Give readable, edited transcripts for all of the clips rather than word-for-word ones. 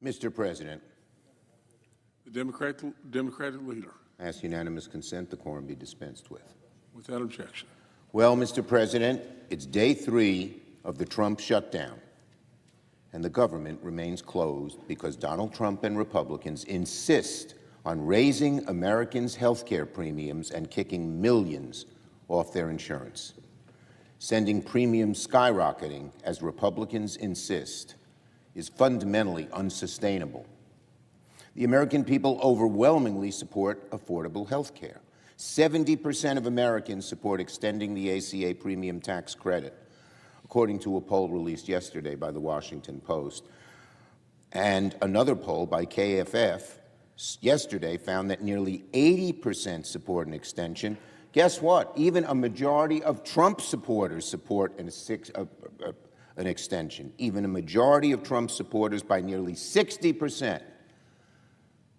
Mr. President, The Democratic leader. I ask unanimous consent the quorum be dispensed with. Without objection. Well, Mr. President, it's day 3 of the Trump shutdown, and the government remains closed because Donald Trump and Republicans insist on raising Americans' health care premiums and kicking millions off their insurance. Sending premiums skyrocketing, as Republicans insist, is fundamentally unsustainable. The American people overwhelmingly support affordable health care. 70% of Americans support extending the ACA premium tax credit, according to a poll released yesterday by the Washington Post. And another poll by KFF yesterday found that nearly 80% support an extension. Guess what? Even a majority of Trump supporters support an extension. Even a majority of Trump supporters, by nearly 60%,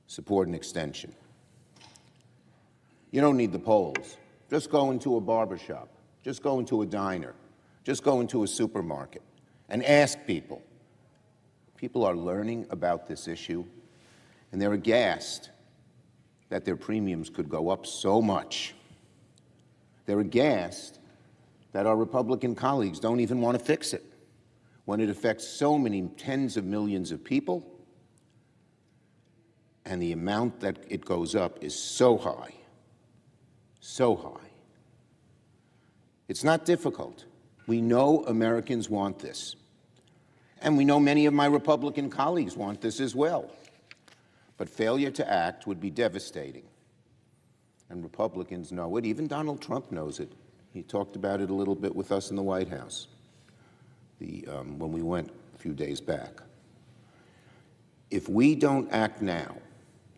support an extension. You don't need the polls. Just go into a barbershop. Just go into a diner. Just go into a supermarket and ask people. People are learning about this issue, and they're aghast that their premiums could go up so much. They're aghast that our Republican colleagues don't even want to fix it when it affects so many tens of millions of people, and the amount that it goes up is so high, so high. It's not difficult. We know Americans want this, and we know many of my Republican colleagues want this as well. But failure to act would be devastating, and Republicans know it. Even Donald Trump knows it. He talked about it a little bit with us in the White House when we went a few days back. If we don't act now,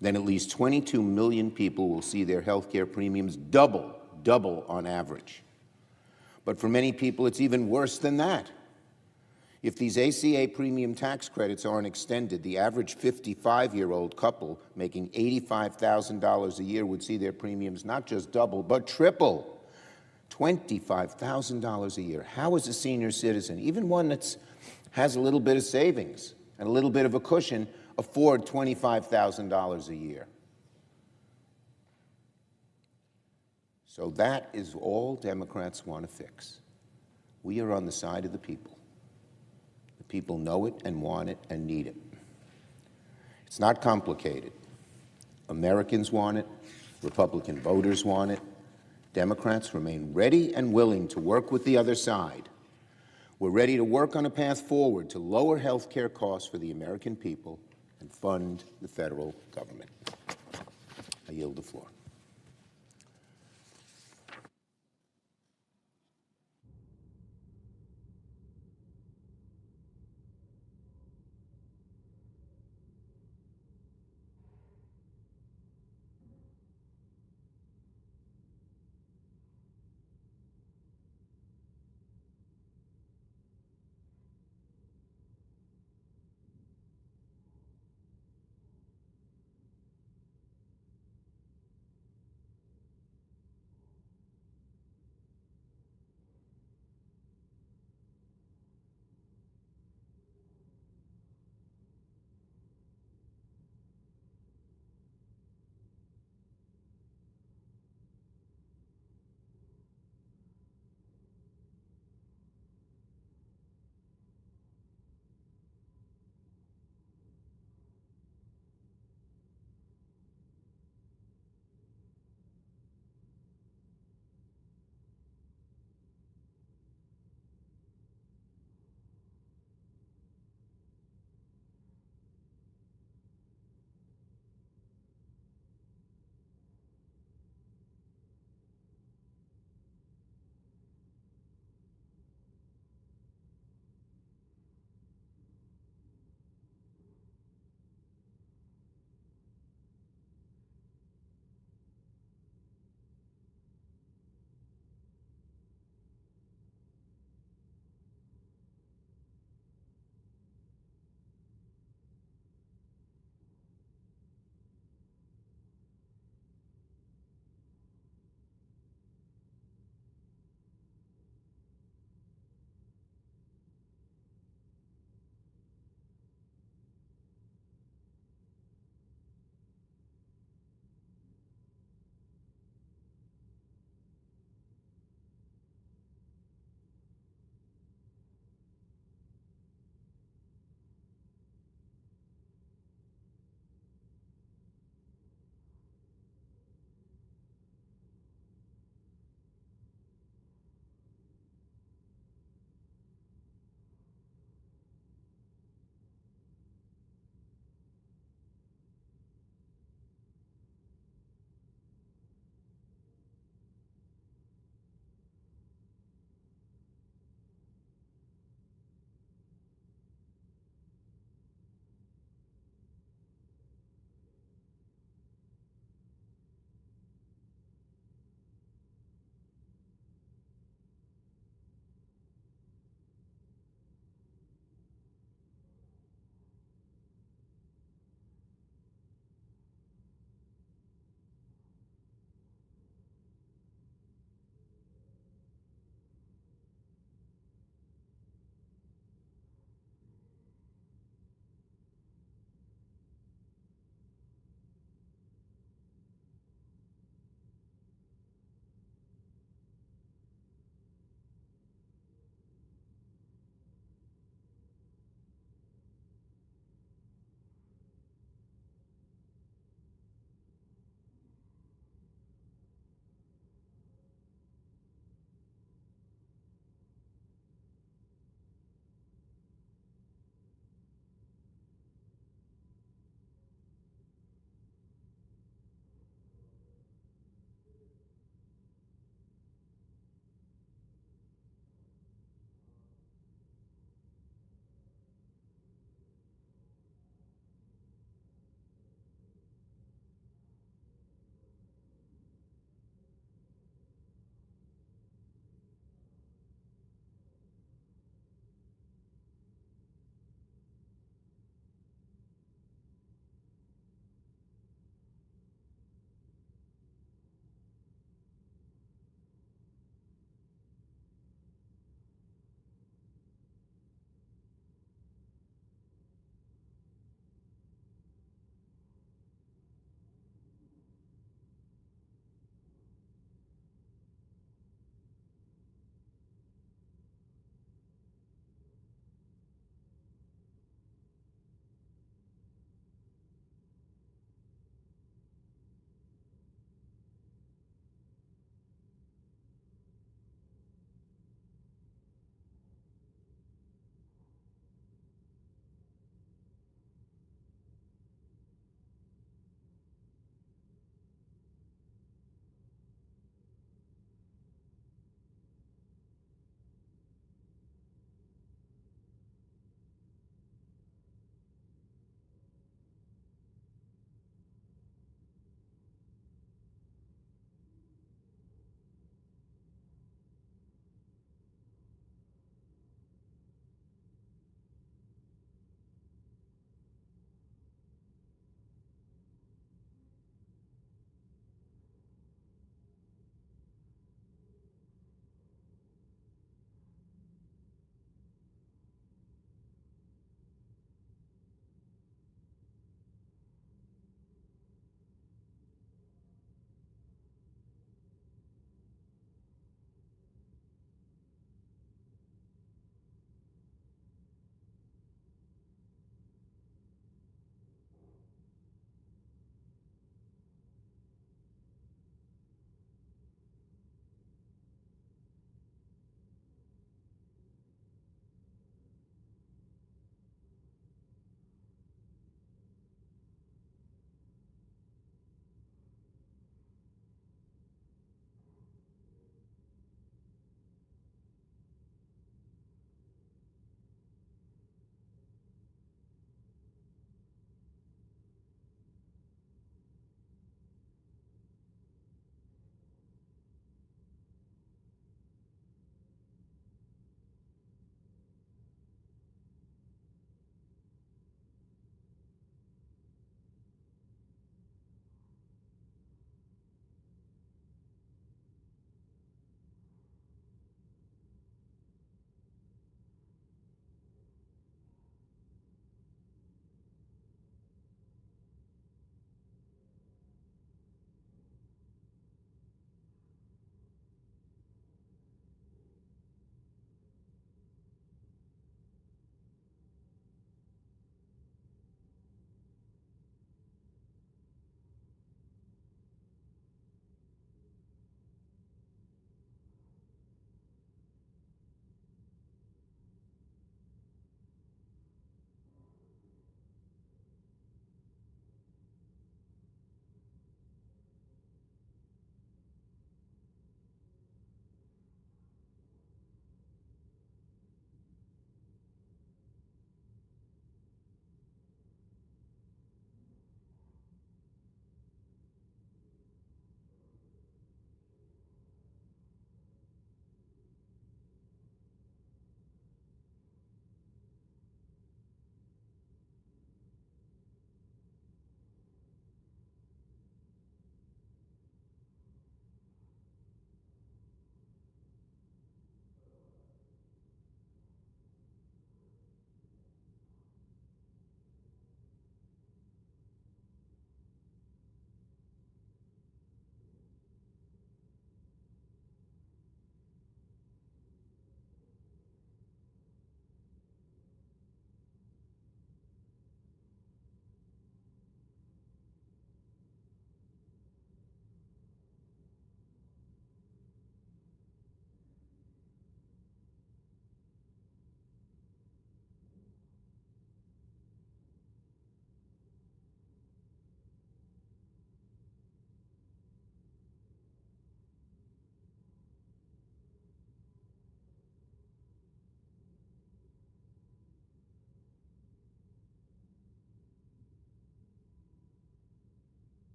then at least 22 million people will see their health care premiums double on average. But for many people, it's even worse than that. If these ACA premium tax credits aren't extended, the average 55-year-old couple making $85,000 a year would see their premiums not just double, but triple. $25,000 a year. How is a senior citizen, even one that has a little bit of savings and a little bit of a cushion, afford $25,000 a year? So that is all Democrats want to fix. We are on the side of the people. The people know it and want it and need it. It's not complicated. Americans want it. Republican voters want it. Democrats remain ready and willing to work with the other side. We're ready to work on a path forward to lower health care costs for the American people and fund the federal government. I yield the floor.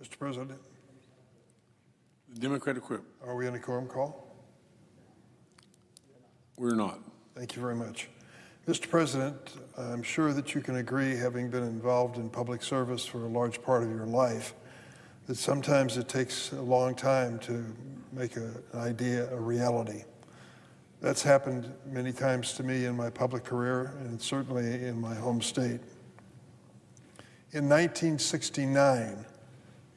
Mr. President, The Democratic Whip. are we on a quorum call? We're not. Thank you very much. Mr. President, I'm sure that you can agree, having been involved in public service for a large part of your life, that sometimes it takes a long time to make an idea a reality. That's happened many times to me in my public career and certainly in my home state. In 1969,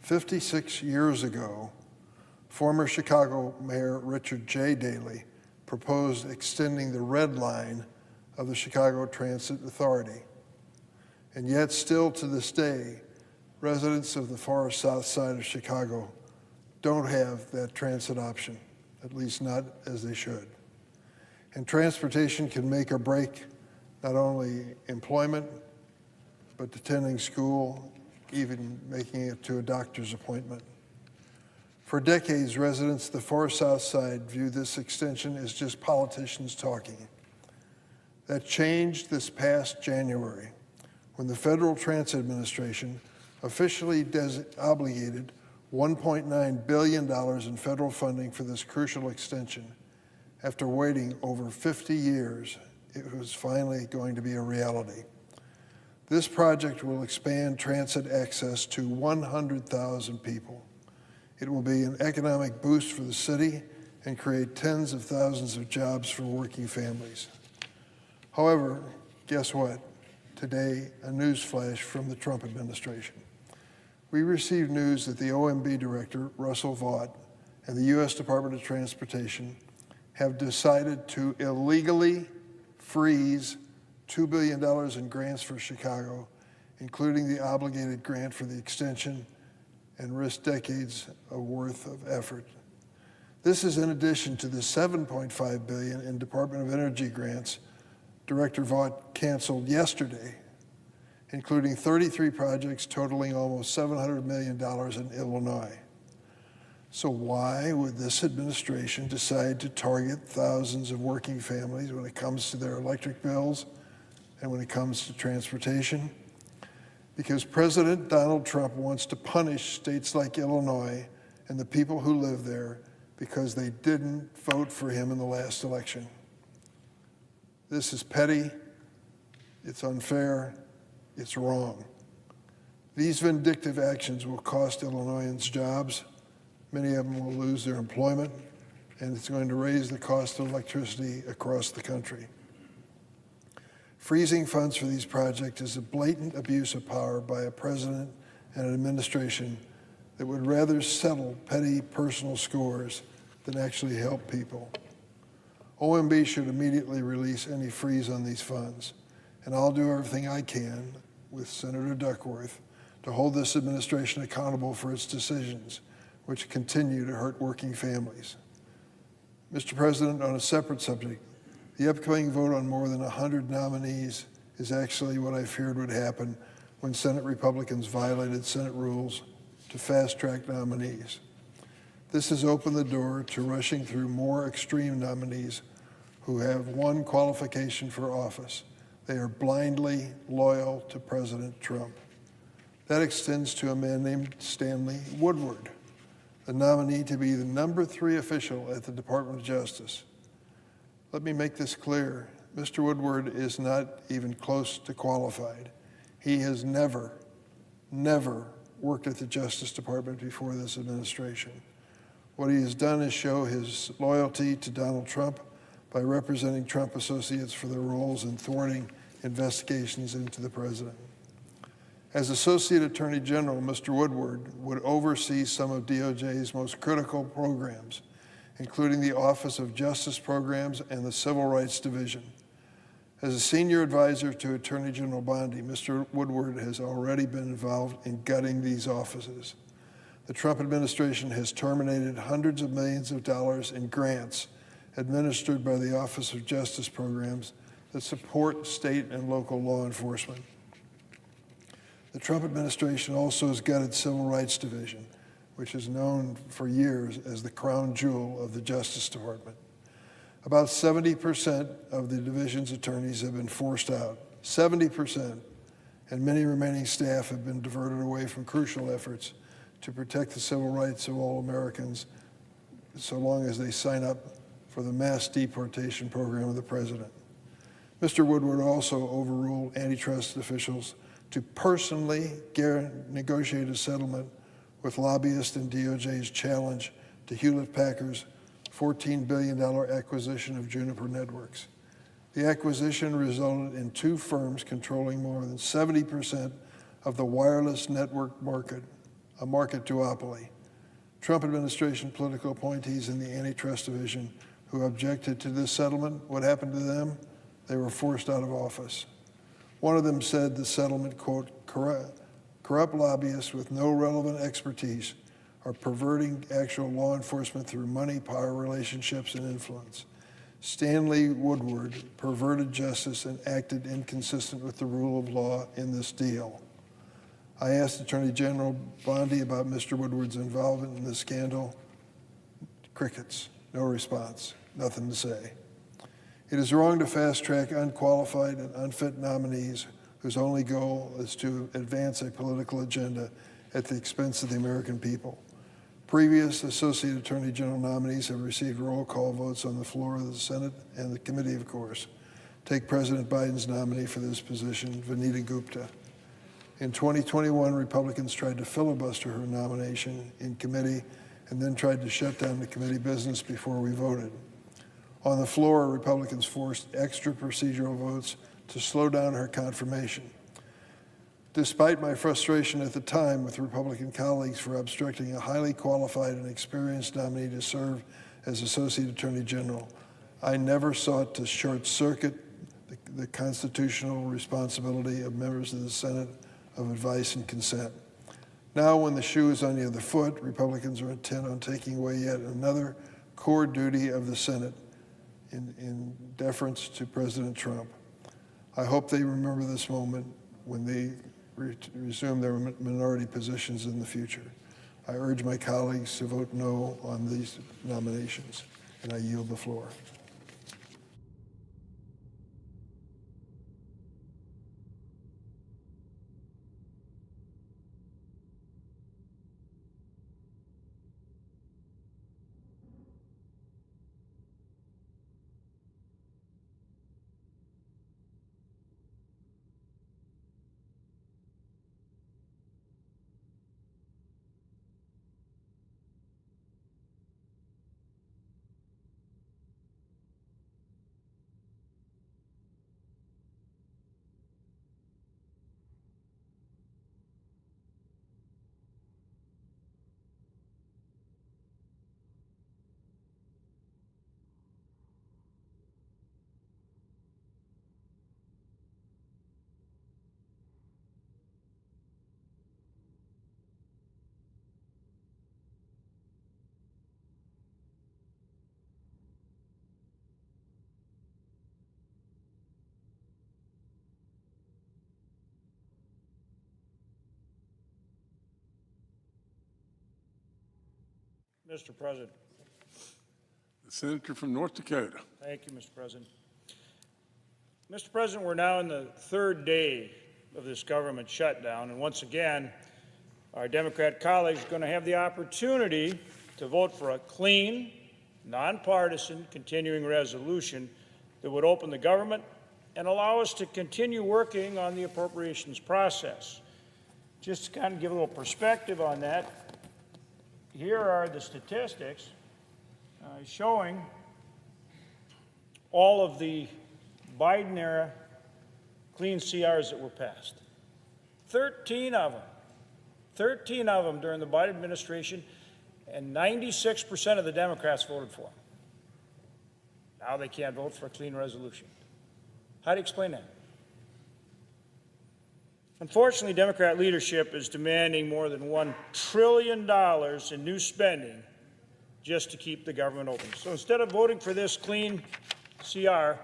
56 years ago, former Chicago Mayor Richard J. Daley proposed extending the red line of the Chicago Transit Authority. And yet still to this day, residents of the far south side of Chicago don't have that transit option, at least not as they should. And transportation can make or break not only employment, but attending school, even making it to a doctor's appointment. For decades, residents of the far south side view this extension as just politicians talking. That changed this past January when the Federal Transit Administration officially obligated $1.9 billion in federal funding for this crucial extension. After waiting over 50 years, it was finally going to be a reality. This project will expand transit access to 100,000 people. It will be an economic boost for the city and create tens of thousands of jobs for working families. However, guess what? Today, a news flash from the Trump administration. We received news that the OMB director, Russell Vought, and the U.S. Department of Transportation have decided to illegally freeze $2 billion in grants for Chicago, including the obligated grant for the extension, and risk decades of worth of effort. This is in addition to the $7.5 billion in Department of Energy grants Director Vought canceled yesterday, including 33 projects totaling almost $700 million in Illinois. So why would this administration decide to target thousands of working families when it comes to their electric bills and when it comes to transportation? Because President Donald Trump wants to punish states like Illinois and the people who live there because they didn't vote for him in the last election. This is petty, it's unfair, it's wrong. These vindictive actions will cost Illinoisans jobs. Many of them will lose their employment, and it's going to raise the cost of electricity across the country. Freezing funds for these projects is a blatant abuse of power by a president and an administration that would rather settle petty personal scores than actually help people. OMB should immediately release any freeze on these funds, and I'll do everything I can with Senator Duckworth to hold this administration accountable for its decisions, which continue to hurt working families. Mr. President, on a separate subject, the upcoming vote on more than 100 nominees is actually what I feared would happen when Senate Republicans violated Senate rules to fast-track nominees. This has opened the door to rushing through more extreme nominees who have one qualification for office. They are blindly loyal to President Trump. That extends to a man named Stanley Woodward, the nominee to be the #3 official at the Department of Justice. Let me make this clear. Mr. Woodward is not even close to qualified. He has never worked at the Justice Department before this administration. What he has done is show his loyalty to Donald Trump by representing Trump associates for their roles in thwarting investigations into the president. As Associate Attorney General, Mr. Woodward would oversee some of DOJ's most critical programs, including the Office of Justice Programs and the Civil Rights Division. As a senior advisor to Attorney General Bondi, Mr. Woodward has already been involved in gutting these offices. The Trump administration has terminated hundreds of millions of dollars in grants administered by the Office of Justice Programs that support state and local law enforcement. The Trump administration also has gutted Civil Rights Division, which is known for years as the crown jewel of the Justice Department. About 70% of the division's attorneys have been forced out, 70%, and many remaining staff have been diverted away from crucial efforts to protect the civil rights of all Americans so long as they sign up for the mass deportation program of the president. Mr. Woodward also overruled antitrust officials to personally negotiate a settlement with lobbyists in DOJ's challenge to Hewlett-Packard's $14 billion acquisition of Juniper Networks. The acquisition resulted in two firms controlling more than 70% of the wireless network market, a market duopoly. Trump administration political appointees in the antitrust division who objected to this settlement, what happened to them? They were forced out of office. One of them said the settlement, quote, corrupt lobbyists with no relevant expertise are perverting actual law enforcement through money, power, relationships, and influence. Stanley Woodward perverted justice and acted inconsistent with the rule of law in this deal. I asked Attorney General Bondi about Mr. Woodward's involvement in this scandal. Crickets, no response, nothing to say. It is wrong to fast-track unqualified and unfit nominees whose only goal is to advance a political agenda at the expense of the American people. Previous Associate Attorney General nominees have received roll call votes on the floor of the Senate and the committee, of course. Take President Biden's nominee for this position, Vanita Gupta. In 2021, Republicans tried to filibuster her nomination in committee and then tried to shut down the committee business before we voted. On the floor, Republicans forced extra procedural votes to slow down her confirmation. Despite my frustration at the time with Republican colleagues for obstructing a highly qualified and experienced nominee to serve as Associate Attorney General, I never sought to short-circuit the constitutional responsibility of members of the Senate of advice and consent. Now, when the shoe is on the other foot, Republicans are intent on taking away yet another core duty of the Senate in deference to President Trump. I hope they remember this moment when they resume their minority positions in the future. I urge my colleagues to vote no on these nominations, and I yield the floor. Mr. President. The senator from North Dakota. Thank you, Mr. President. Mr. President, we're now in the third day of this government shutdown, and once again, our Democrat colleagues are going to have the opportunity to vote for a clean, nonpartisan, continuing resolution that would open the government and allow us to continue working on the appropriations process. Just to kind of give a little perspective on that, here are the statistics showing all of the Biden-era clean CRs that were passed. 13 of them. 13 of them during the Biden administration, and 96% of the Democrats voted for them. Now they can't vote for a clean resolution. How do you explain that? Unfortunately, Democrat leadership is demanding more than $1 trillion in new spending just to keep the government open. So instead of voting for this clean CR,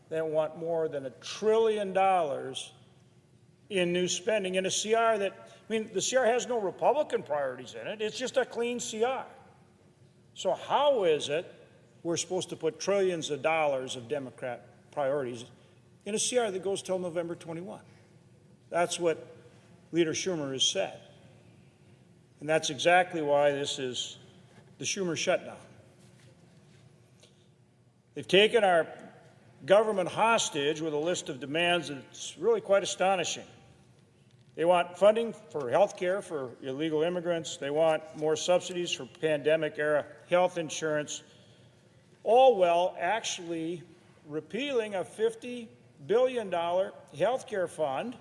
they want more than $1 trillion in new spending in a CR that, I mean, the CR has no Republican priorities in it. It's just a clean CR. So how is it we're supposed to put trillions of dollars of Democrat priorities in a CR that goes till November 21? That's what Leader Schumer has said. And that's exactly why this is the Schumer shutdown. They've taken our government hostage with a list of demands that's really quite astonishing. They want funding for health care for illegal immigrants. They want more subsidies for pandemic-era health insurance, all while actually repealing a $50 billion health care fund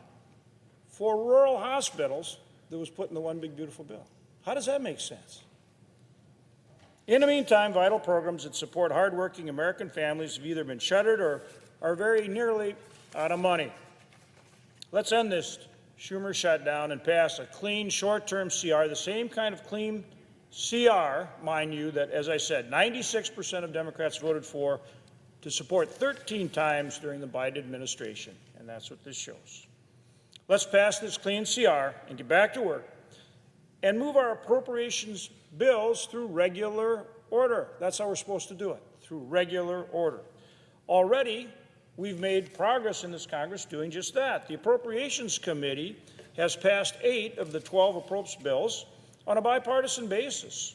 for rural hospitals that was put in the One Big Beautiful Bill. How does that make sense? In the meantime, vital programs that support hardworking American families have either been shuttered or are very nearly out of money. Let's end this Schumer shutdown and pass a clean short-term CR, the same kind of clean CR, mind you, that, as I said, 96% of Democrats voted for to support 13 times during the Biden administration, and that's what this shows. Let's pass this clean CR and get back to work and move our appropriations bills through regular order. That's how we're supposed to do it, through regular order. Already, we've made progress in this Congress doing just that. The Appropriations Committee has passed 8 of the 12 appropriations bills on a bipartisan basis.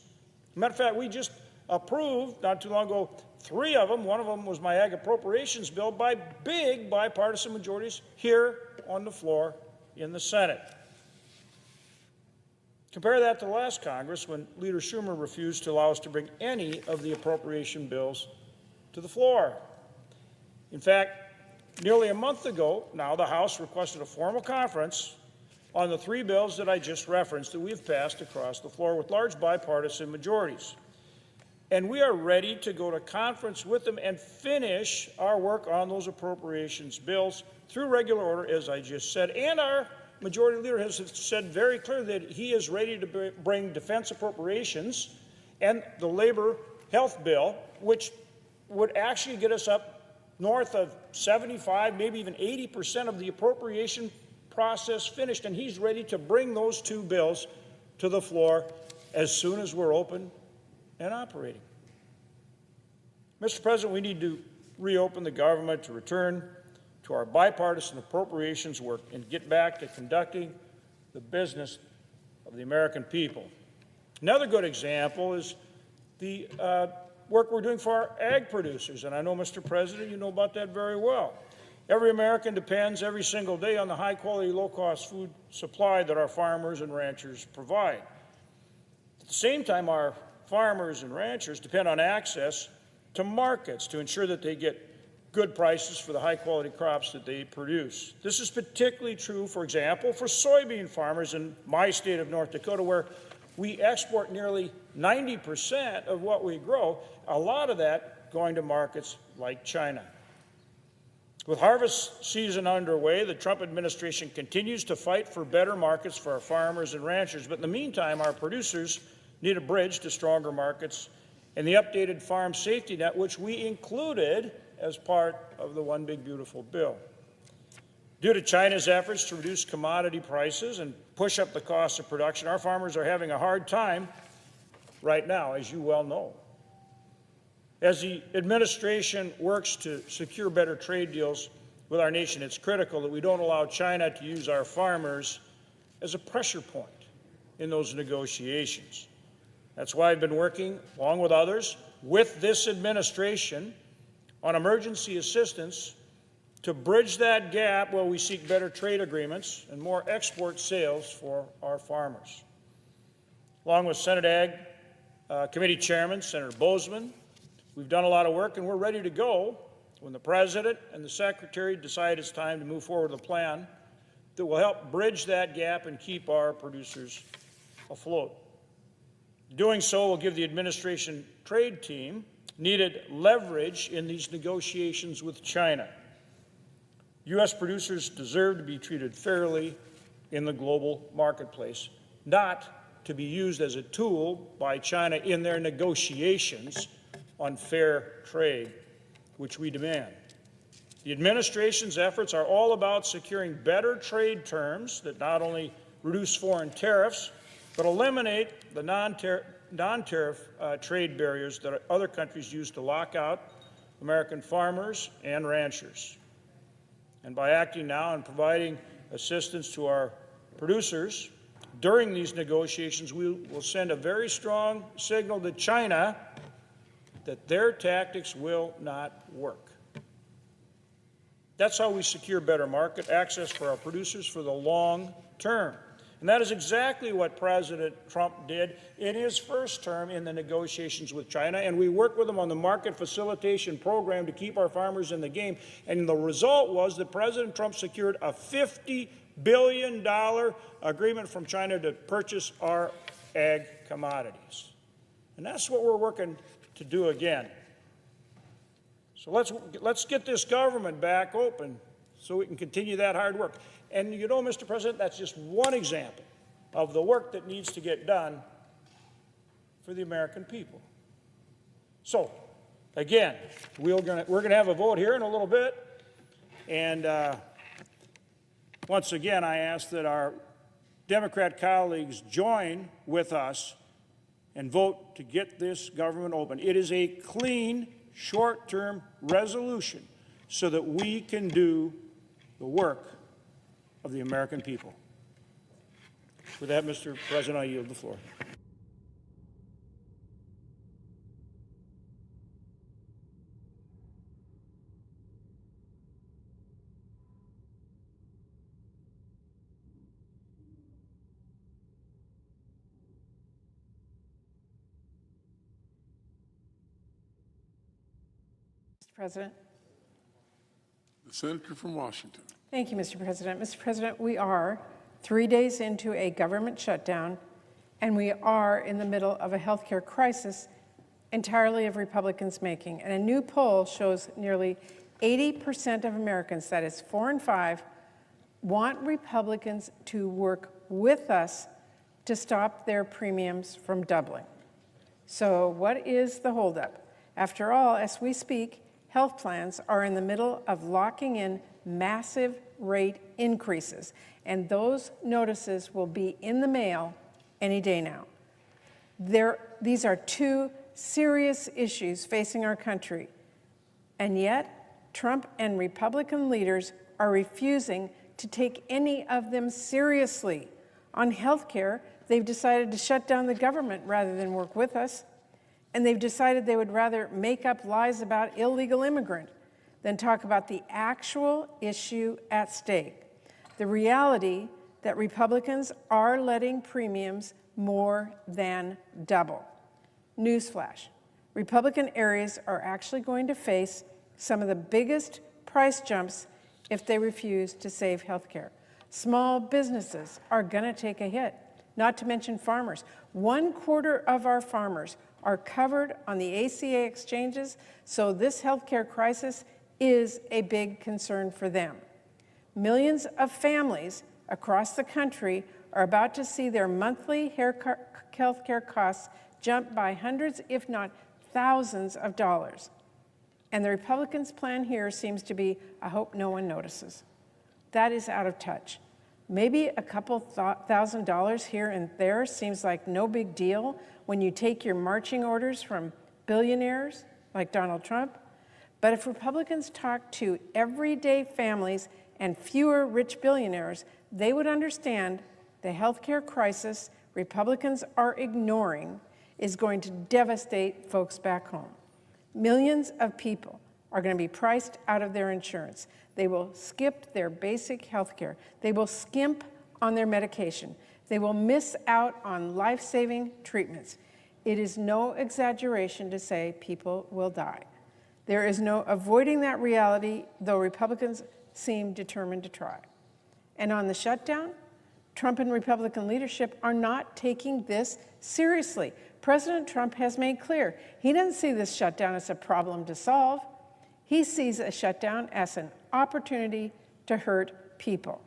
As a matter of fact, we just approved, not too long ago, 3 of them. One of them was my ag appropriations bill by big bipartisan majorities here on the floor in the Senate. Compare that to the last Congress when Leader Schumer refused to allow us to bring any of the appropriation bills to the floor. In fact, nearly a month ago now, the House requested a formal conference on the 3 bills that I just referenced that we've passed across the floor with large bipartisan majorities. And we are ready to go to conference with them and finish our work on those appropriations bills through regular order, as I just said. And our Majority Leader has said very clearly that he is ready to bring defense appropriations and the labor health bill, which would actually get us up north of 75, maybe even 80% of the appropriation process finished, and he's ready to bring those 2 bills to the floor as soon as we're open and operating. Mr. President, we need to reopen the government to return to our bipartisan appropriations work and get back to conducting the business of the American people. Another good example is the work we're doing for our ag producers, and I know, Mr. President, you know about that very well. Every American depends every single day on the high-quality, low-cost food supply that our farmers and ranchers provide. At the same time, our farmers and ranchers depend on access to markets to ensure that they get good prices for the high-quality crops that they produce. This is particularly true, for example, for soybean farmers in my state of North Dakota, where we export nearly 90% of what we grow, a lot of that going to markets like China. With harvest season underway, the Trump administration continues to fight for better markets for our farmers and ranchers, but in the meantime, our producers need a bridge to stronger markets and the updated farm safety net, which we included as part of the One Big Beautiful Bill. Due to China's efforts to reduce commodity prices and push up the cost of production, our farmers are having a hard time right now, as you well know. As the administration works to secure better trade deals with our nation, it's critical that we don't allow China to use our farmers as a pressure point in those negotiations. That's why I've been working, along with others, with this administration on emergency assistance to bridge that gap while we seek better trade agreements and more export sales for our farmers. Along with Senate Ag Committee Chairman, Senator Bozeman, we've done a lot of work and we're ready to go when the President and the Secretary decide it's time to move forward with a plan that will help bridge that gap and keep our producers afloat. Doing so will give the administration trade team needed leverage in these negotiations with China. U.S. producers deserve to be treated fairly in the global marketplace, not to be used as a tool by China in their negotiations on fair trade, which we demand. The administration's efforts are all about securing better trade terms that not only reduce foreign tariffs, but eliminate the non-tariff trade barriers that other countries use to lock out American farmers and ranchers. And by acting now and providing assistance to our producers, during these negotiations, we will send a very strong signal to China that their tactics will not work. That's how we secure better market access for our producers for the long term. And that is exactly what President Trump did in his first term in the negotiations with China. And we worked with him on the market facilitation program to keep our farmers in the game. And the result was that President Trump secured a $50 billion agreement from China to purchase our ag commodities. And that's what we're working to do again. So let's get this government back open so we can continue that hard work. And you know, Mr. President, that's just one example of the work that needs to get done for the American people. So, again, we're going to have a vote here in a little bit. And once again, I ask that our Democrat colleagues join with us and vote to get this government open. It is a clean, short-term resolution so that we can do the work of the American people. With that, Mr. President, I yield the floor. Mr. President. The senator from Washington. Thank you, Mr. President. Mr. President, we are 3 days into a government shutdown, and we are in the middle of a healthcare crisis entirely of Republicans' making. And a new poll shows nearly 80% of Americans, that is 4 in 5, want Republicans to work with us to stop their premiums from doubling. So what is the holdup? After all, as we speak, health plans are in the middle of locking in massive rate increases, and those notices will be in the mail any day now. These are two serious issues facing our country, and yet Trump and Republican leaders are refusing to take any of them seriously. On health care, they've decided to shut down the government rather than work with us, and they've decided they would rather make up lies about illegal immigrants than talk about the actual issue at stake, the reality that Republicans are letting premiums more than double. Newsflash, Republican areas are actually going to face some of the biggest price jumps if they refuse to save health care. Small businesses are going to take a hit, not to mention farmers. 1/4 of our farmers are covered on the ACA exchanges, so this health care crisis is a big concern for them. Millions of families across the country are about to see their monthly health care costs jump by hundreds, if not thousands of dollars. And the Republicans' plan here seems to be, I hope no one notices. That is out of touch. Maybe a couple $1,000s here and there seems like no big deal when you take your marching orders from billionaires like Donald Trump. But if Republicans talk to everyday families and fewer rich billionaires, they would understand the health care crisis Republicans are ignoring is going to devastate folks back home. Millions of people are going to be priced out of their insurance. They will skip their basic health care. They will skimp on their medication. They will miss out on life-saving treatments. It is no exaggeration to say people will die. There is no avoiding that reality, though Republicans seem determined to try. And on the shutdown, Trump and Republican leadership are not taking this seriously. President Trump has made clear he doesn't see this shutdown as a problem to solve. He sees a shutdown as an opportunity to hurt people.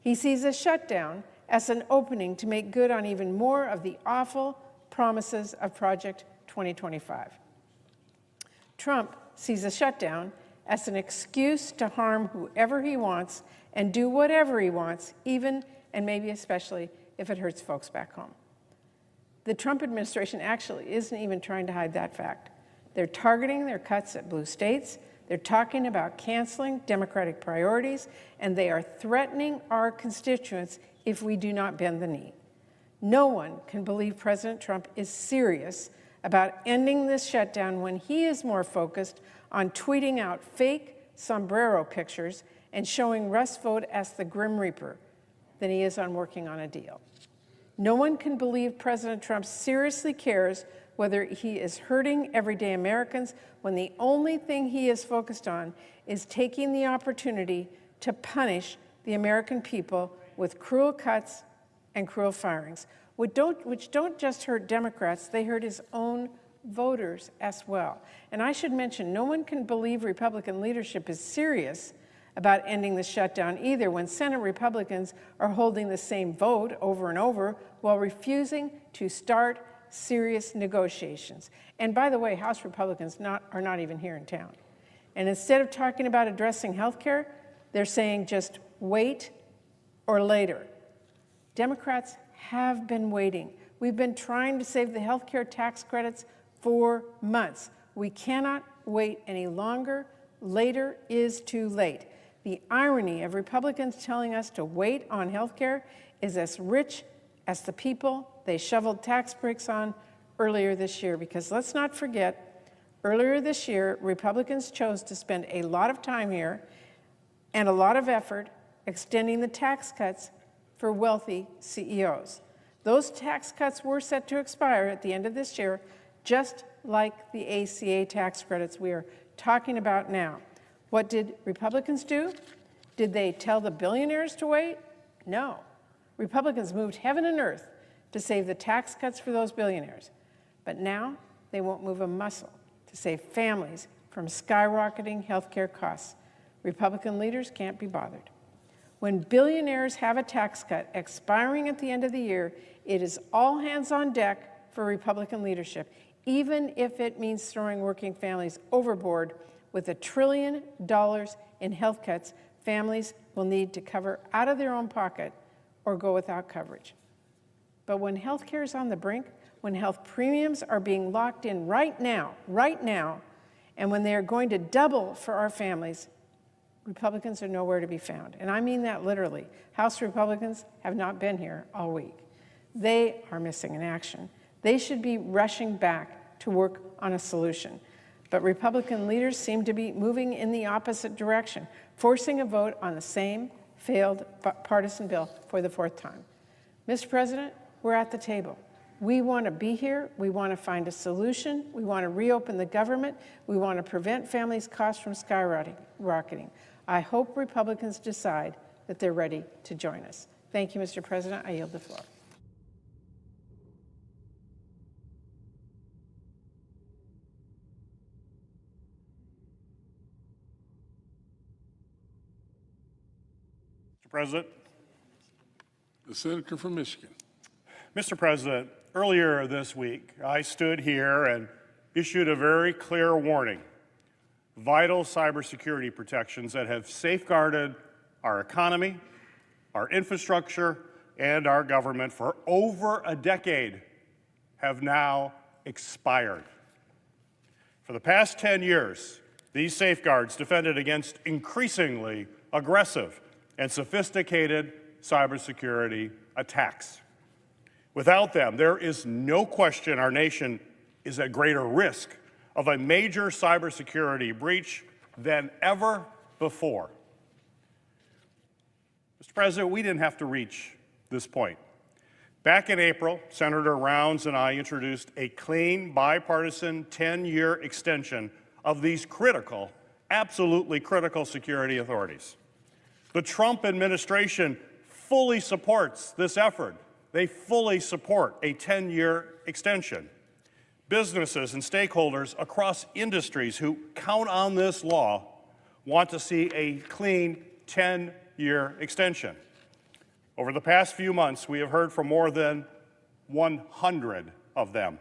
He sees a shutdown as an opening to make good on even more of the awful promises of Project 2025. Trump sees a shutdown as an excuse to harm whoever he wants and do whatever he wants, even and maybe especially if it hurts folks back home. The Trump administration actually isn't even trying to hide that fact. They're targeting their cuts at blue states. They're talking about canceling Democratic priorities, and they are threatening our constituents if we do not bend the knee. No one can believe President Trump is serious about ending this shutdown when he is more focused on tweeting out fake sombrero pictures and showing Russ Vought as the Grim Reaper than he is on working on a deal. No one can believe President Trump seriously cares whether he is hurting everyday Americans when the only thing he is focused on is taking the opportunity to punish the American people with cruel cuts and cruel firings, which don't just hurt Democrats, they hurt his own voters as well. And I should mention, no one can believe Republican leadership is serious about ending the shutdown either when Senate Republicans are holding the same vote over and over while refusing to start serious negotiations. And by the way, House Republicans are not even here in town. And instead of talking about addressing health care, they're saying just wait or later. Democrats have been waiting. We've been trying to save the health care tax credits for months. We cannot wait any longer. Later is too late. The irony of Republicans telling us to wait on health care is as rich as the people they shoveled tax breaks on earlier this year. Because let's not forget, earlier this year, Republicans chose to spend a lot of time here and a lot of effort extending the tax cuts for wealthy CEOs. Those tax cuts were set to expire at the end of this year, just like the ACA tax credits we are talking about now. What did Republicans do? Did they tell the billionaires to wait? No. Republicans moved heaven and earth to save the tax cuts for those billionaires. But now they won't move a muscle to save families from skyrocketing health care costs. Republican leaders can't be bothered. When billionaires have a tax cut expiring at the end of the year, it is all hands on deck for Republican leadership, even if it means throwing working families overboard with $1 trillion in health cuts families will need to cover out of their own pocket or go without coverage. But when health care is on the brink, when health premiums are being locked in right now, and when they are going to double for our families, Republicans are nowhere to be found. And I mean that literally. House Republicans have not been here all week. They are missing in action. They should be rushing back to work on a solution. But Republican leaders seem to be moving in the opposite direction, forcing a vote on the same failed partisan bill for the fourth time. Mr. President, we're at the table. We want to be here. We want to find a solution. We want to reopen the government. We want to prevent families' costs from skyrocketing. I hope Republicans decide that they're ready to join us. Thank you, Mr. President. I yield the floor. Mr. President. The senator from Michigan. Mr. President, earlier this week, I stood here and issued a very clear warning. Vital cybersecurity protections that have safeguarded our economy, our infrastructure, and our government for over a decade have now expired. For the past 10 years, these safeguards defended against increasingly aggressive and sophisticated cybersecurity attacks. Without them, there is no question our nation is at greater risk of a major cybersecurity breach than ever before. Mr. President, we didn't have to reach this point. Back in April, Senator Rounds and I introduced a clean, bipartisan 10-year extension of these critical, absolutely critical security authorities. The Trump administration fully supports this effort. They fully support a 10-year extension. Businesses and stakeholders across industries who count on this law want to see a clean 10-year extension. Over the past few months, we have heard from more than 100 of them,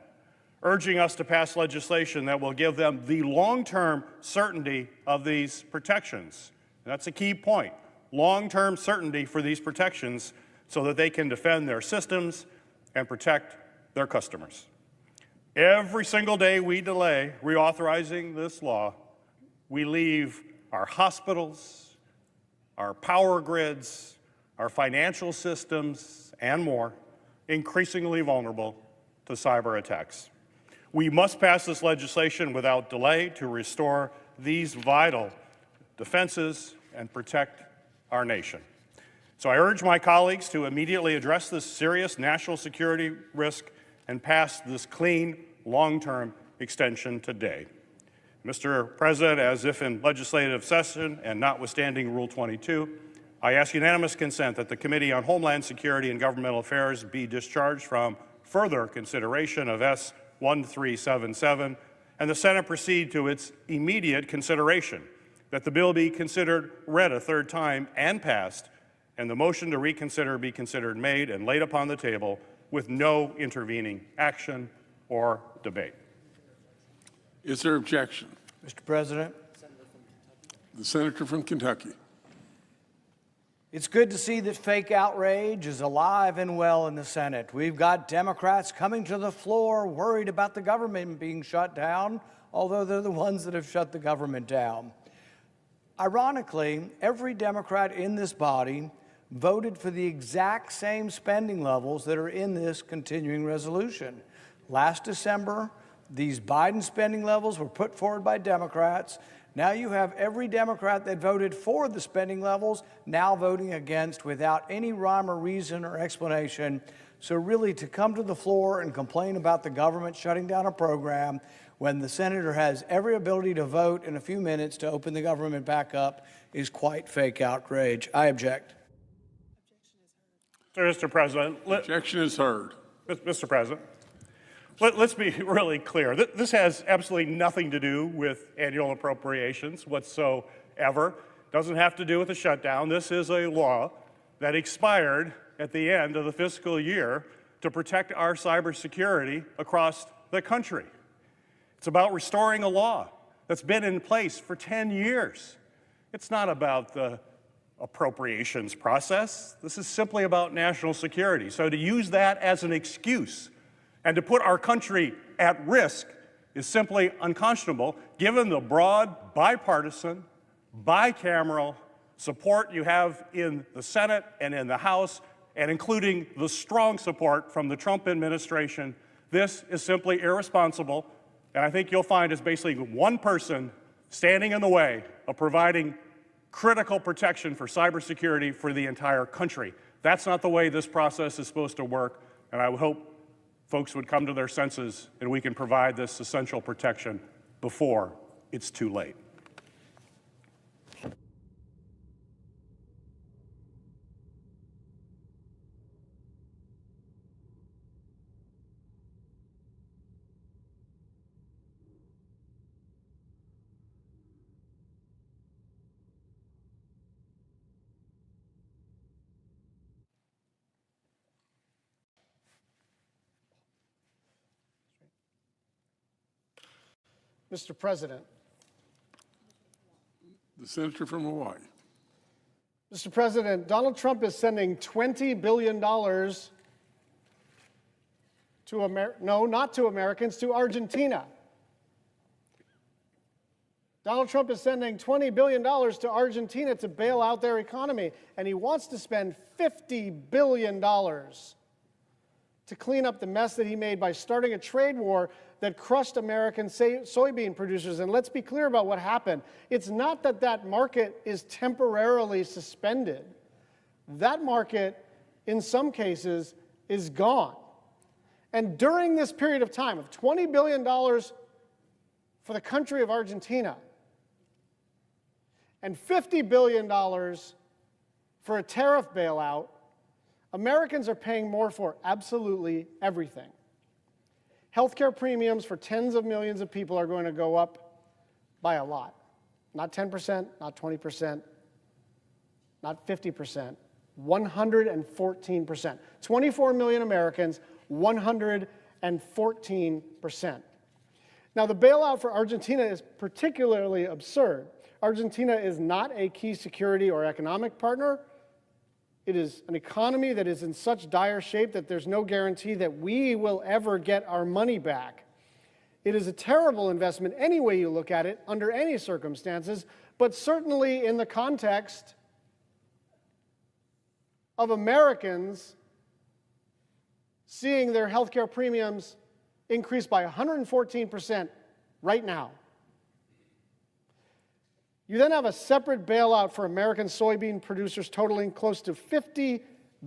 urging us to pass legislation that will give them the long-term certainty of these protections. And that's a key point, long-term certainty for these protections so that they can defend their systems and protect their customers. Every single day we delay reauthorizing this law, we leave our hospitals, our power grids, our financial systems, and more increasingly vulnerable to cyber attacks. We must pass this legislation without delay to restore these vital defenses and protect our nation. So I urge my colleagues to immediately address this serious national security risk and pass this clean, long-term extension today. Mr. President, as if in legislative session and notwithstanding Rule 22, I ask unanimous consent that the Committee on Homeland Security and Governmental Affairs be discharged from further consideration of S. 1377, and the Senate proceed to its immediate consideration, that the bill be considered read a third time and passed, and the motion to reconsider be considered made and laid upon the table with no intervening action or debate. Is there objection? Mr. President, The senator from Kentucky. it's good to see that fake outrage is alive and well in the Senate. We've got Democrats coming to the floor worried about the government being shut down, although they're the ones that have shut the government down. Ironically, every Democrat in this body voted for the exact same spending levels that are in this continuing resolution. Last December, these Biden spending levels were put forward by Democrats. Now you have every Democrat that voted for the spending levels now voting against without any rhyme or reason or explanation. So really, to come to the floor and complain about the government shutting down a program when the senator has every ability to vote in a few minutes to open the government back up is quite fake outrage. I object. Mr. President, Objection is heard. Mr. President, let's be really clear. This has absolutely nothing to do with annual appropriations whatsoever. Doesn't have to do with the shutdown. This is a law that expired at the end of the fiscal year to protect our cybersecurity across the country. It's about restoring a law that's been in place for 10 years. It's not about the appropriations process. This is simply about national security. So to use that as an excuse and to put our country at risk is simply unconscionable, given the broad, bipartisan, bicameral support you have in the Senate and in the House, and including the strong support from the Trump administration. This is simply irresponsible, and I think you'll find is basically one person standing in the way of providing critical protection for cybersecurity for the entire country. That's not the way this process is supposed to work, and I hope folks would come to their senses and we can provide this essential protection before it's too late. Mr. President. The senator from Hawaii. Mr. President, Donald Trump is sending $20 billion to not to Americans, to Argentina. Donald Trump is sending $20 billion to Argentina to bail out their economy, and he wants to spend $50 billion to clean up the mess that he made by starting a trade war that crushed American soybean producers. And let's be clear about what happened. It's not that that market is temporarily suspended. That market, in some cases, is gone. And during this period of time of $20 billion for the country of Argentina and $50 billion for a tariff bailout, Americans are paying more for absolutely everything. Healthcare premiums for tens of millions of people are going to go up by a lot. Not 10%, not 20%, not 50%, 114%. 24 million Americans, 114%. Now, the bailout for Argentina is particularly absurd. Argentina is not a key security or economic partner. It is an economy that is in such dire shape that there's no guarantee that we will ever get our money back. It is a terrible investment any way you look at it, under any circumstances, but certainly in the context of Americans seeing their healthcare premiums increase by 114% right now. You then have a separate bailout for American soybean producers totaling close to $50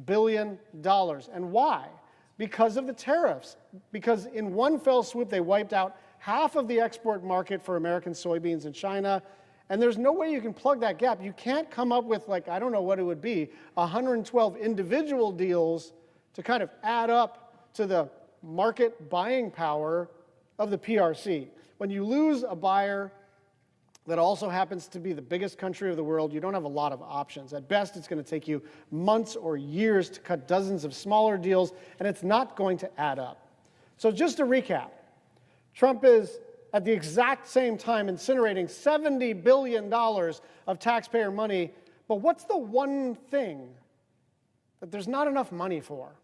billion. And why? Because of the tariffs. Because in one fell swoop, they wiped out half of the export market for American soybeans in China. And there's no way you can plug that gap. You can't come up with, like, I don't know what it would be, 112 individual deals to kind of add up to the market buying power of the PRC. When you lose a buyer that also happens to be the biggest country of the world, you don't have a lot of options. At best, it's going to take you months or years to cut dozens of smaller deals, and it's not going to add up. So just to recap, Trump is at the exact same time incinerating $70 billion of taxpayer money, but what's the one thing that there's not enough money for?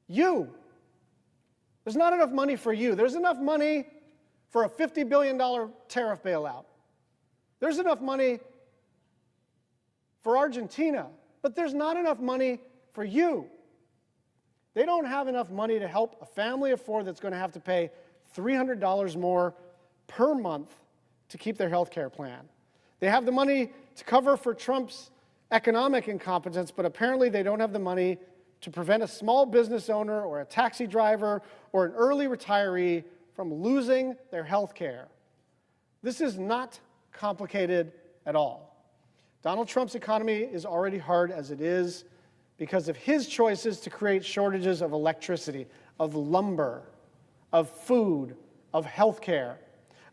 You. There's not enough money for you. There's enough money for a $50 billion tariff bailout. There's enough money for Argentina, but there's not enough money for you. They don't have enough money to help a family of four that's going to have to pay $300 more per month to keep their health care plan. They have the money to cover for Trump's economic incompetence, but apparently they don't have the money to prevent a small business owner or a taxi driver or an early retiree from losing their health care. This is not complicated at all. Donald Trump's economy is already hard as it is because of his choices to create shortages of electricity, of lumber, of food, of health care.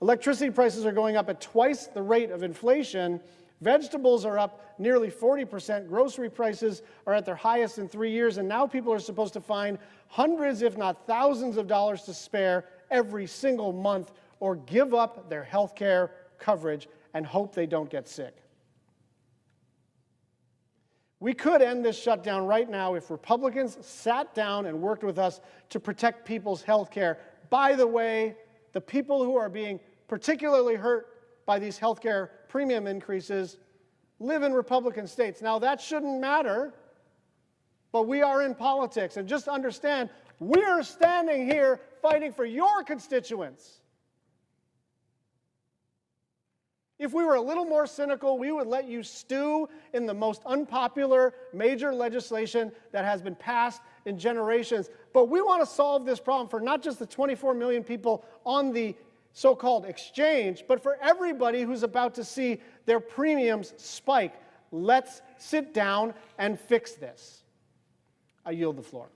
Electricity prices are going up at twice the rate of inflation. Vegetables are up nearly 40%. Grocery prices are at their highest in 3 years, and now people are supposed to find hundreds, if not thousands of dollars to spare every single month or give up their health care coverage and hope they don't get sick. We could end this shutdown right now if Republicans sat down and worked with us to protect people's health care. By the way, the people who are being particularly hurt by these health care premium increases live in Republican states. Now, that shouldn't matter, but we are in politics. And just understand, we're standing here fighting for your constituents. If we were a little more cynical, we would let you stew in the most unpopular major legislation that has been passed in generations. But we want to solve this problem for not just the 24 million people on the so-called exchange, but for everybody who's about to see their premiums spike. Let's sit down and fix this. I yield the floor.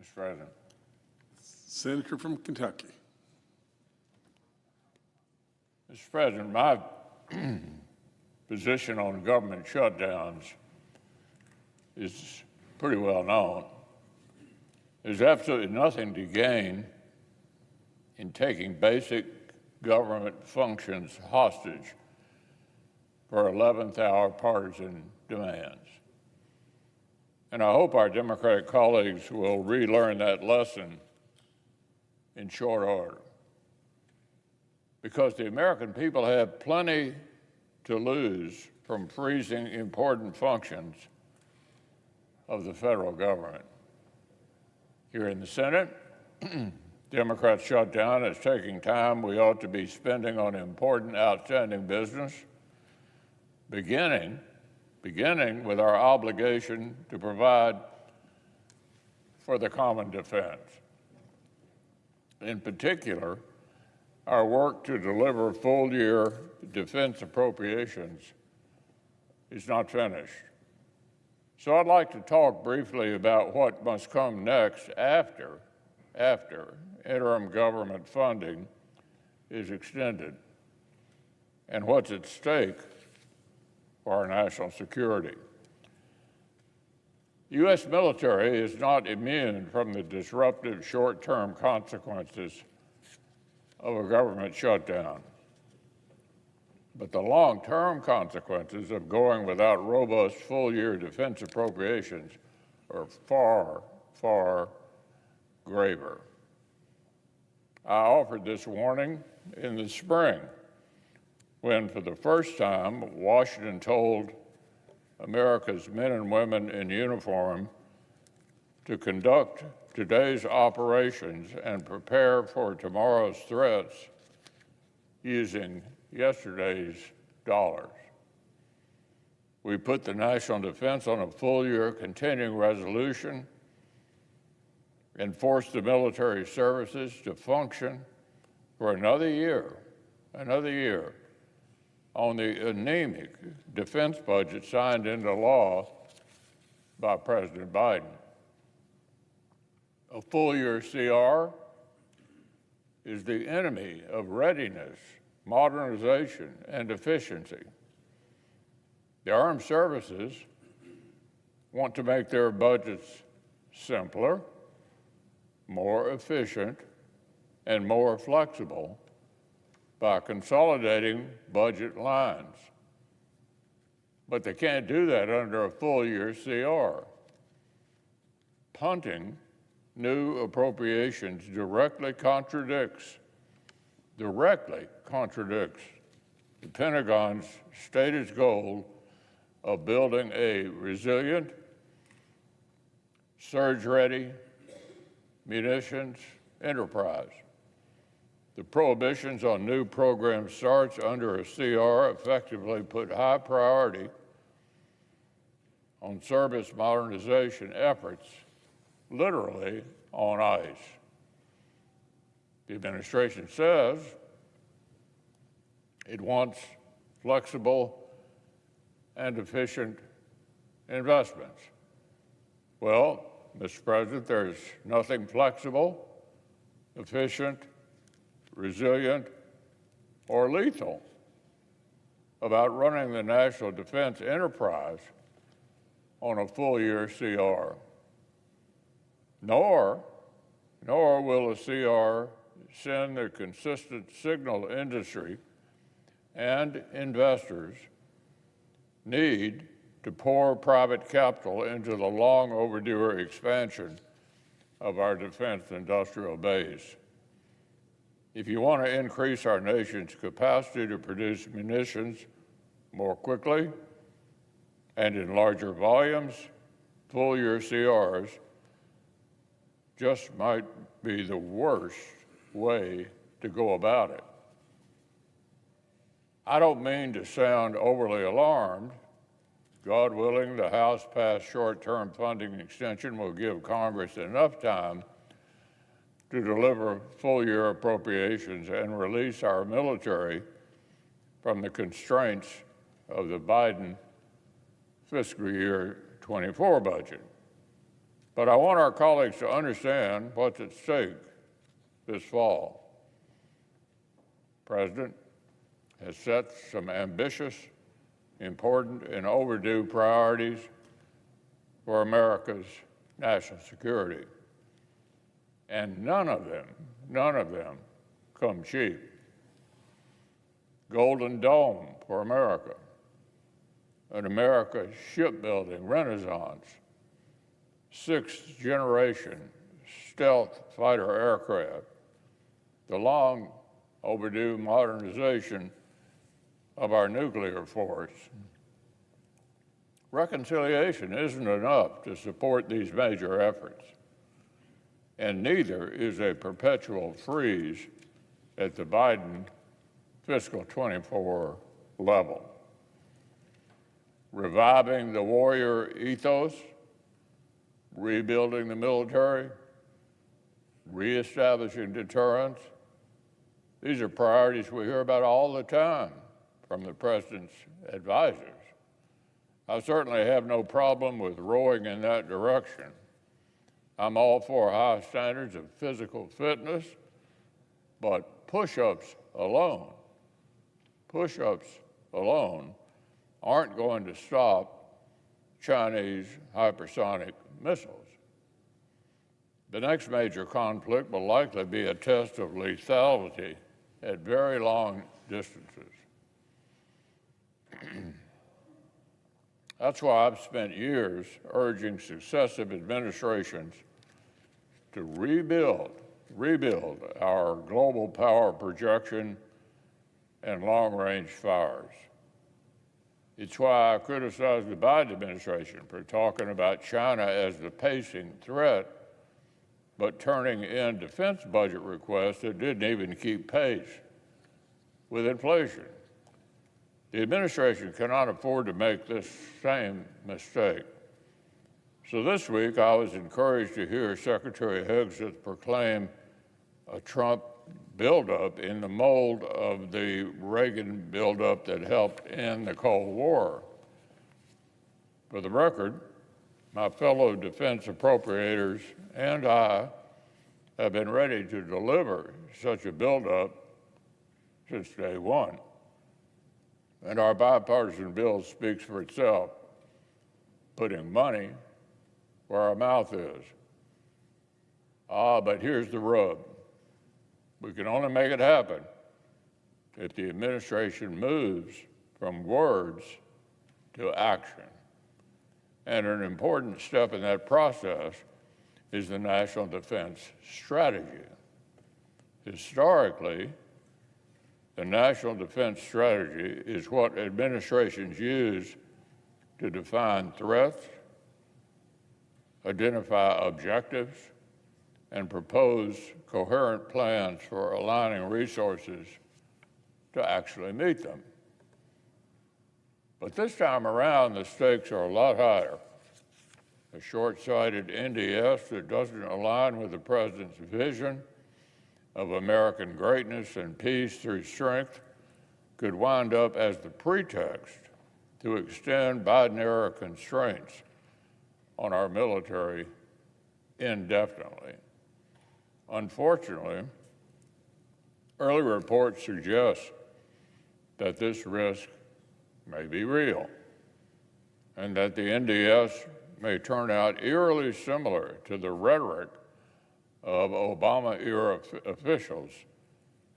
Mr. President. Senator from Kentucky. Mr. President, my position on government shutdowns is pretty well known. There's absolutely nothing to gain in taking basic government functions hostage for 11th hour partisan demands. And I hope our Democratic colleagues will relearn that lesson in short order. Because the American people have plenty to lose from freezing important functions of the federal government. Here in the Senate, Democrats shut down. It's taking time we ought to be spending on important, outstanding business, beginning with our obligation to provide for the common defense. In particular, our work to deliver full-year defense appropriations is not finished. So I'd like to talk briefly about what must come next after interim government funding is extended and what's at stake for our national security. The U.S. military is not immune from the disruptive short-term consequences of a government shutdown. But the long-term consequences of going without robust full-year defense appropriations are far, far graver. I offered this warning in the spring when, for the first time, Washington told America's men and women in uniform to conduct today's operations and prepare for tomorrow's threats using yesterday's dollars. We put the national defense on a full-year continuing resolution and forced the military services to function for another year on the anemic defense budget signed into law by President Biden. A full-year CR is the enemy of readiness, modernization, and efficiency. The armed services want to make their budgets simpler, more efficient, and more flexible by consolidating budget lines. But they can't do that under a full-year CR. Punting new appropriations directly contradicts the Pentagon's stated goal of building a resilient, surge-ready munitions enterprise. The prohibitions on new program starts under a CR effectively put high priority on service modernization efforts literally on ice. The administration says it wants flexible and efficient investments. Well, Mr. President, there's nothing flexible, efficient, resilient, or lethal about running the national defense enterprise on a full-year CR. Nor will a CR send the consistent signal industry and investors need to pour private capital into the long overdue expansion of our defense industrial base. If you want to increase our nation's capacity to produce munitions more quickly and in larger volumes, full-year CRs just might be the worst way to go about it. I don't mean to sound overly alarmed. God willing, the House-passed short-term funding extension will give Congress enough time to deliver full-year appropriations and release our military from the constraints of the Biden fiscal year 24 budget. But I want our colleagues to understand what's at stake this fall. The President has set some ambitious, important, and overdue priorities for America's national security. And none of them come cheap. Golden Dome for America, an America shipbuilding renaissance, sixth-generation stealth fighter aircraft, the long overdue modernization of our nuclear force. Reconciliation isn't enough to support these major efforts, and neither is a perpetual freeze at the Biden fiscal 24 level. Reviving the warrior ethos, rebuilding the military, reestablishing deterrence, these are priorities we hear about all the time from the President's advisors. I certainly have no problem with rowing in that direction. I'm all for high standards of physical fitness, but push-ups alone, aren't going to stop Chinese hypersonic missiles. The next major conflict will likely be a test of lethality at very long distances. That's why I've spent years urging successive administrations to rebuild our global power projection and long-range fires. It's why I criticize the Biden administration for talking about China as the pacing threat, but turning in defense budget requests that didn't even keep pace with inflation. The administration cannot afford to make this same mistake. So this week, I was encouraged to hear Secretary Hegseth proclaim a Trump buildup in the mold of the Reagan buildup that helped end the Cold War. For the record, my fellow defense appropriators and I have been ready to deliver such a buildup since day one. And our bipartisan bill speaks for itself, putting money where our mouth is. But here's the rub. We can only make it happen if the administration moves from words to action. And an important step in that process is the National Defense Strategy. Historically, the National Defense Strategy is what administrations use to define threats, identify objectives, and propose coherent plans for aligning resources to actually meet them. But this time around, the stakes are a lot higher. A short-sighted NDS that doesn't align with the president's vision of American greatness and peace through strength could wind up as the pretext to extend Biden-era constraints on our military indefinitely. Unfortunately, early reports suggest that this risk may be real and that the NDS may turn out eerily similar to the rhetoric of Obama-era officials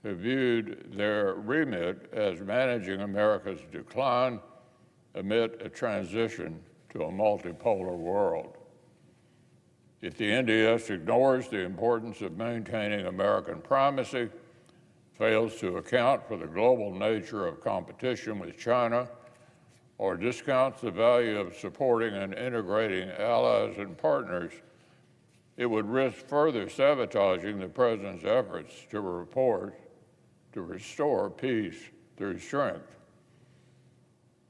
who viewed their remit as managing America's decline amid a transition to a multipolar world. If the NDS ignores the importance of maintaining American primacy, fails to account for the global nature of competition with China, or discounts the value of supporting and integrating allies and partners, it would risk further sabotaging the president's efforts to restore peace through strength.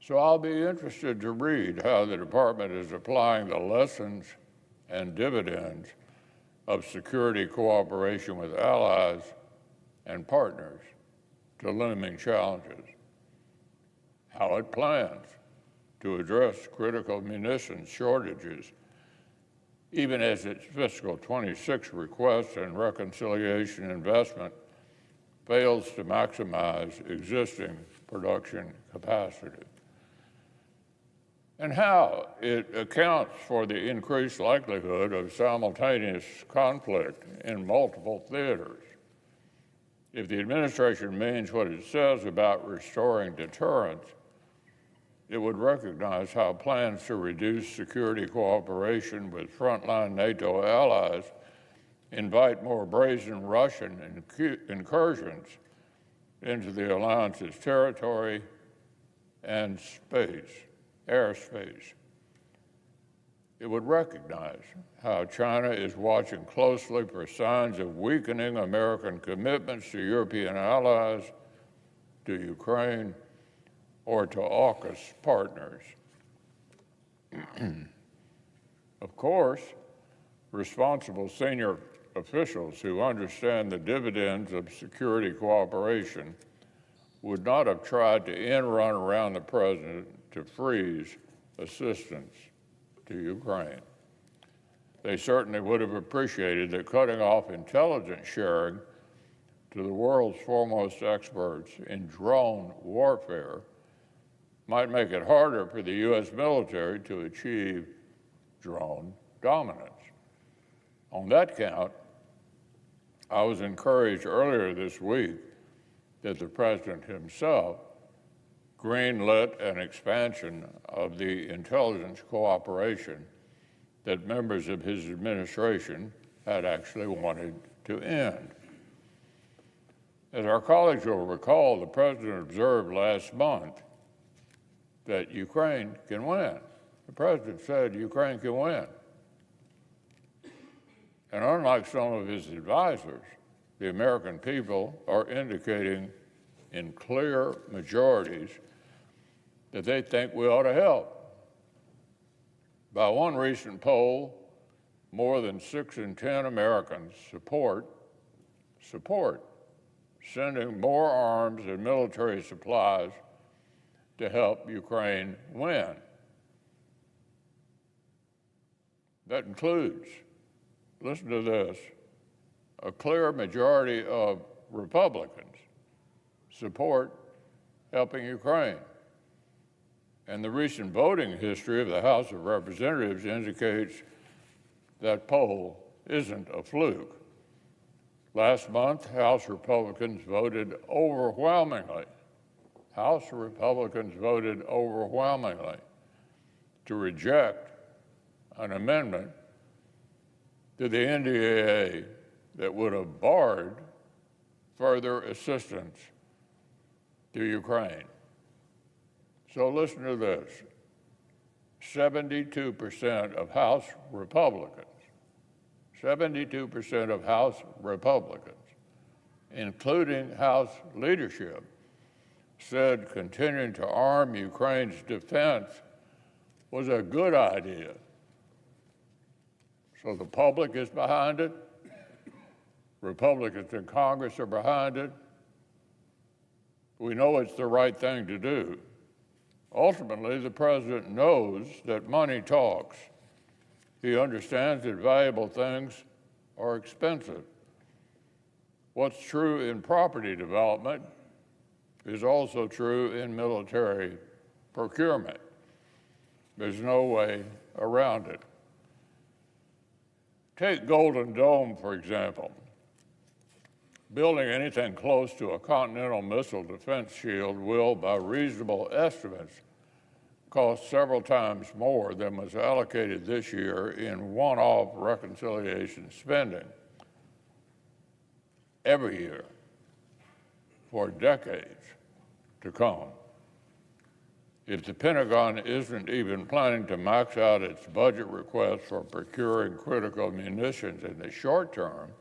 So I'll be interested to read how the department is applying the lessons and dividends of security cooperation with allies and partners to looming challenges, how it plans to address critical munitions shortages, even as its fiscal 26 request and reconciliation investment fails to maximize existing production capacity, and how it accounts for the increased likelihood of simultaneous conflict in multiple theaters. If the administration means what it says about restoring deterrence, it would recognize how plans to reduce security cooperation with frontline NATO allies invite more brazen Russian incursions into the alliance's territory and airspace. It would recognize how China is watching closely for signs of weakening American commitments to European allies, to Ukraine, or to AUKUS partners. Of course, responsible senior officials who understand the dividends of security cooperation would not have tried to end run around the president to freeze assistance to Ukraine. They certainly would have appreciated that cutting off intelligence sharing to the world's foremost experts in drone warfare might make it harder for the U.S. military to achieve drone dominance. On that count, I was encouraged earlier this week that the President himself greenlit an expansion of the intelligence cooperation that members of his administration had actually wanted to end. As our colleagues will recall, the President observed last month that Ukraine can win. The President said Ukraine can win. And unlike some of his advisors, the American people are indicating in clear majorities that they think we ought to help. By one recent poll, more than 6 in 10 Americans support sending more arms and military supplies to help Ukraine win. That includes, listen to this, a clear majority of Republicans support helping Ukraine. And the recent voting history of the House of Representatives indicates that poll isn't a fluke. Last month, House Republicans voted overwhelmingly. House Republicans voted overwhelmingly to reject an amendment to the NDAA that would have barred further assistance to Ukraine. So listen to this. 72% of House Republicans, 72% of House Republicans, including House leadership, said continuing to arm Ukraine's defense was a good idea. So the public is behind it. Republicans in Congress are behind it. We know it's the right thing to do. Ultimately, the President knows that money talks. He understands that valuable things are expensive. What's true in property development is also true in military procurement. There's no way around it. Take Golden Dome, for example. Building anything close to a continental missile defense shield will, by reasonable estimates, cost several times more than was allocated this year in one-off reconciliation spending every year for decades to come. If the Pentagon isn't even planning to max out its budget request for procuring critical munitions in the short term,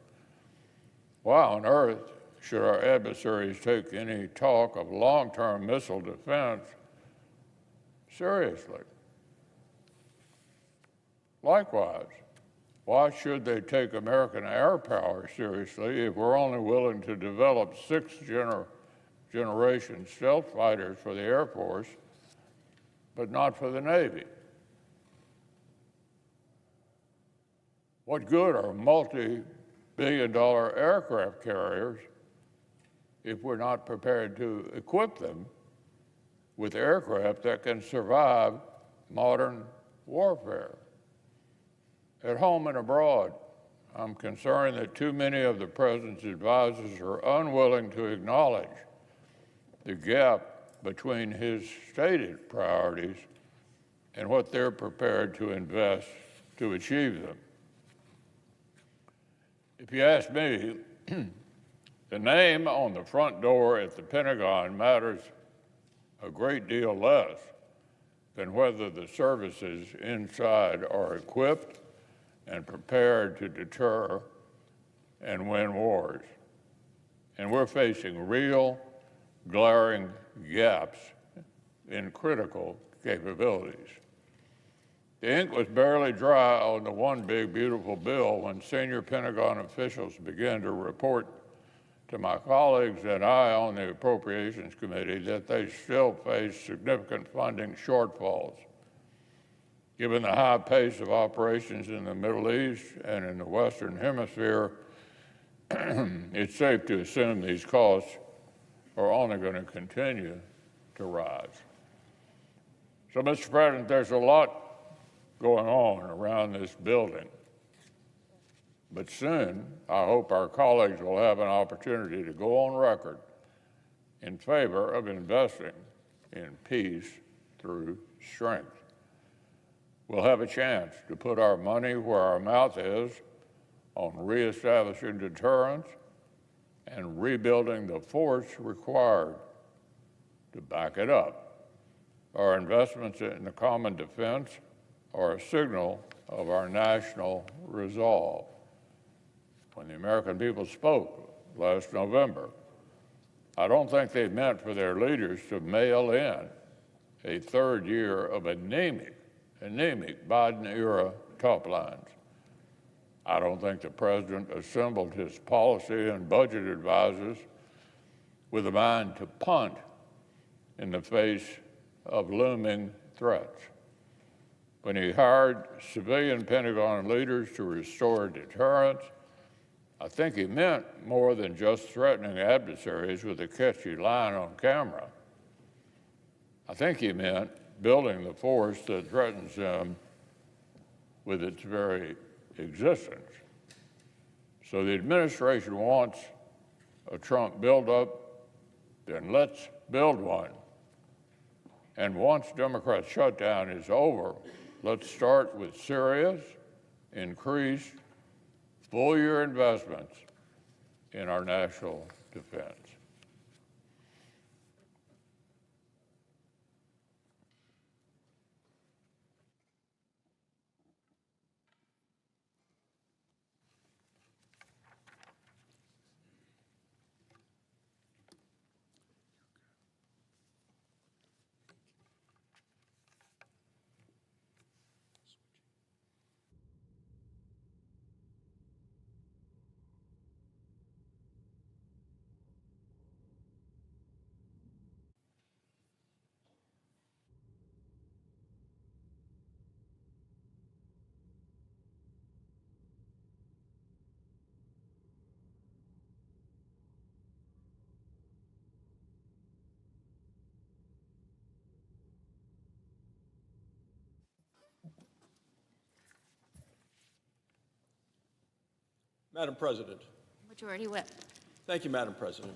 why on earth should our adversaries take any talk of long-term missile defense seriously? Likewise, why should they take American air power seriously if we're only willing to develop 6th-generation stealth fighters for the Air Force, but not for the Navy? What good are multi-billion-dollar aircraft carriers if we're not prepared to equip them with aircraft that can survive modern warfare? At home and abroad, I'm concerned that too many of the President's advisors are unwilling to acknowledge the gap between his stated priorities and what they're prepared to invest to achieve them. If you ask me, the name on the front door at the Pentagon matters a great deal less than whether the services inside are equipped and prepared to deter and win wars. And we're facing real, glaring gaps in critical capabilities. The ink was barely dry on the one big, beautiful bill when senior Pentagon officials began to report to my colleagues and I on the Appropriations Committee that they still face significant funding shortfalls. Given the high pace of operations in the Middle East and in the Western Hemisphere, it's safe to assume these costs are only going to continue to rise. So, Mr. President, there's a lot going on around this building. But soon, I hope our colleagues will have an opportunity to go on record in favor of investing in peace through strength. We'll have a chance to put our money where our mouth is on reestablishing deterrence and rebuilding the force required to back it up. Our investments in the common defense are a signal of our national resolve. When the American people spoke last November, I don't think they meant for their leaders to mail in a third year of anemic Biden-era top lines. I don't think the president assembled his policy and budget advisors with a mind to punt in the face of looming threats. When he hired civilian Pentagon leaders to restore deterrence, I think he meant more than just threatening adversaries with a catchy line on camera. I think he meant building the force that threatens them with its very existence. So the administration wants a Trump buildup, then let's build one. And once Democrat shutdown is over, let's start with serious, increased, full-year investments in our national defense. Madam President. Majority Whip. Thank you, Madam President.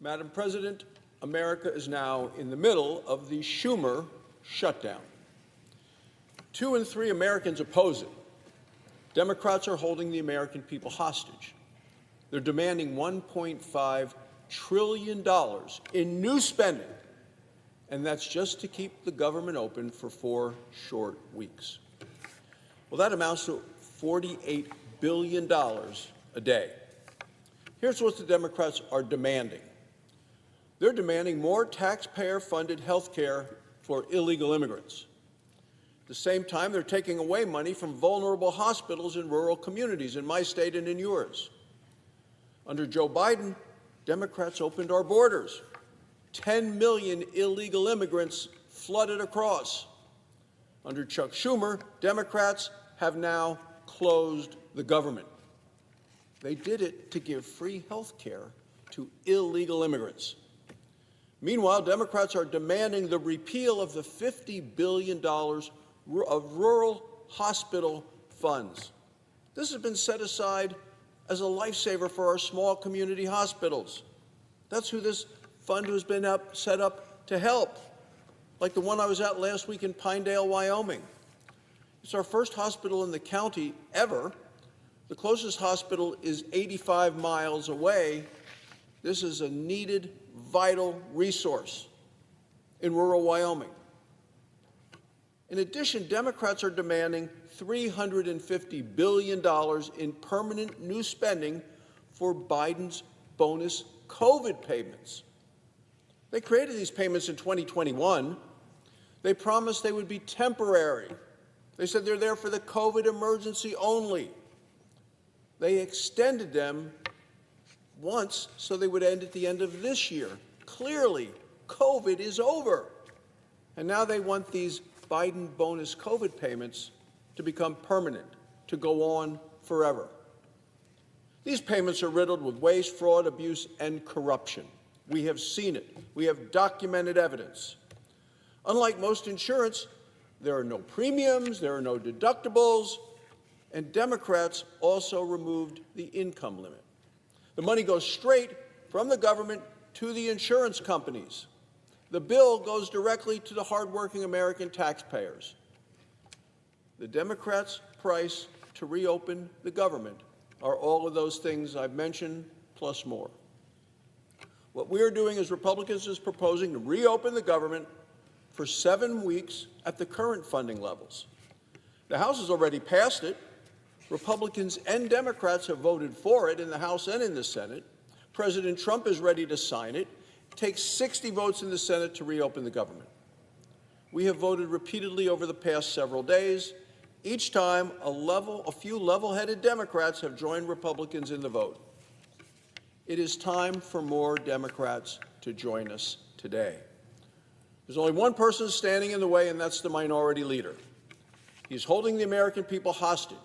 Madam President, America is now in the middle of the Schumer shutdown. 2 in 3 Americans oppose it. Democrats are holding the American people hostage. They're demanding $1.5 trillion in new spending, and that's just to keep the government open for 4 short weeks. Well, that amounts to $48 billion a day. Here's what the Democrats are demanding. They're demanding more taxpayer-funded health care for illegal immigrants. At the same time, they're taking away money from vulnerable hospitals in rural communities in my state and in yours. Under Joe Biden, Democrats opened our borders. 10 million illegal immigrants flooded across. Under Chuck Schumer, Democrats have now closed the government. They did it to give free health care to illegal immigrants. Meanwhile, Democrats are demanding the repeal of the $50 billion of rural hospital funds. This has been set aside as a lifesaver for our small community hospitals. That's who this fund has been set up to help, like the one I was at last week in Pinedale, Wyoming. It's our first hospital in the county ever. The closest hospital is 85 miles away. This is a needed, vital resource in rural Wyoming. In addition, Democrats are demanding $350 billion in permanent new spending for Biden's bonus COVID payments. They created these payments in 2021. They promised they would be temporary. They said they're there for the COVID emergency only. They extended them once so they would end at the end of this year. Clearly, COVID is over. And now they want these Biden bonus COVID payments to become permanent, to go on forever. These payments are riddled with waste, fraud, abuse, and corruption. We have seen it. We have documented evidence. Unlike most insurance, there are no premiums, there are no deductibles, and Democrats also removed the income limit. The money goes straight from the government to the insurance companies. The bill goes directly to the hardworking American taxpayers. The Democrats' price to reopen the government are all of those things I've mentioned, plus more. What we are doing as Republicans is proposing to reopen the government for 7 weeks at the current funding levels. The House has already passed it. Republicans and Democrats have voted for it in the House and in the Senate. President Trump is ready to sign it. It takes 60 votes in the Senate to reopen the government. We have voted repeatedly over the past several days. Each time, a few level-headed Democrats have joined Republicans in the vote. It is time for more Democrats to join us today. There's only one person standing in the way, and that's the minority leader. He's holding the American people hostage.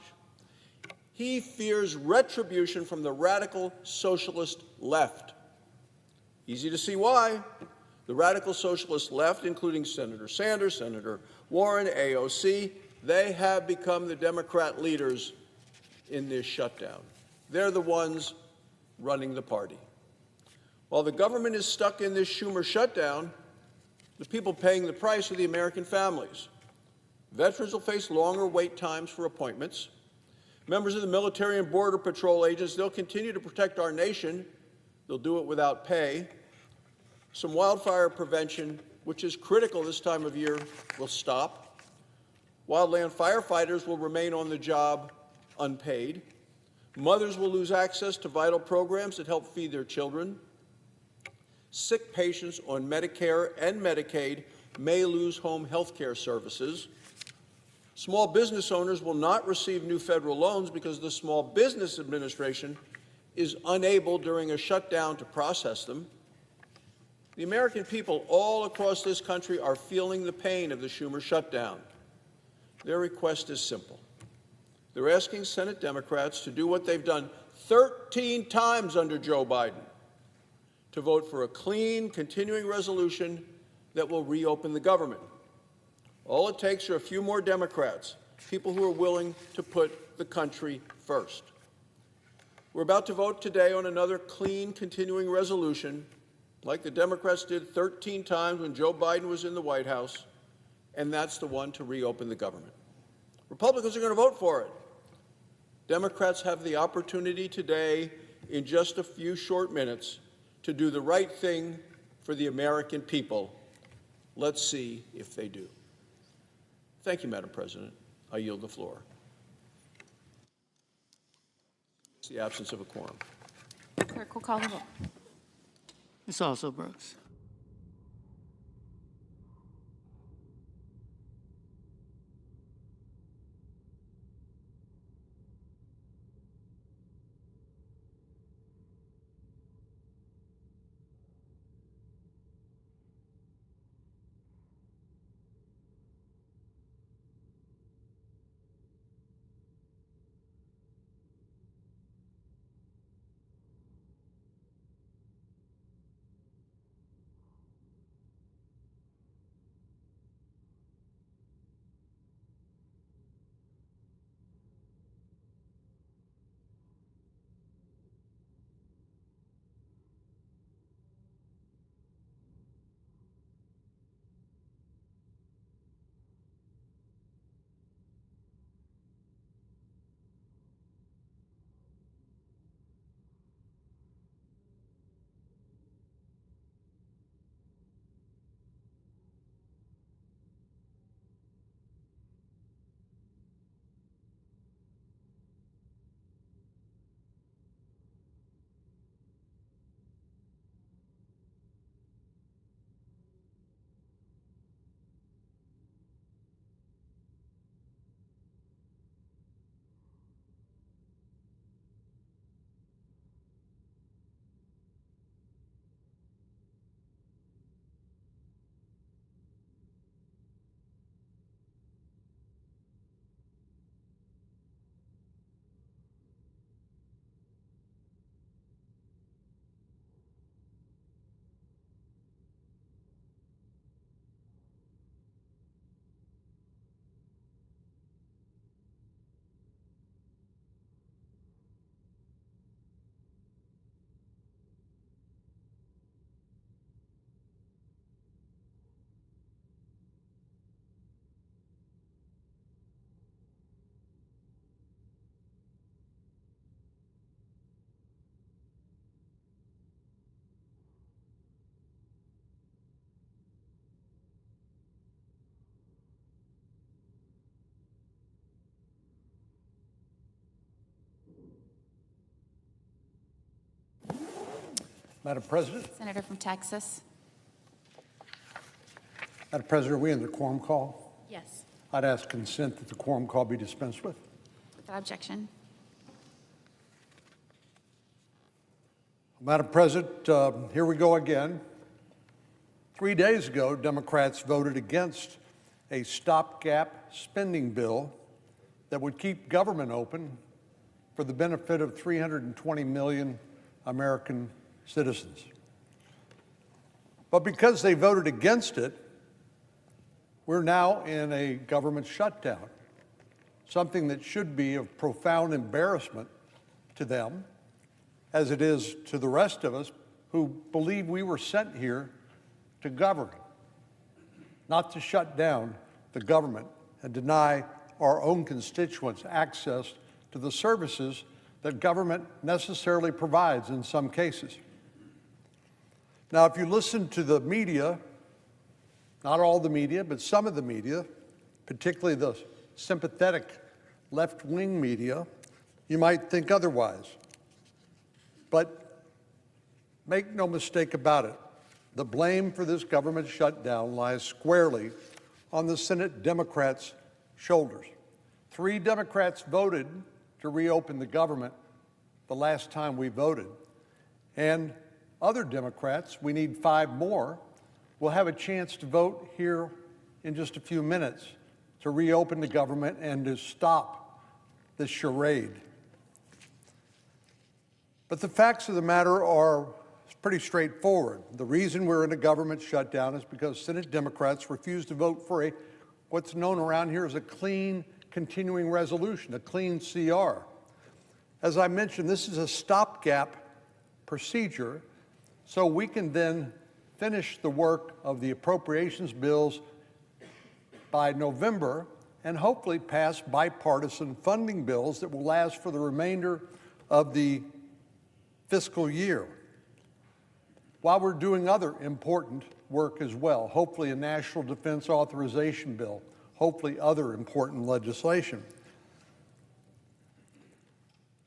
He fears retribution from the radical socialist left. Easy to see why. The radical socialist left, including Senator Sanders, Senator Warren, AOC, they have become the Democrat leaders in this shutdown. They're the ones running the party. While the government is stuck in this Schumer shutdown, the people paying the price are the American families. Veterans will face longer wait times for appointments. Members of the military and border patrol agents, they'll continue to protect our nation. They'll do it without pay. Some wildfire prevention, which is critical this time of year, will stop. Wildland firefighters will remain on the job unpaid. Mothers will lose access to vital programs that help feed their children. Sick patients on Medicare and Medicaid may lose home health care services. Small business owners will not receive new federal loans because the Small Business Administration is unable during a shutdown to process them. The American people all across this country are feeling the pain of the Schumer shutdown. Their request is simple. They're asking Senate Democrats to do what they've done 13 times under Joe Biden, to vote for a clean, continuing resolution that will reopen the government. All it takes are a few more Democrats, people who are willing to put the country first. We're about to vote today on another clean, continuing resolution, like the Democrats did 13 times when Joe Biden was in the White House, and that's the one to reopen the government. Republicans are going to vote for it. Democrats have the opportunity today, in just a few short minutes, to do the right thing for the American people. Let's see if they do. Thank you, Madam President. I yield the floor. It's the absence of a quorum. Clerk will call the roll. Ms. Also Brooks. Madam President. Senator from Texas. Madam President, are we in the quorum call? Yes. I'd ask consent that the quorum call be dispensed with. Without objection. Madam President, here we go again. 3 days ago, Democrats voted against a stopgap spending bill that would keep government open for the benefit of 320 million American citizens. But because they voted against it, we're now in a government shutdown, something that should be of profound embarrassment to them, as it is to the rest of us who believe we were sent here to govern, not to shut down the government and deny our own constituents access to the services that government necessarily provides in some cases. Now, if you listen to the media, not all the media, but some of the media, particularly the sympathetic left-wing media, you might think otherwise. But make no mistake about it, the blame for this government shutdown lies squarely on the Senate Democrats' shoulders. 3 Democrats voted to reopen the government the last time we voted. And other Democrats, we need 5 more, will have a chance to vote here in just a few minutes to reopen the government and to stop this charade. But the facts of the matter are pretty straightforward. The reason we're in a government shutdown is because Senate Democrats refused to vote for what's known around here as a clean continuing resolution, a clean CR. As I mentioned, this is a stopgap procedure, so we can then finish the work of the appropriations bills by November and hopefully pass bipartisan funding bills that will last for the remainder of the fiscal year, while we're doing other important work as well, hopefully a national defense authorization bill, hopefully other important legislation.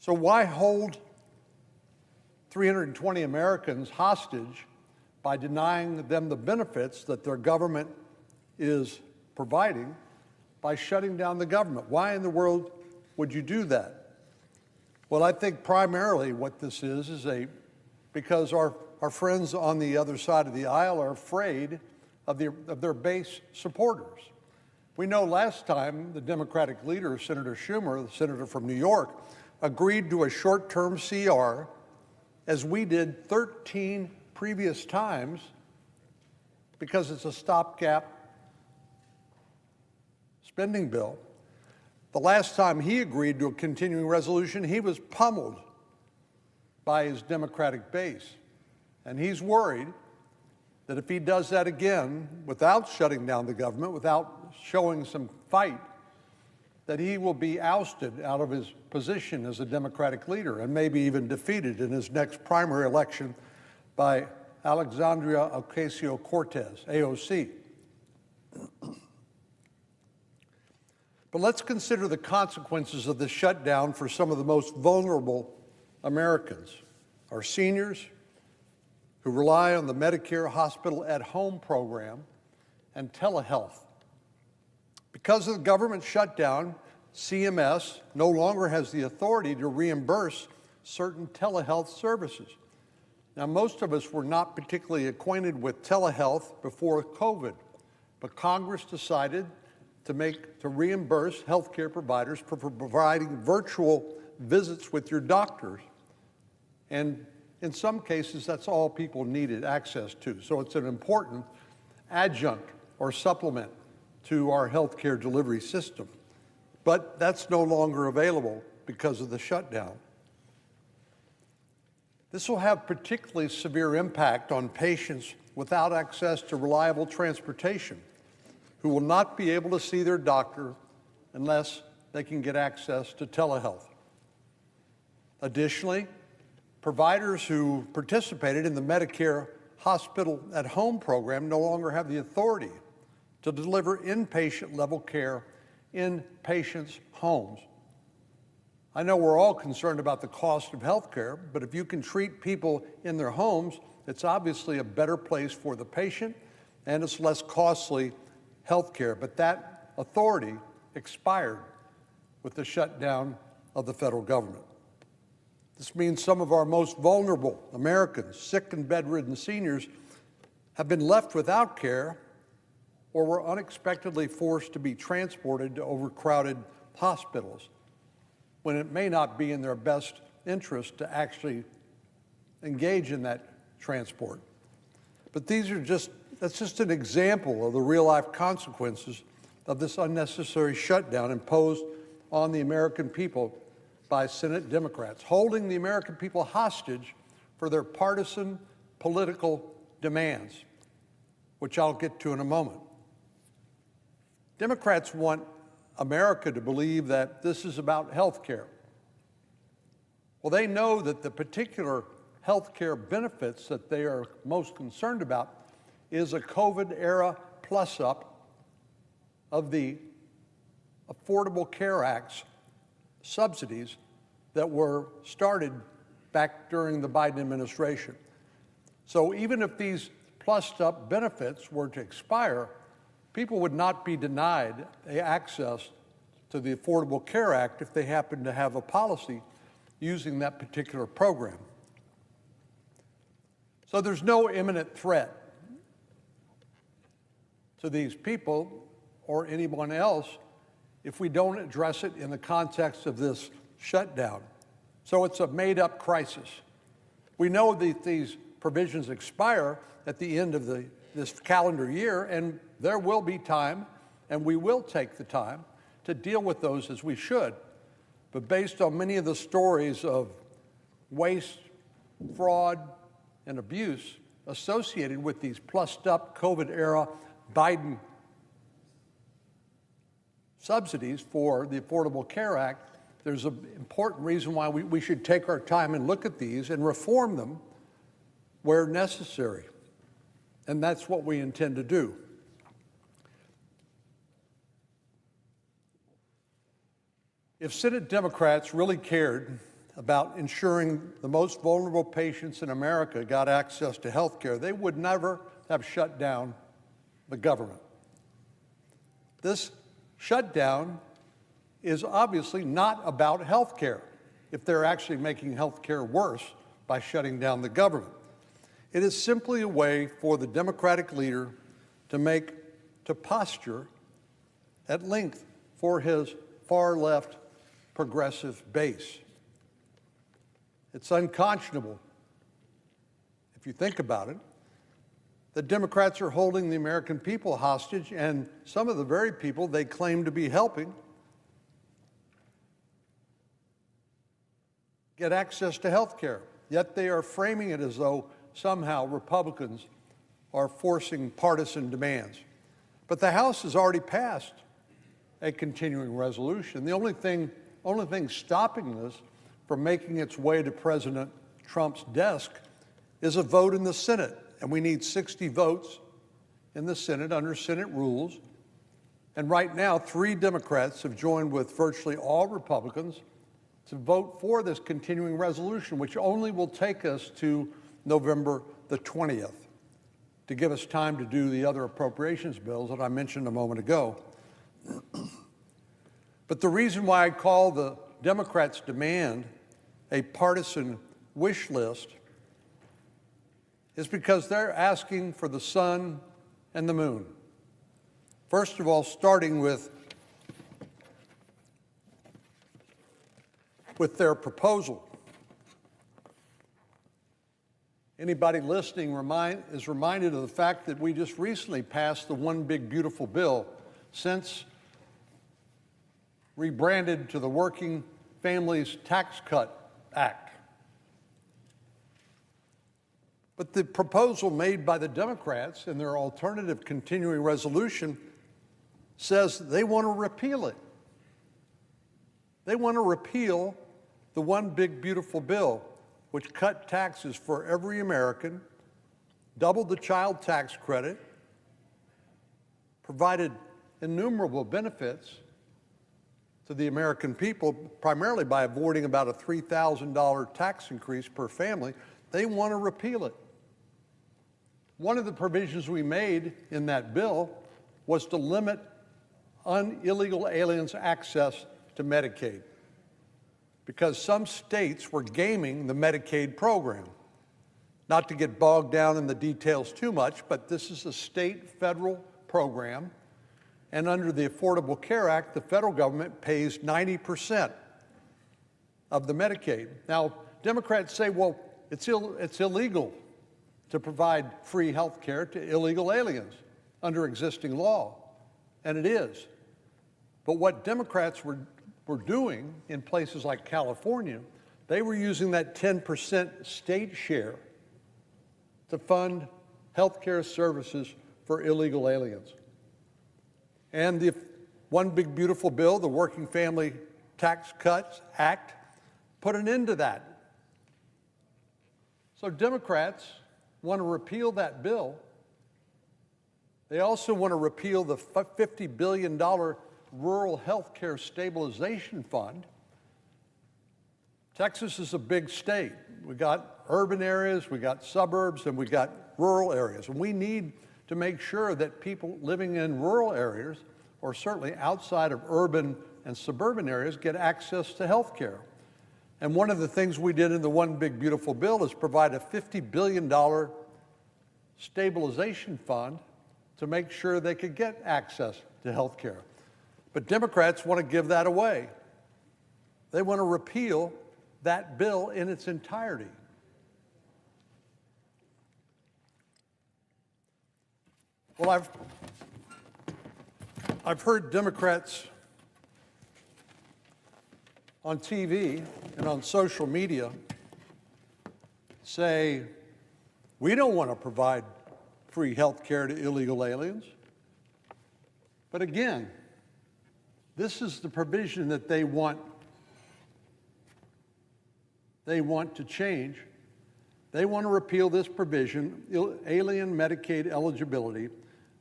So why hold 320 Americans hostage by denying them the benefits that their government is providing by shutting down the government? Why in the world would you do that? Well, I think primarily what this is because our friends on the other side of the aisle are afraid of their base supporters. We know last time the Democratic leader, Senator Schumer, the senator from New York, agreed to a short-term CR, as we did 13 previous times, because it's a stopgap spending bill. The last time he agreed to a continuing resolution, he was pummeled by his Democratic base. And he's worried that if he does that again, without shutting down the government, without showing some fight, that he will be ousted out of his position as a Democratic leader and maybe even defeated in his next primary election by Alexandria Ocasio-Cortez, AOC. But let's consider the consequences of the shutdown for some of the most vulnerable Americans, our seniors who rely on the Medicare Hospital at Home program and telehealth. Because of the government shutdown, CMS no longer has the authority to reimburse certain telehealth services. Now, most of us were not particularly acquainted with telehealth before COVID, but Congress decided to reimburse healthcare providers for providing virtual visits with your doctors. And in some cases, that's all people needed access to. So it's an important adjunct or supplement to our healthcare delivery system. But that's no longer available because of the shutdown. This will have particularly severe impact on patients without access to reliable transportation, who will not be able to see their doctor unless they can get access to telehealth. Additionally, providers who participated in the Medicare Hospital at Home program no longer have the authority to deliver inpatient level care in patients' homes. I know we're all concerned about the cost of health care, but if you can treat people in their homes, it's obviously a better place for the patient and it's less costly health care. But that authority expired with the shutdown of the federal government. This means some of our most vulnerable Americans, sick and bedridden seniors, have been left without care or were unexpectedly forced to be transported to overcrowded hospitals when it may not be in their best interest to actually engage in that transport. But that's just an example of the real-life consequences of this unnecessary shutdown imposed on the American people by Senate Democrats, holding the American people hostage for their partisan political demands, which I'll get to in a moment. Democrats want America to believe that this is about health care. Well, they know that the particular health care benefits that they are most concerned about is a COVID-era plus-up of the Affordable Care Act's subsidies that were started back during the Biden administration. So even if these plussed-up benefits were to expire, people would not be denied access to the Affordable Care Act if they happen to have a policy using that particular program. So there's no imminent threat to these people or anyone else if we don't address it in the context of this shutdown. So it's a made-up crisis. We know that these provisions expire at the end of this calendar year, and there will be time, and we will take the time to deal with those as we should. But based on many of the stories of waste, fraud, and abuse associated with these plussed-up COVID-era Biden subsidies for the Affordable Care Act, there's an important reason why we should take our time and look at these and reform them where necessary. And that's what we intend to do. If Senate Democrats really cared about ensuring the most vulnerable patients in America got access to health care, they would never have shut down the government. This shutdown is obviously not about health care if they're actually making health care worse by shutting down the government. It is simply a way for the Democratic leader to posture at length for his far-left progressive base. It's unconscionable, if you think about it, that Democrats are holding the American people hostage, and some of the very people they claim to be helping get access to health care. Yet they are framing it as though somehow Republicans are forcing partisan demands. But the House has already passed a continuing resolution. The only thing stopping this from making its way to President Trump's desk is a vote in the Senate. And we need 60 votes in the Senate under Senate rules. And right now, 3 Democrats have joined with virtually all Republicans to vote for this continuing resolution, which only will take us to November the 20th to give us time to do the other appropriations bills that I mentioned a moment ago. But the reason why I call the Democrats' demand a partisan wish list is because they're asking for the sun and the moon. First of all, starting with their proposal. Anybody listening is reminded of the fact that we just recently passed the One Big Beautiful Bill, since rebranded to the Working Families Tax Cut Act. But the proposal made by the Democrats in their alternative continuing resolution says they want to repeal it. They want to repeal the One Big Beautiful Bill, which cut taxes for every American, doubled the child tax credit, provided innumerable benefits, to the American people, primarily by avoiding about a $3,000 tax increase per family. They want to repeal it. One of the provisions we made in that bill was to limit illegal aliens' access to Medicaid, because some states were gaming the Medicaid program. Not to get bogged down in the details too much, but this is a state-federal program, and under the Affordable Care Act, the federal government pays 90% of the Medicaid. Now, Democrats say, well, it's illegal to provide free health care to illegal aliens under existing law, and it is. But what Democrats were doing in places like California, they were using that 10% state share to fund health care services for illegal aliens. And the One Big Beautiful Bill, the Working Family Tax Cuts Act, put an end to that. So Democrats want to repeal that bill. They also want to repeal the $50 billion Rural Health Care Stabilization Fund. Texas is a big state. We got urban areas, we got suburbs, and we got rural areas. And we need to make sure that people living in rural areas, or certainly outside of urban and suburban areas, get access to health care. And one of the things we did in the One Big Beautiful Bill is provide a $50 billion stabilization fund to make sure they could get access to health care. But Democrats want to give that away. They want to repeal that bill in its entirety. Well, I've heard Democrats on TV and on social media say, we don't want to provide free health care to illegal aliens. But again, this is the provision that they want to change. They want to repeal this provision, alien Medicaid eligibility,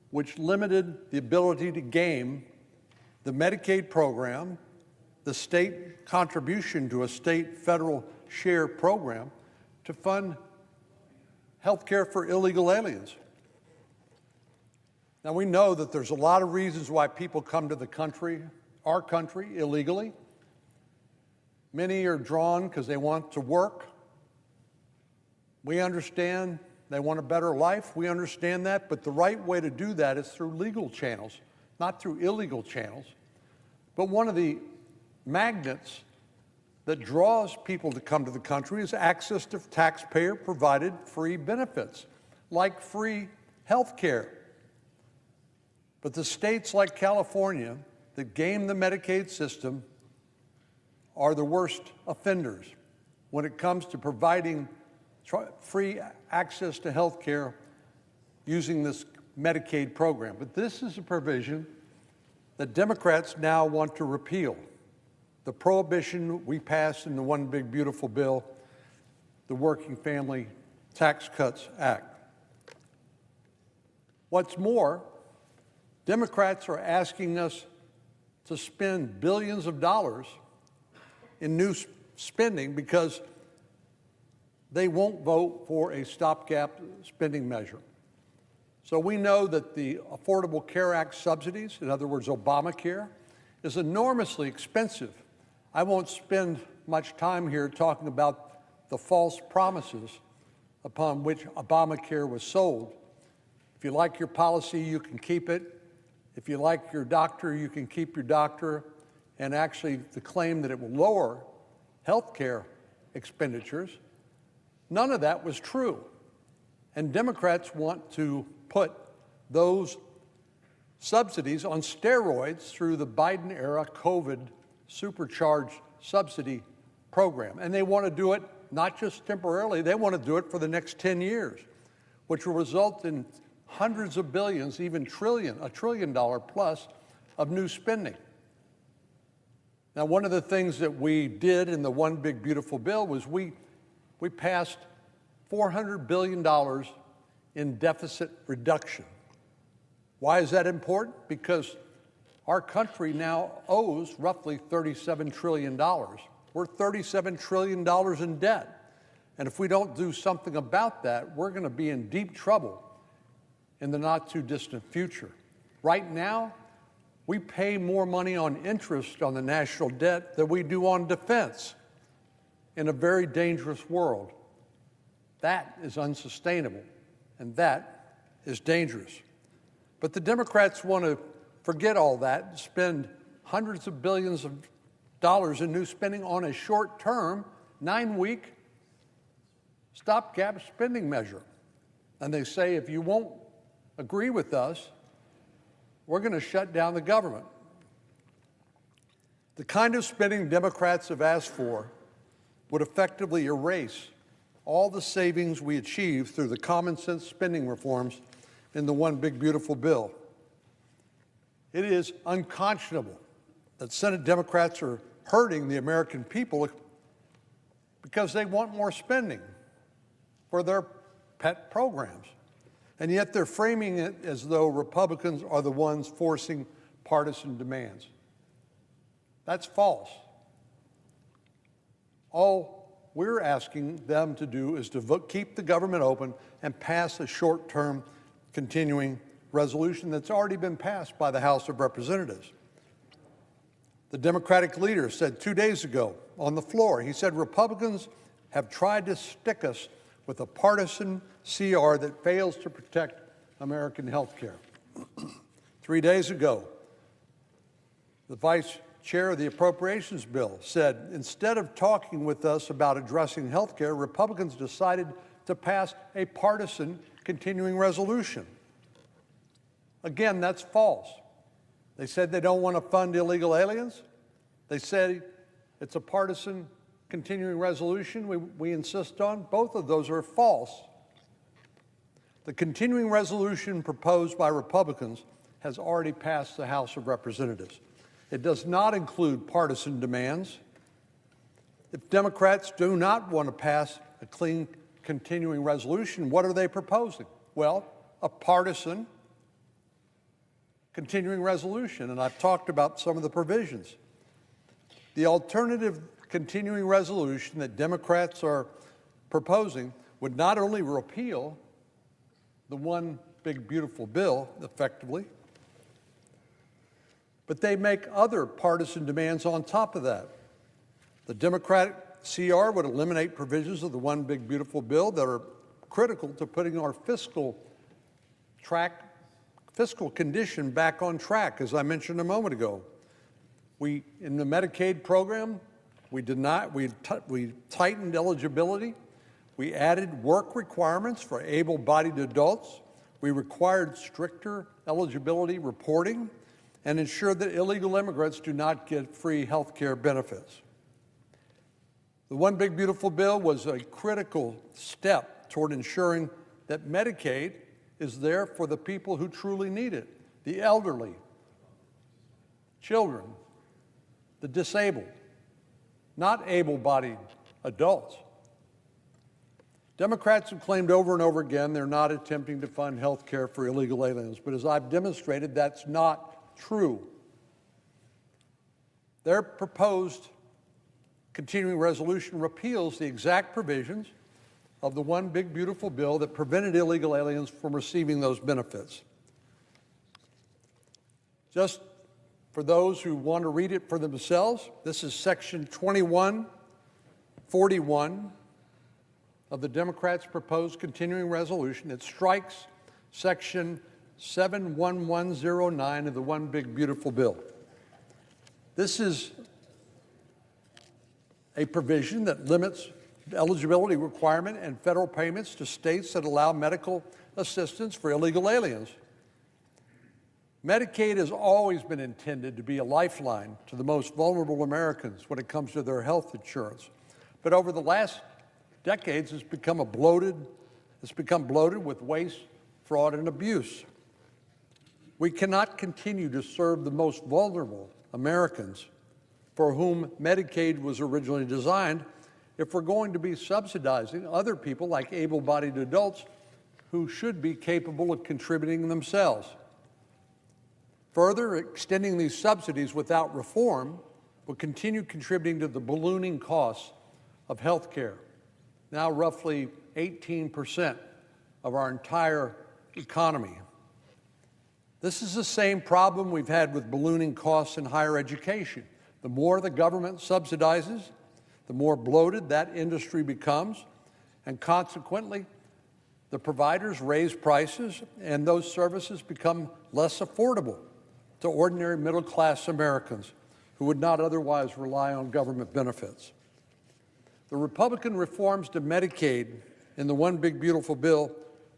which limited the ability to game the Medicaid program, the state contribution to a state federal share program, to fund health care for illegal aliens. Now, we know that there's a lot of reasons why people come to the country, our country, illegally. Many are drawn because they want to work. We understand they want a better life. We understand that, but the right way to do that is through legal channels, not through illegal channels. But one of the magnets that draws people to come to the country is access to taxpayer-provided free benefits, like free health care. But the states like California that game the Medicaid system are the worst offenders when it comes to providing free access to health care using this Medicaid program. But this is a provision that Democrats now want to repeal. The prohibition we passed in the One Big Beautiful Bill, the Working Family Tax Cuts Act. What's more, Democrats are asking us to spend billions of dollars in new spending because they won't vote for a stopgap spending measure. So we know that the Affordable Care Act subsidies, in other words, Obamacare, is enormously expensive. I won't spend much time here talking about the false promises upon which Obamacare was sold. If you like your policy, you can keep it. If you like your doctor, you can keep your doctor. And actually, the claim that it will lower health care expenditures, none of that was true. And Democrats want to put those subsidies on steroids through the Biden-era COVID supercharged subsidy program. And they want to do it not just temporarily, they want to do it for the next 10 years, which will result in hundreds of billions, even $1 trillion plus of new spending. Now, one of the things that we did in the One Big Beautiful Bill was we passed $400 billion in deficit reduction. Why is that important? Because Our country now owes roughly $37 trillion. We're $37 trillion in debt. And if we don't do something about that, we're going to be in deep trouble in the not too distant future. Right now, we pay more money on interest on the national debt than we do on defense in a very dangerous world. That is unsustainable, and that is dangerous. But the Democrats want to forget all that and spend hundreds of billions of dollars in new spending on a short-term, 9-week stopgap spending measure. And they say, if you won't agree with us, we're going to shut down the government. The kind of spending Democrats have asked for would effectively erase all the savings we achieved through the common sense spending reforms in the One Big Beautiful Bill. It is unconscionable that Senate Democrats are hurting the American people because they want more spending for their pet programs. And yet they're framing it as though Republicans are the ones forcing partisan demands. That's false. All we're asking them to do is to keep the government open and pass a short-term continuing resolution that's already been passed by the House of Representatives. The Democratic leader said 2 days ago on the floor, he said, Republicans have tried to stick us with a partisan CR that fails to protect American health care. 3 days ago, the vice chair of the Appropriations Bill said, instead of talking with us about addressing health care, Republicans decided to pass a partisan continuing resolution. Again, that's false. They said they don't want to fund illegal aliens. They said it's a partisan continuing resolution we insist on. Both of those are false. The continuing resolution proposed by Republicans has already passed the House of Representatives. It does not include partisan demands. If Democrats do not want to pass a clean continuing resolution, what are they proposing? Well, a partisan continuing resolution, and I've talked about some of the provisions. The alternative continuing resolution that Democrats are proposing would not only repeal the One Big Beautiful Bill effectively, but they make other partisan demands on top of that. The Democratic CR would eliminate provisions of the One Big Beautiful Bill that are critical to putting our fiscal condition back on track, as I mentioned a moment ago. In the Medicaid program, we tightened eligibility. We added work requirements for able-bodied adults. We required stricter eligibility reporting and ensured that illegal immigrants do not get free health care benefits. The One Big Beautiful Bill was a critical step toward ensuring that Medicaid is there for the people who truly need it, the elderly, children, the disabled, not able-bodied adults. Democrats have claimed over and over again they're not attempting to fund health care for illegal aliens, but as I've demonstrated, that's not true. Their proposed continuing resolution repeals the exact provisions of the One Big Beautiful Bill that prevented illegal aliens from receiving those benefits. Just for those who want to read it for themselves, this is Section 2141 of the Democrats' proposed continuing resolution. It strikes Section 71109 of the One Big Beautiful Bill. This is a provision that limits eligibility requirement and federal payments to states that allow medical assistance for illegal aliens. Medicaid has always been intended to be a lifeline to the most vulnerable Americans when it comes to their health insurance. But over the last decades, it's become bloated with waste, fraud, and abuse. We cannot continue to serve the most vulnerable Americans for whom Medicaid was originally designed if we're going to be subsidizing other people like able-bodied adults who should be capable of contributing themselves. Further, extending these subsidies without reform will continue contributing to the ballooning costs of health care, now roughly 18% of our entire economy. This is the same problem we've had with ballooning costs in higher education. The more the government subsidizes, the more bloated that industry becomes, and consequently, the providers raise prices and those services become less affordable to ordinary middle-class Americans who would not otherwise rely on government benefits. The Republican reforms to Medicaid in the One Big Beautiful Bill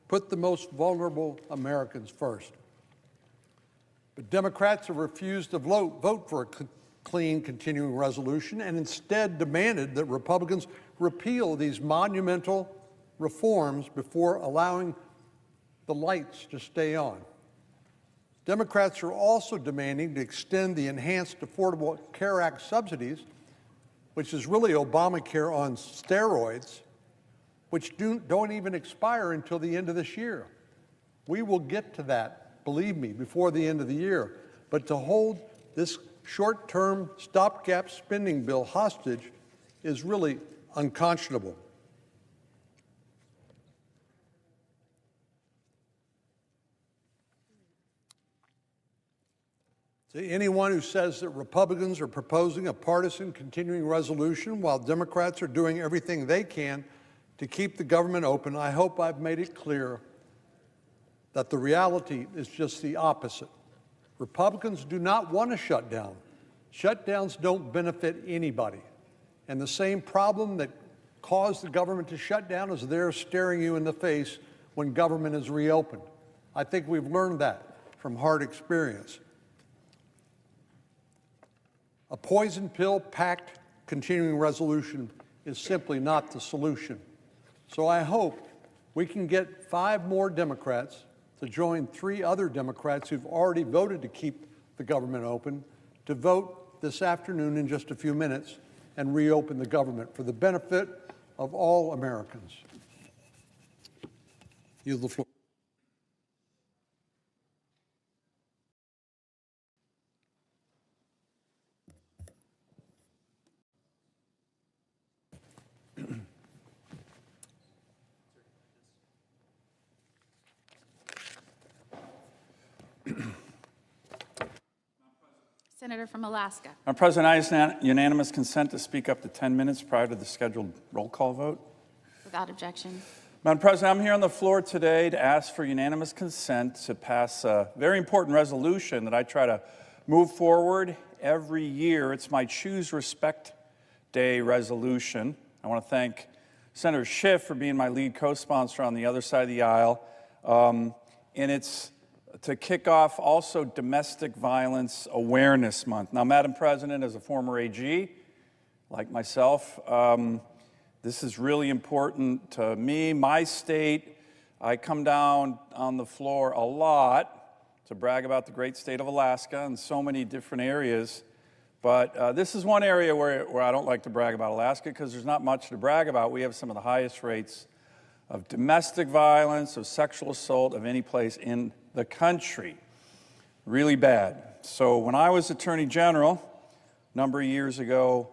put the most vulnerable Americans first. But Democrats have refused to vote for a clean continuing resolution and instead demanded that Republicans repeal these monumental reforms before allowing the lights to stay on. Democrats are also demanding to extend the Enhanced Affordable Care Act subsidies, which is really Obamacare on steroids, which don't even expire until the end of this year. We will get to that, believe me, before the end of the year. But to hold this short-term stopgap spending bill hostage is really unconscionable. To anyone who says that Republicans are proposing a partisan continuing resolution while Democrats are doing everything they can to keep the government open, I hope I've made it clear that the reality is just the opposite. Republicans do not want a shutdown. Shutdowns don't benefit anybody. And the same problem that caused the government to shut down is there staring you in the face when government is reopened. I think we've learned that from hard experience. A poison pill-packed continuing resolution is simply not the solution. So I hope we can get 5 more Democrats to join 3 other Democrats who've already voted to keep the government open to vote this afternoon in just a few minutes and reopen the government for the benefit of all Americans. Yield the floor. Senator from Alaska. Madam President, I ask unanimous consent to speak up to 10 minutes prior to the scheduled roll call vote. Without objection. Madam President, I'm here on the floor today to ask for unanimous consent to pass a very important resolution that I try to move forward every year. It's my Choose Respect Day resolution. I want to thank Senator Schiff for being my lead co-sponsor on the other side of the aisle. And it's to kick off also Domestic Violence Awareness Month. Now, Madam President, as a former AG, like myself, this is really important to me, my state. I come down on the floor a lot to brag about the great state of Alaska in so many different areas. But this is one area where I don't like to brag about Alaska because there's not much to brag about. We have some of the highest rates of domestic violence, of sexual assault of any place in the country. Really bad. So when I was Attorney General a number of years ago,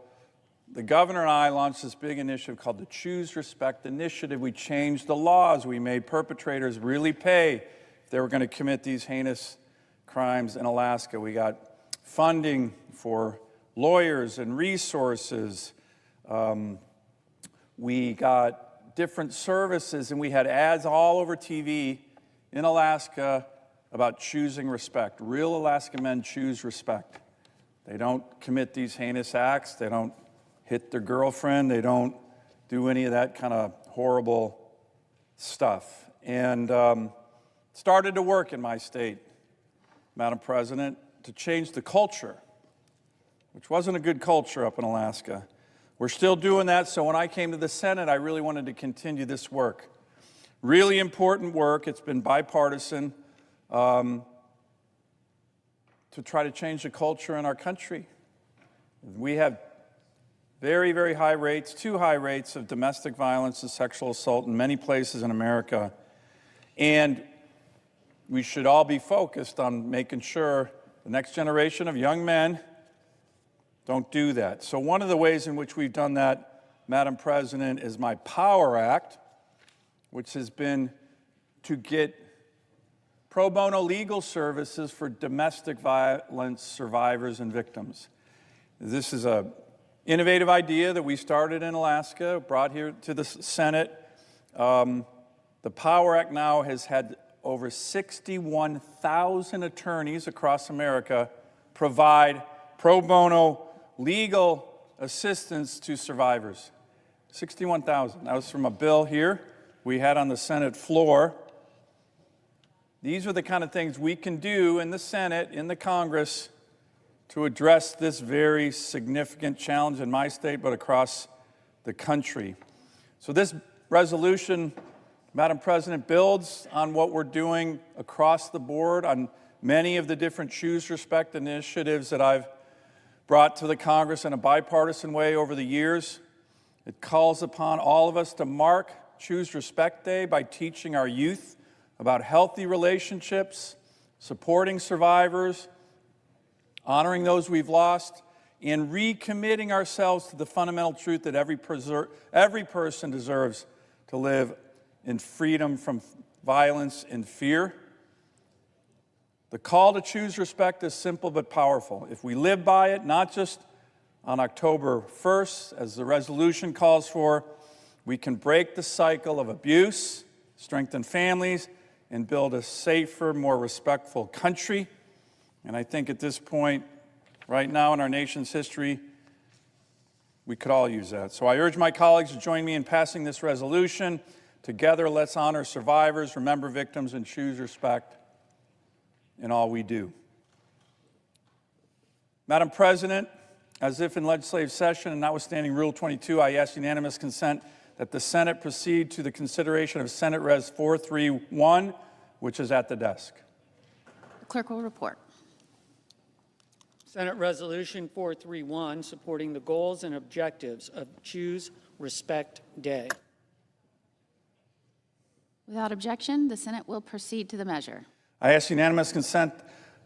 the governor and I launched this big initiative called the Choose Respect Initiative. We changed the laws. We made perpetrators really pay if they were going to commit these heinous crimes in Alaska. We got funding for lawyers and resources. We got different services, and we had ads all over TV in Alaska about choosing respect. Real Alaska men choose respect. They don't commit these heinous acts. They don't hit their girlfriend. They don't do any of that kind of horrible stuff. And started to work in my state, Madam President, to change the culture, which wasn't a good culture up in Alaska. We're still doing that, so when I came to the Senate, I really wanted to continue this work. Really important work. It's been bipartisan to try to change the culture in our country. We have very, very high rates, too high rates of domestic violence and sexual assault in many places in America. And we should all be focused on making sure The next generation of young men don't do that. So one of the ways in which we've done that, Madam President, is my Power Act, which has been to get pro bono legal services for domestic violence survivors and victims. This is an innovative idea that we started in Alaska, brought here to the Senate. The Power Act now has had over 61,000 attorneys across America provide pro bono legal assistance to survivors. 61,000. That was from a bill here we had on the Senate floor. These are the kind of things we can do in the Senate, in the Congress, to address this very significant challenge in my state, but across the country. So this resolution, Madam President, builds on what we're doing across the board on many of the different Choose Respect initiatives that I've brought to the Congress in a bipartisan way over the years. It calls upon all of us to mark Choose Respect Day by teaching our youth about healthy relationships, supporting survivors, honoring those we've lost, and recommitting ourselves to the fundamental truth that every person deserves to live in freedom from violence and fear. The call to choose respect is simple but powerful. If we live by it, not just on October 1st, as the resolution calls for, we can break the cycle of abuse, strengthen families, and build a safer, more respectful country. And I think at this point, right now in our nation's history, we could all use that. So I urge my colleagues to join me in passing this resolution. Together, let's honor survivors, remember victims, and choose respect in all we do. Madam President, as if in legislative session and notwithstanding Rule 22, I ask unanimous consent that the Senate proceed to the consideration of Senate Res 431, which is at the desk. The clerk will report. Senate Resolution 431, supporting the goals and objectives of Choose Respect Day. Without objection, the Senate will proceed to the measure. I ask unanimous consent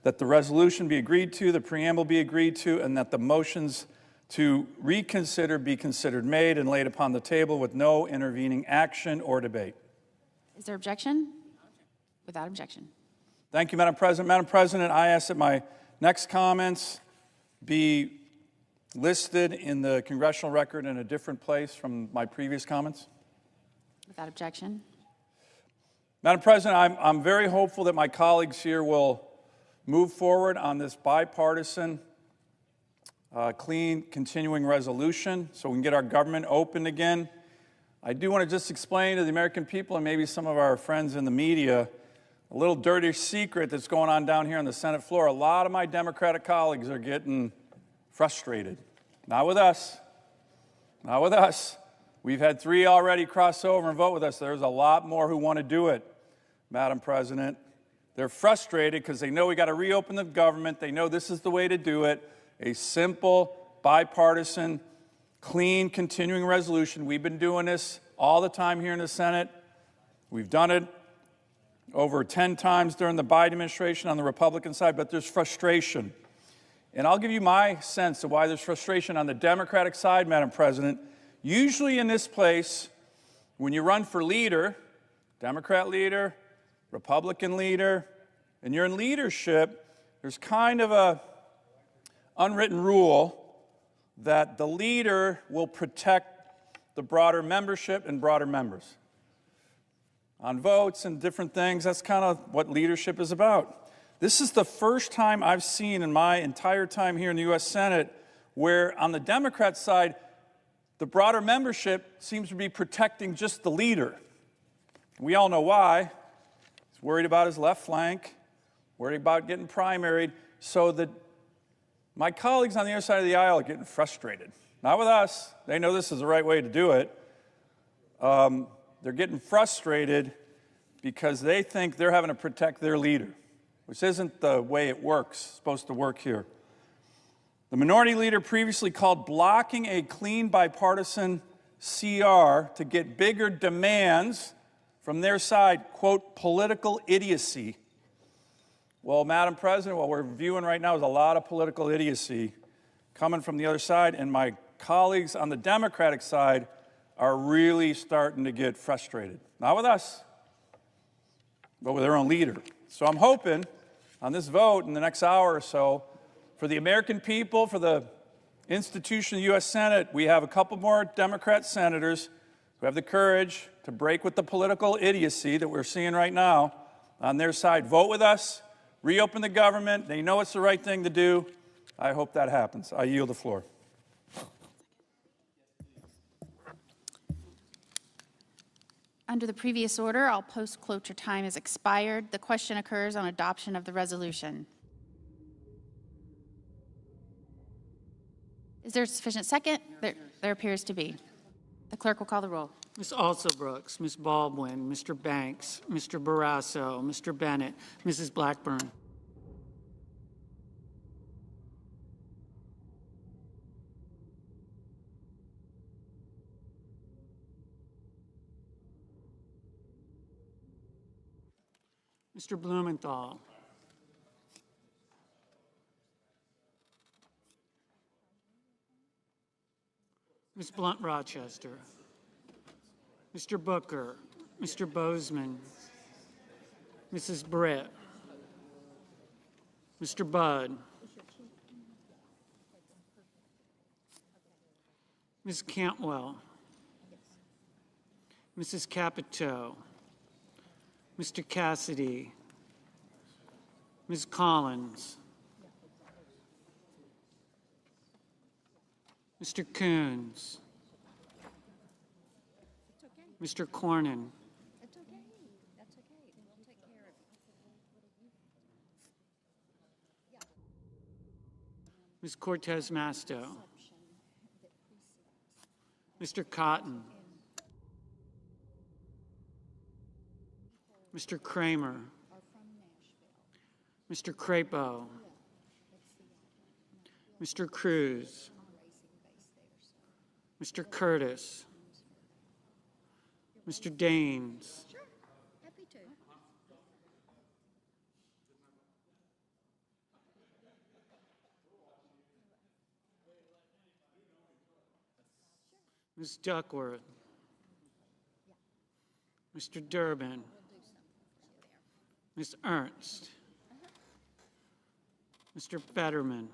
that the resolution be agreed to, the preamble be agreed to, and that the motions to reconsider be considered made and laid upon the table with no intervening action or debate. Is there objection? Without objection. Thank you, Madam President. Madam President, I ask that my next comments be listed in the congressional record in a different place from my previous comments. Without objection. Madam President, I'm very hopeful that my colleagues here will move forward on this bipartisan, clean, continuing resolution so we can get our government open again. I do want to just explain to the American people and maybe some of our friends in the media a little dirty secret that's going on down here on the Senate floor. A lot of my Democratic colleagues are getting frustrated. Not with us. Not with us. We've had 3 already cross over and vote with us. There's a lot more who want to do it, Madam President. They're frustrated because they know we got to reopen the government. They know this is the way to do it. A simple, bipartisan, clean, continuing resolution. We've been doing this all the time here in the Senate. We've done it over 10 times during the Biden administration on the Republican side, but there's frustration. And I'll give you my sense of why there's frustration on the Democratic side, Madam President. Usually in this place, when you run for leader, Democrat leader, Republican leader, and you're in leadership, there's kind of a unwritten rule that the leader will protect the broader membership and broader members. On votes and different things, that's kind of what leadership is about. This is the first time I've seen in my entire time here in the U.S. Senate where on the Democrat side, the broader membership seems to be protecting just the leader. We all know why. He's worried about his left flank, worried about getting primaried, so that my colleagues on the other side of the aisle are getting frustrated. Not with us. They know this is the right way to do it. They're getting frustrated because they think they're having to protect their leader, which isn't the way it works. It's supposed to work here. The minority leader previously called blocking a clean bipartisan CR to get bigger demands from their side, quote, political idiocy. Well, Madam President, what we're viewing right now is a lot of political idiocy coming from the other side, and my colleagues on the Democratic side are really starting to get frustrated. Not with us, but with their own leader. So I'm hoping on this vote in the next hour or so, for the American people, for the institution of the U.S. Senate, we have a couple more Democrat senators who have the courage to break with the political idiocy that we're seeing right now on their side. Vote with us, reopen the government. They know it's the right thing to do. I hope that happens. I yield the floor. Under the previous order, all post-cloture time has expired. The question occurs on adoption of the resolution. Is there a sufficient second? There appears to be. The clerk will call the roll. Ms. Alsobrooks, Ms. Baldwin, Mr. Banks, Mr. Barrasso, Mr. Bennett, Mrs. Blackburn. Mr. Blumenthal. Ms. Blunt-Rochester. Mr. Booker. Mr. Bozeman. Mrs. Britt. Mr. Budd. Ms. Cantwell. Mrs. Capito. Mr. Cassidy. Ms. Collins. Mr. Coons. Mr. Cornyn. That's okay. That's okay. We'll take care of it. Ms. Cortez Masto. Mr. Cotton. Mr. Kramer. Mr. Crapo. Mr. Cruz. Mr. Curtis. Mr. Daines. Sure. Happy to. Ms. Duckworth. Mr. Durbin. Ms. Ernst. Mr. Fetterman.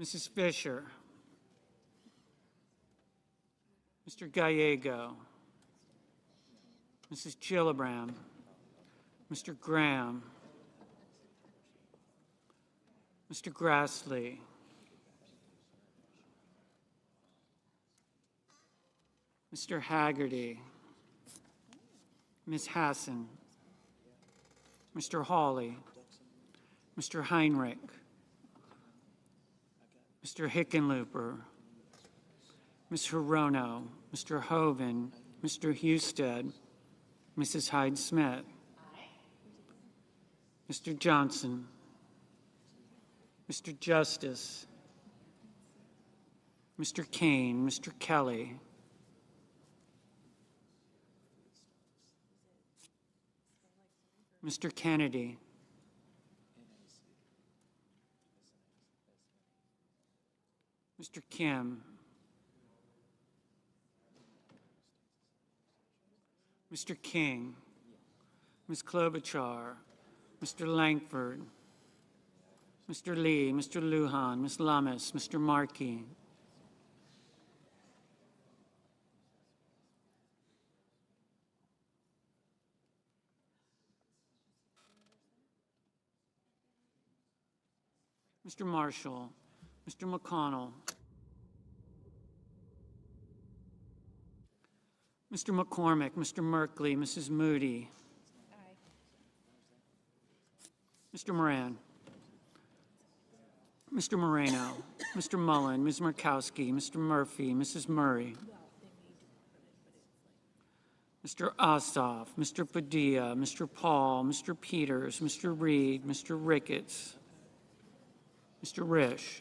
Mrs. Fisher. Mr. Gallego. Mrs. Gillibrand. Mr. Graham. Mr. Grassley. Mr. Haggerty. Ms. Hassan. Mr. Hawley. Mr. Heinrich. Mr. Hickenlooper. Ms. Hirono. Mr. Hoven. Mr. Husted. Mrs. Hyde-Smith. Mr. Johnson. Mr. Justice. Mr. Kane. Mr. Kelly. Mr. Kennedy. Mr. Kim. Mr. King. Ms. Klobuchar. Mr. Langford. Mr. Lee. Mr. Lujan. Ms. Lummis. Mr. Markey. Mr. Marshall. Mr. McConnell. Mr. McCormick, Mr. Merkley, Mrs. Moody. Aye. Mr. Moran. Mr. Moreno. Mr. Mullen, Ms. Murkowski, Mr. Murphy, Mrs. Murray. Mr. Ossoff, Mr. Padilla, Mr. Paul, Mr. Peters, Mr. Reed, Mr. Ricketts, Mr. Risch.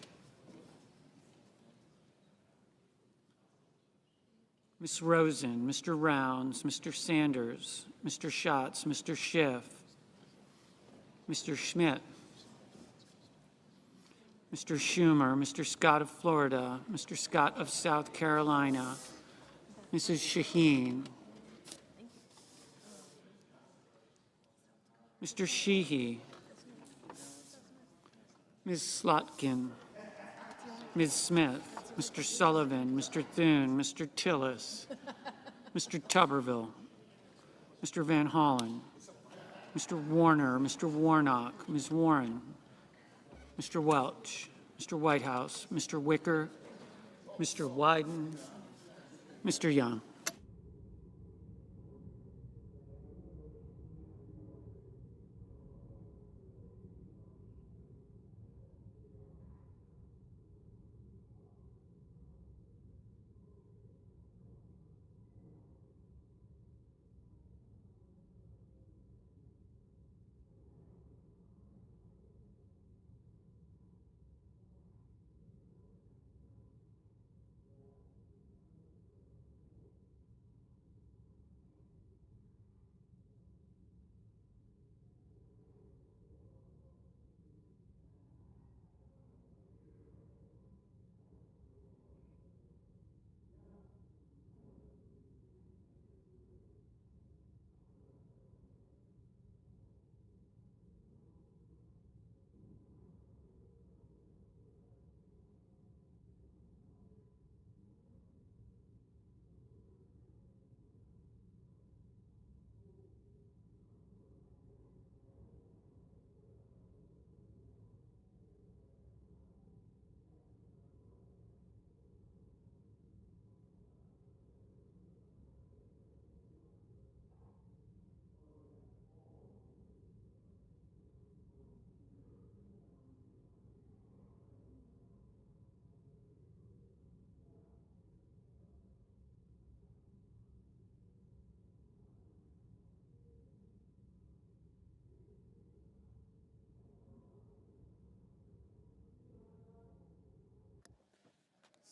Ms. Rosen, Mr. Rounds, Mr. Sanders, Mr. Schatz, Mr. Schiff, Mr. Schmidt, Mr. Schumer, Mr. Scott of Florida, Mr. Scott of South Carolina, Mrs. Shaheen, Mr. Sheehy, Ms. Slotkin, Ms. Smith, Mr. Sullivan, Mr. Thune, Mr. Tillis, Mr. Tuberville, Mr. Van Hollen, Mr. Warner, Mr. Warnock, Ms. Warren, Mr. Welch, Mr. Whitehouse, Mr. Wicker, Mr. Wyden, Mr. Young.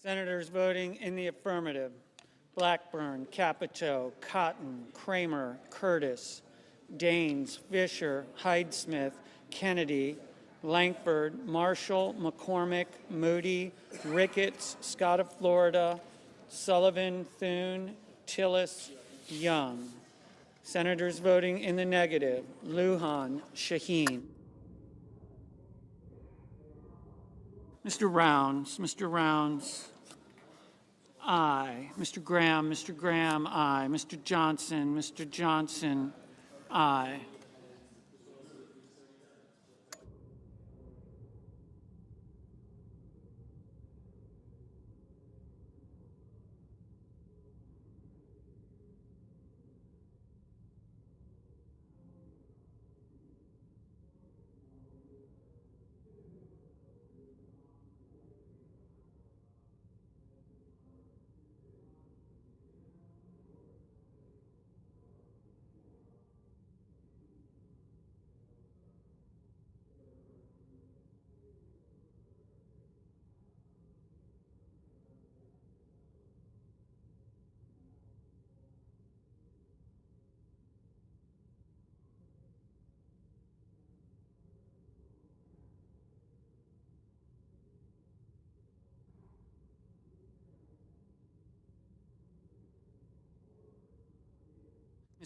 Senators voting in the affirmative: Blackburn, Capito, Cotton, Kramer, Curtis, Daines, Fisher, Hyde-Smith, Kennedy, Lankford, Marshall, McCormick, Moody, Ricketts, Scott of Florida, Sullivan, Thune, Tillis, Young. Senators voting in the negative: Lujan, Shaheen. Mr. Rounds, aye. Mr. Graham, aye. Mr. Johnson, aye.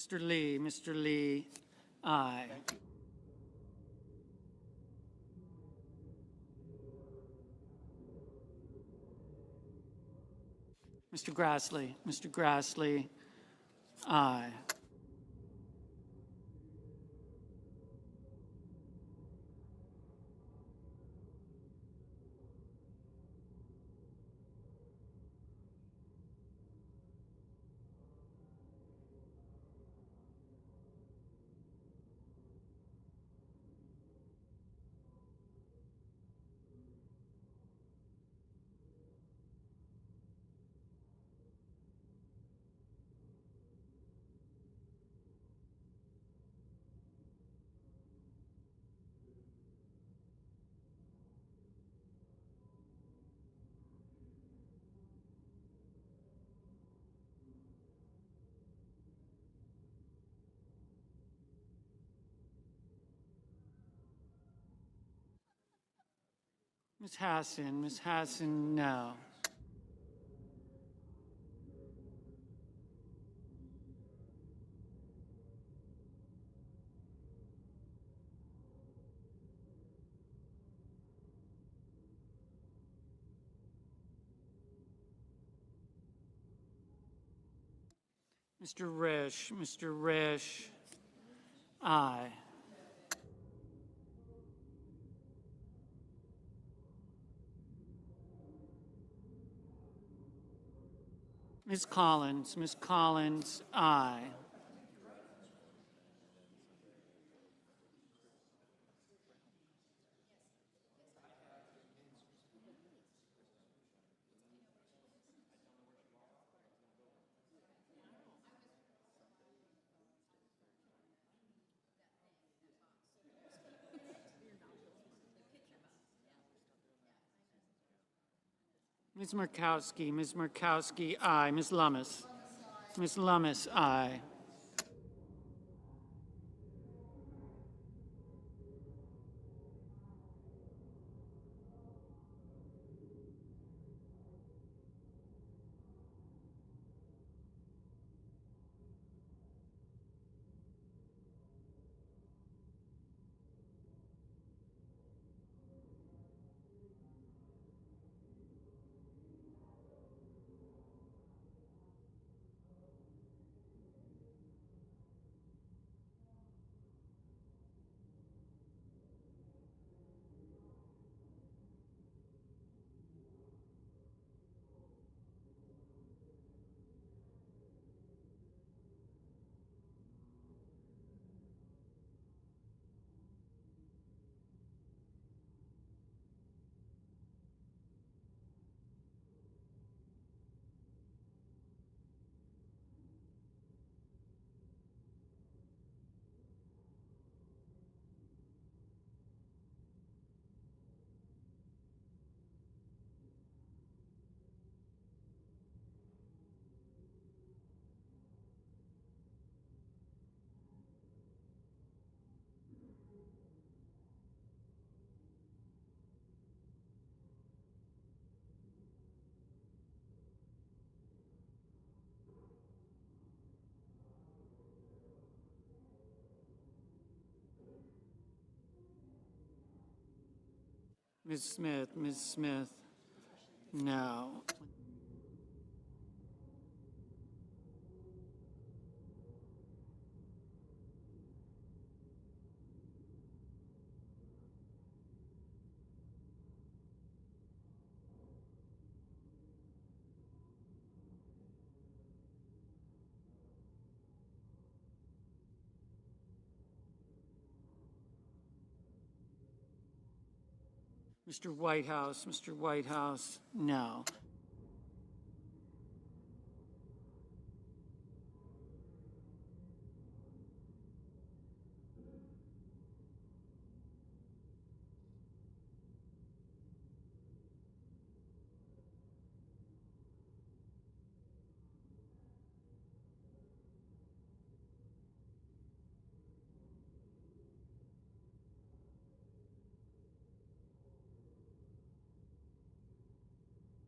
Mr. Lee, aye. Mr. Grassley, aye. Ms. Hassan, no. Mr. Risch, aye. Ms. Collins, aye. Ms. Murkowski, aye. Ms. Lummis, aye. Ms. Smith, no. Mr. Whitehouse, no.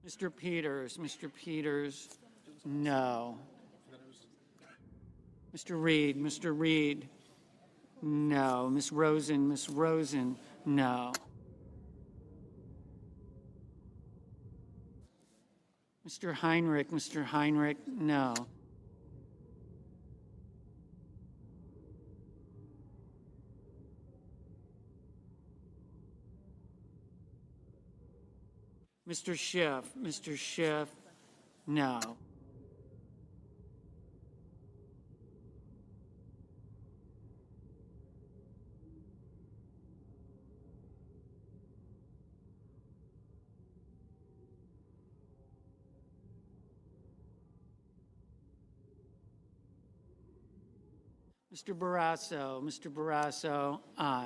Mr. Peters, no. Mr. Reed, no. Ms. Rosen, no. Mr. Heinrich, no. Mr. Schiff, no. Mr. Barrasso, aye.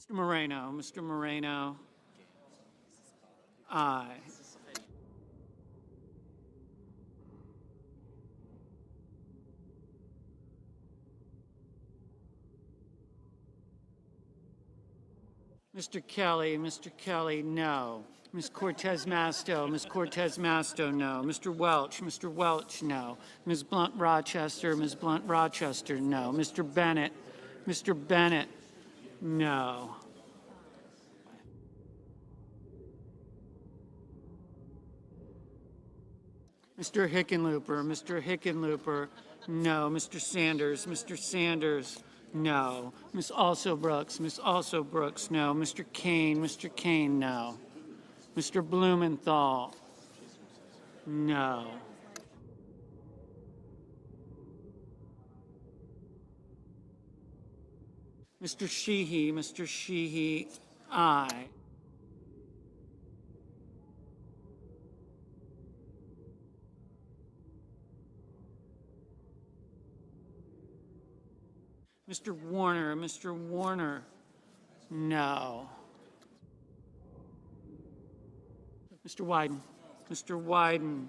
Mr. Moreno. Mr. Moreno. Aye. Mr. Kelly. Mr. Kelly, no. Ms. Cortez Masto. Ms. Cortez Masto, no. Mr. Welch. Mr. Welch, no. Ms. Blunt Rochester. Ms. Blunt Rochester, no. Mr. Bennett. Mr. Bennett, no. Mr. Hickenlooper. Mr. Hickenlooper, no. Mr. Sanders. Mr. Sanders, no. Ms. Also Brooks. Ms. Also Brooks, no. Mr. Kane. Mr. Kane, no. Mr. Blumenthal, no. Mr. Sheehy. Mr. Sheehy, aye. Mr. Warner. Mr. Warner, no. Mr. Wyden. Mr. Wyden,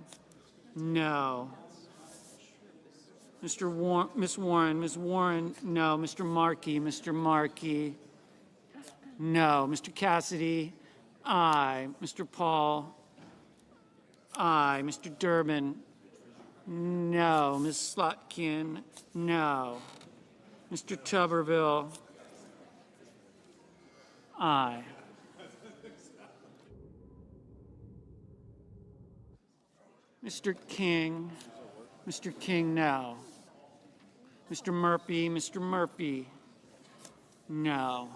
no. Ms. Warren. Ms. Warren, no. Mr. Markey. Mr. Markey, no. Mr. Cassidy, aye. Mr. Paul, aye. Mr. Durbin, no. Ms. Slotkin, no. Mr. Tuberville, aye. Mr. King. Mr. King, no. Mr. Murphy. Mr. Murphy, no.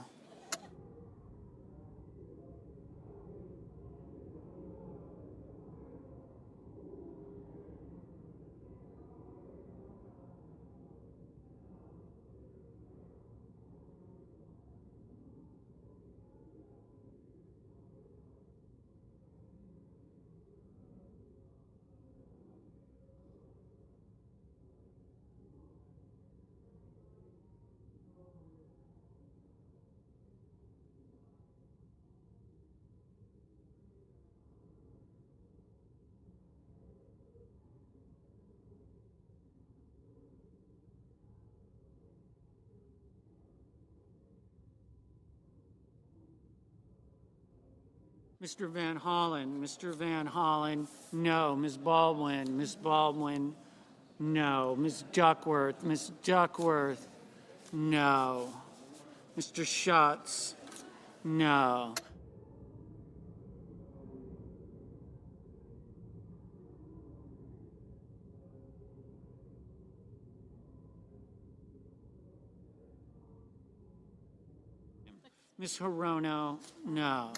Mr. Van Hollen. Mr. Van Hollen, no. Ms. Baldwin. Ms. Baldwin, no. Ms. Duckworth. Ms. Duckworth, no. Mr. Schatz, no. Ms. Hirono, no.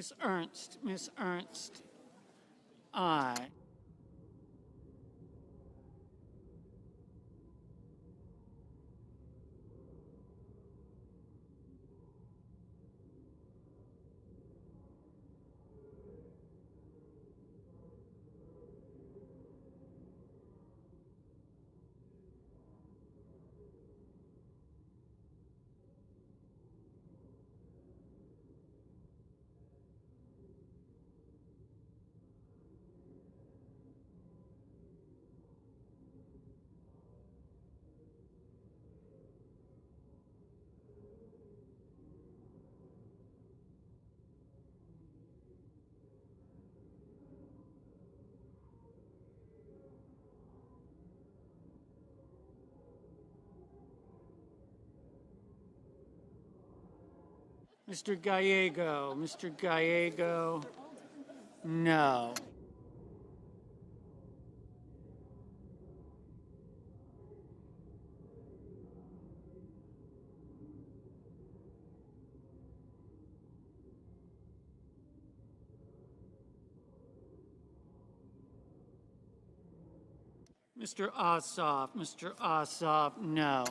Ms. Ernst. Ms. Ernst, aye. Mr. Gallego, Mr. Gallego, no. Mr. Ossoff, no.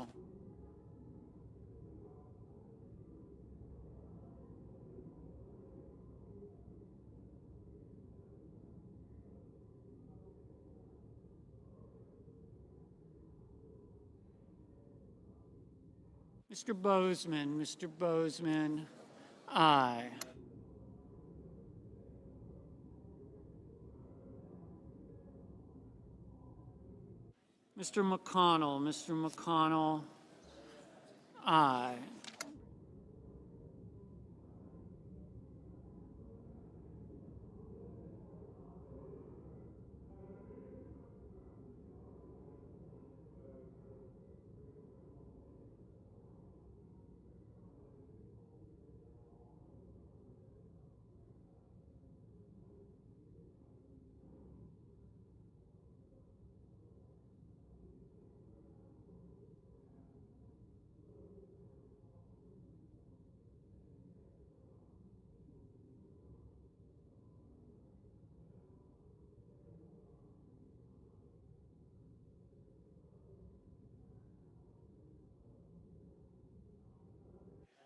Mr. Bozeman, aye. Mr. McConnell, aye.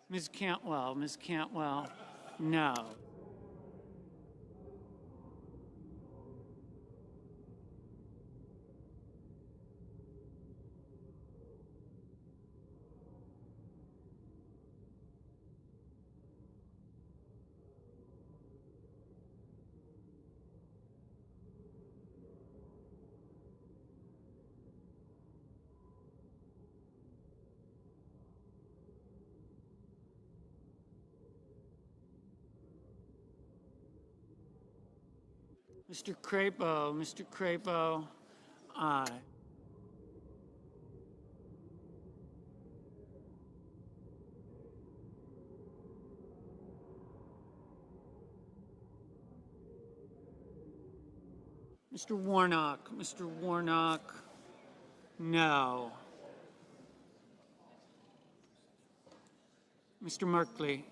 Ms. Cantwell, no. Mr. Crapo, aye. Mr. Warnock, no. Mr. Merkley,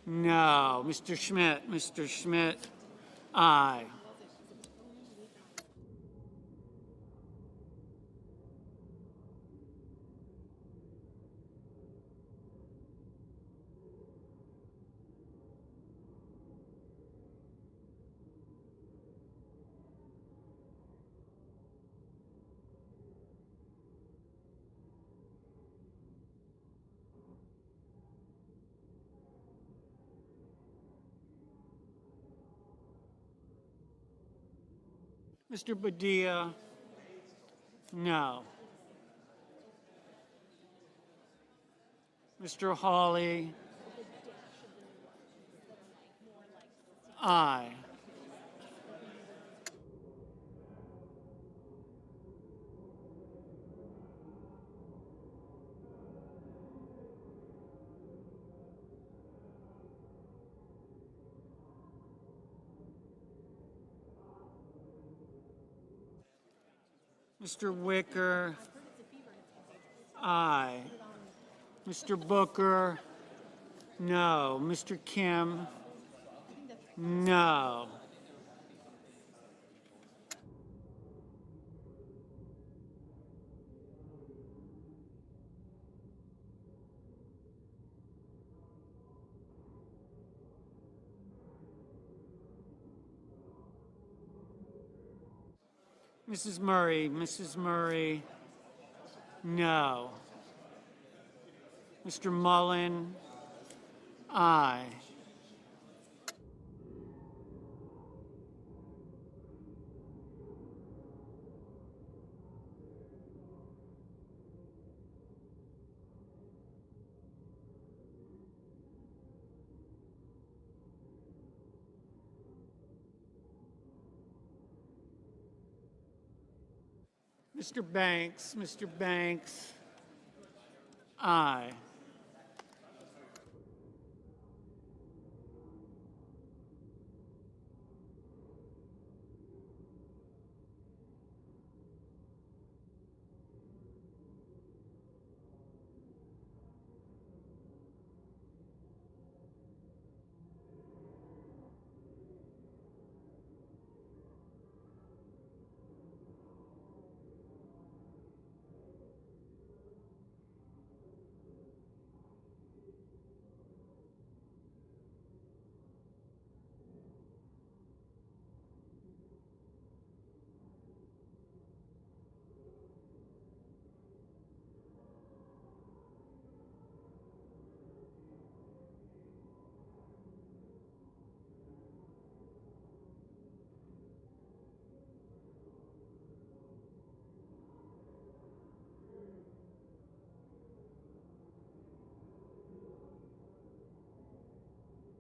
no. Mr. Schmidt, aye. Mr. Padilla, no. Mr. Hawley, aye. Mr. Wicker, aye. Mr. Booker, no. Mr. Kim, no. Mrs. Murray, no. Mr. Mullen, aye. Mr. Banks, aye.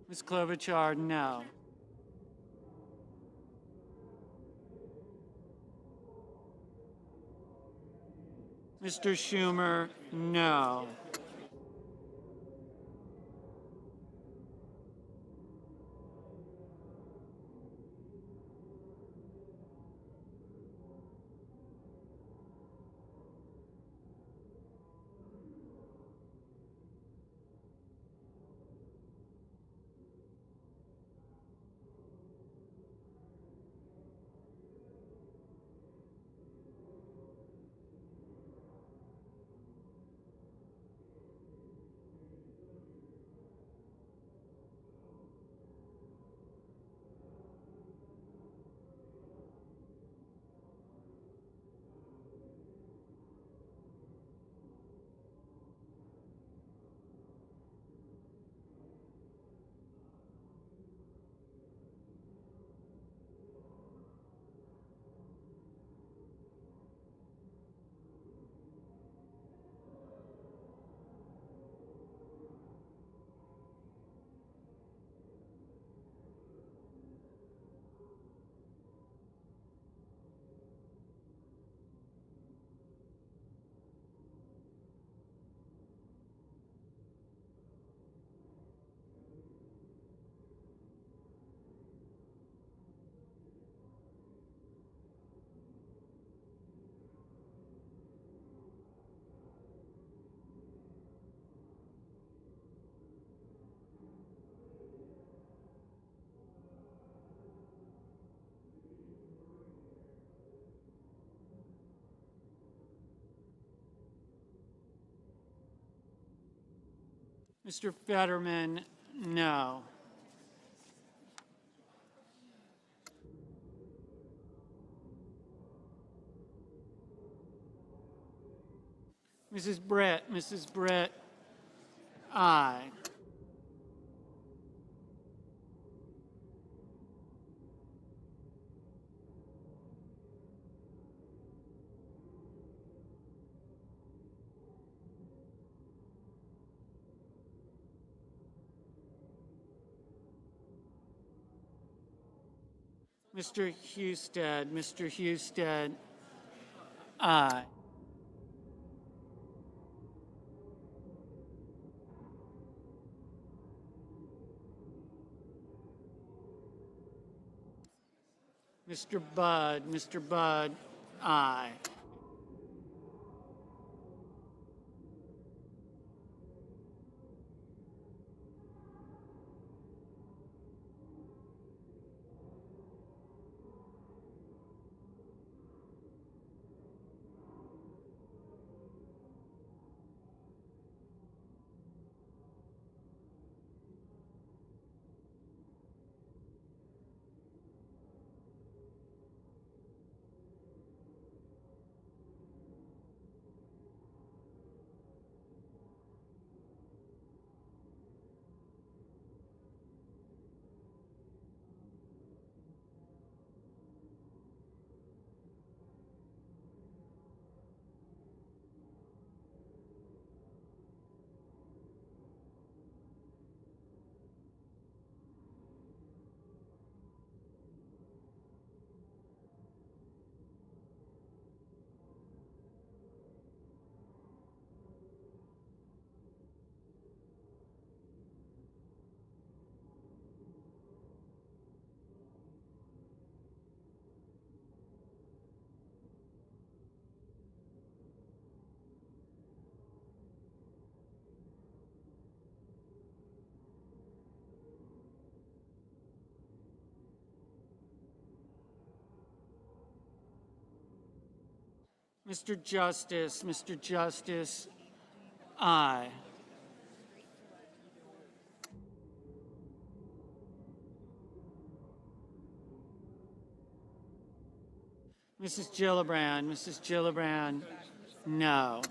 Ms. Klobuchar, no. Mr. Schumer, no. Mr. Fetterman, no. Mrs. Brett, aye. Mr. Husted, aye. Mr. Budd, aye. Mr. Justice, aye. Mrs. Gillibrand, no.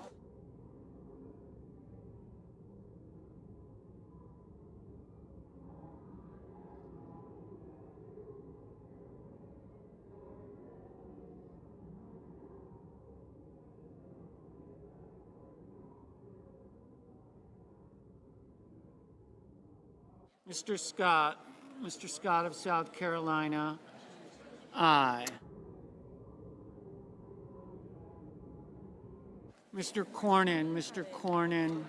Mr. Scott. Mr. Scott of South Carolina, aye. Mr. Cornyn,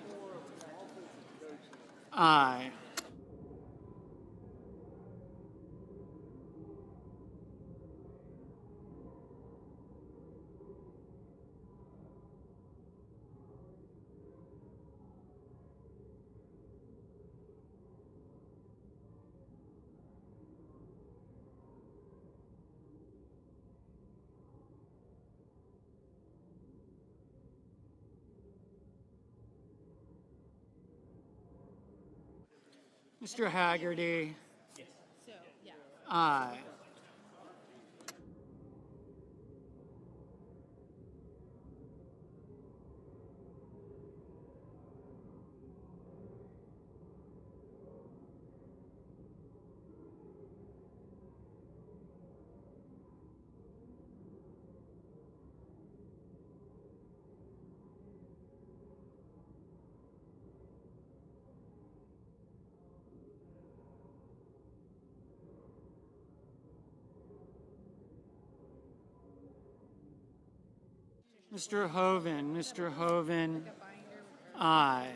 aye. Mr. Haggerty, aye. Mr. Hoven, aye.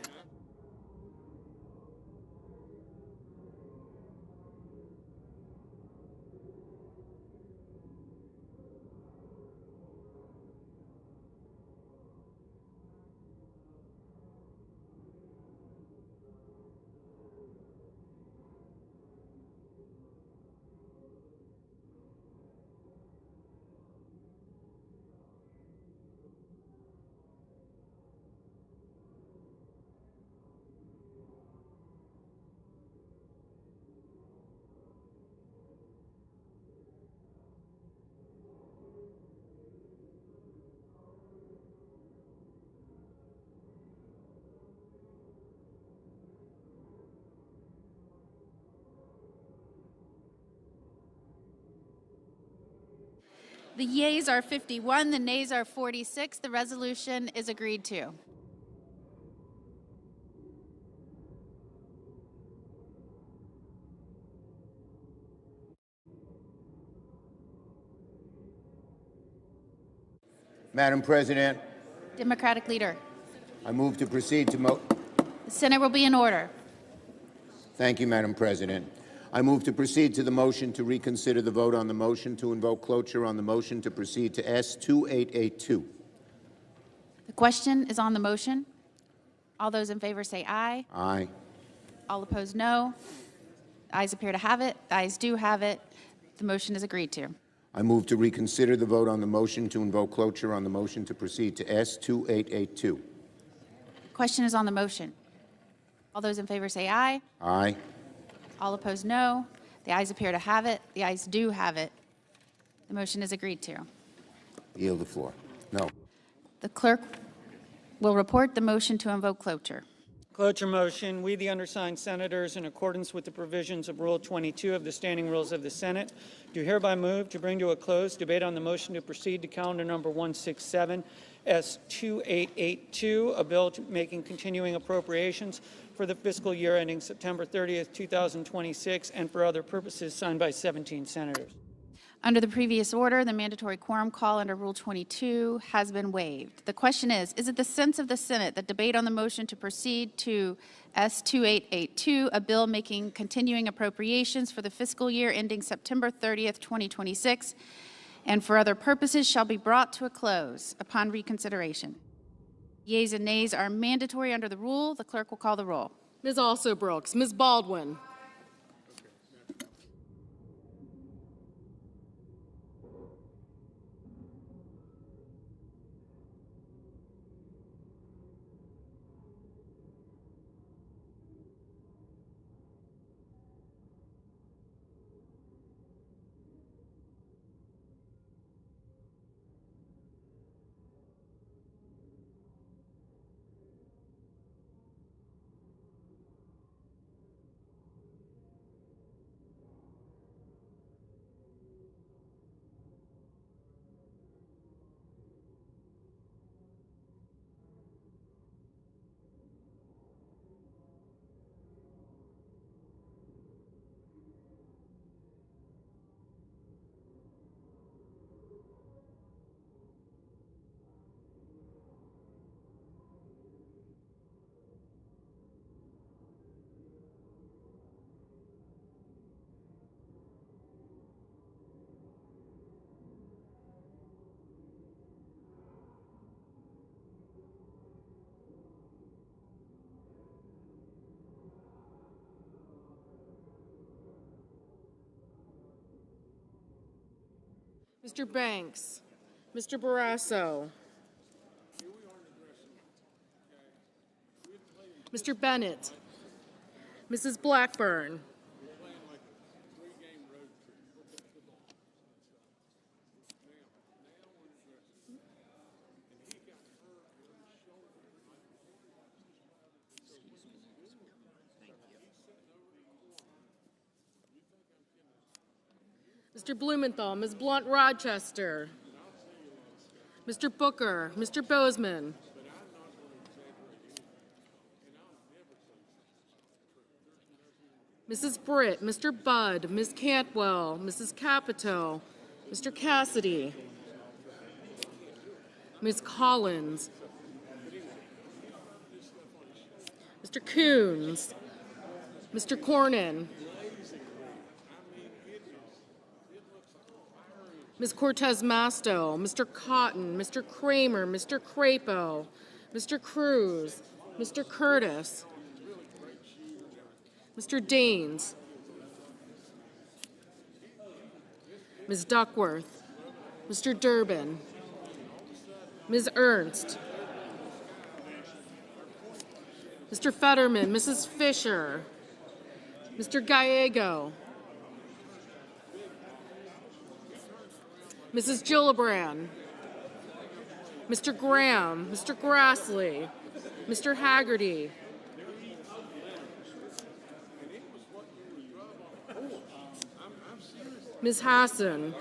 The yeas are 51, the nays are 46. The resolution is agreed to. Madam President, Democratic Leader. I move to proceed to The Senate will be in order. Thank you, Madam President. I move to proceed to the motion to reconsider the vote on the motion to invoke cloture on the motion to proceed to S-2882. The question is on the motion. All those in favor say aye. Aye. All opposed, no. The ayes appear to have it. The ayes do have it. The motion is agreed to. I move to reconsider the vote on the motion to invoke cloture on the motion to proceed to S-2882. The question is on the motion. All those in favor say aye. Aye. All opposed, no. The ayes appear to have it. The ayes do have it. The motion is agreed to. Yield the floor. No. The clerk will report the motion to invoke cloture. Cloture motion. We, the undersigned senators, in accordance with the provisions of Rule 22 of the Standing Rules of the Senate, do hereby move to bring to a close debate on the motion to proceed to calendar number 167, S-2882, a bill making continuing appropriations for the fiscal year ending September 30th, 2026, and for other purposes, signed by 17 senators. Under the previous order, the mandatory quorum call under Rule 22 has been waived. The question is it the sense of the Senate that debate on the motion to proceed to S-2882, a bill making continuing appropriations for the fiscal year ending September 30th, 2026, and for other purposes shall be brought to a close upon reconsideration? Yeas and nays are mandatory under the rule. The clerk will call the roll. Ms. Also Brooks, Ms. Baldwin. Mr. Banks, Mr. Barrasso, Mr. Bennett, Mrs. Blackburn, Mr. Blumenthal, Ms. Blunt-Rochester, Mr. Booker, Mr. Bozeman, Mrs. Britt, Mr. Budd, Ms. Cantwell, Mrs. Capito, Mr. Cassidy, Ms. Collins, Mr. Coons, Mr. Cornyn, Ms. Cortez Masto, Mr. Cotton, Mr. Kramer, Mr. Crapo, Mr. Cruz, Mr. Curtis, Mr. Daines, Ms. Duckworth, Mr. Durbin, Ms. Ernst, Mr. Fetterman, Mrs. Fisher, Mr. Gallego, Mrs. Gillibrand, Mr. Graham, Mr. Grassley, Mr. Haggerty, Ms. Hassan,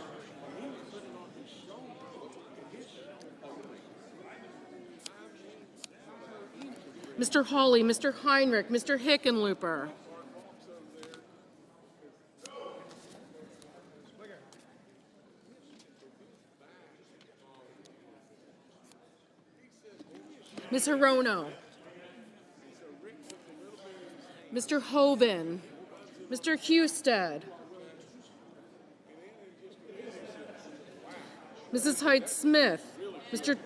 Mr. Hawley, Mr. Heinrich, Mr. Hickenlooper, Ms. Hirono, Mr. Hoven, Mr. Husted, Mrs. Hyde-Smith, Mr.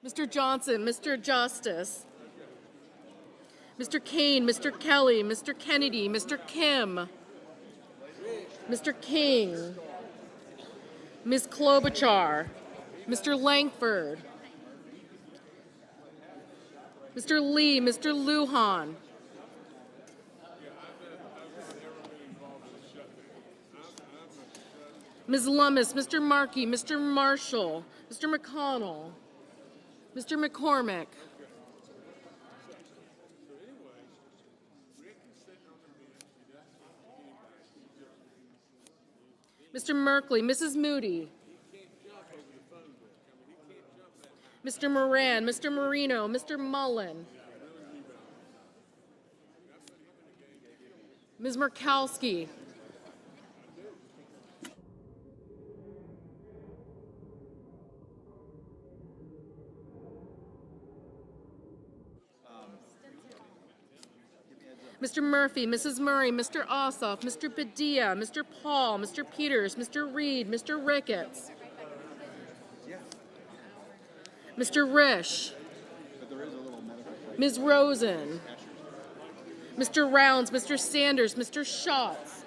Mr. Johnson, Mr. Justice, Mr. Kane, Mr. Kelly, Mr. Kennedy, Mr. Kim, Mr. King, Ms. Klobuchar, Mr. Langford, Mr. Lee, Mr. Lujan, Ms. Lummis, Mr. Markey, Mr. Marshall, Mr. McConnell, Mr. McCormick, Mr. Merkley, Mrs. Moody, Mr. Moran, Mr. Marino, Mr. Mullen, Ms. Murkowski, Mr. Murphy, Mrs. Murray, Mr. Ossoff, Mr. Padilla, Mr. Paul, Mr. Peters, Mr. Reed, Mr. Ricketts, Mr. Risch, Ms. Rosen, Mr. Rounds, Mr. Sanders, Mr. Schatz,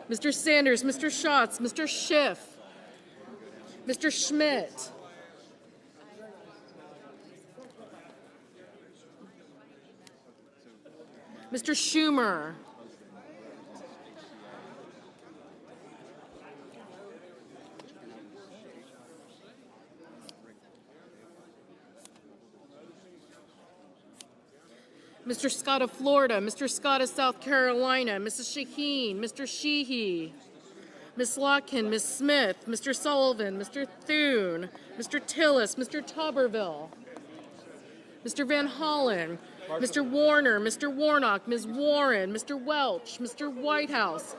Mr. Sanders, Mr. Schatz, Mr. Schiff, Mr. Schmidt, Mr. Schumer, Mr. Scott of Florida, Mr. Scott of South Carolina, Mrs. Shaheen, Mr. Sheehy, Ms. Lotkin, Ms. Smith, Mr. Sullivan, Mr. Thune, Mr. Tillis, Mr. Tuberville, Mr. Van Hollen, Mr. Warner, Mr. Warnock, Ms. Warren, Mr. Welch, Mr. Whitehouse,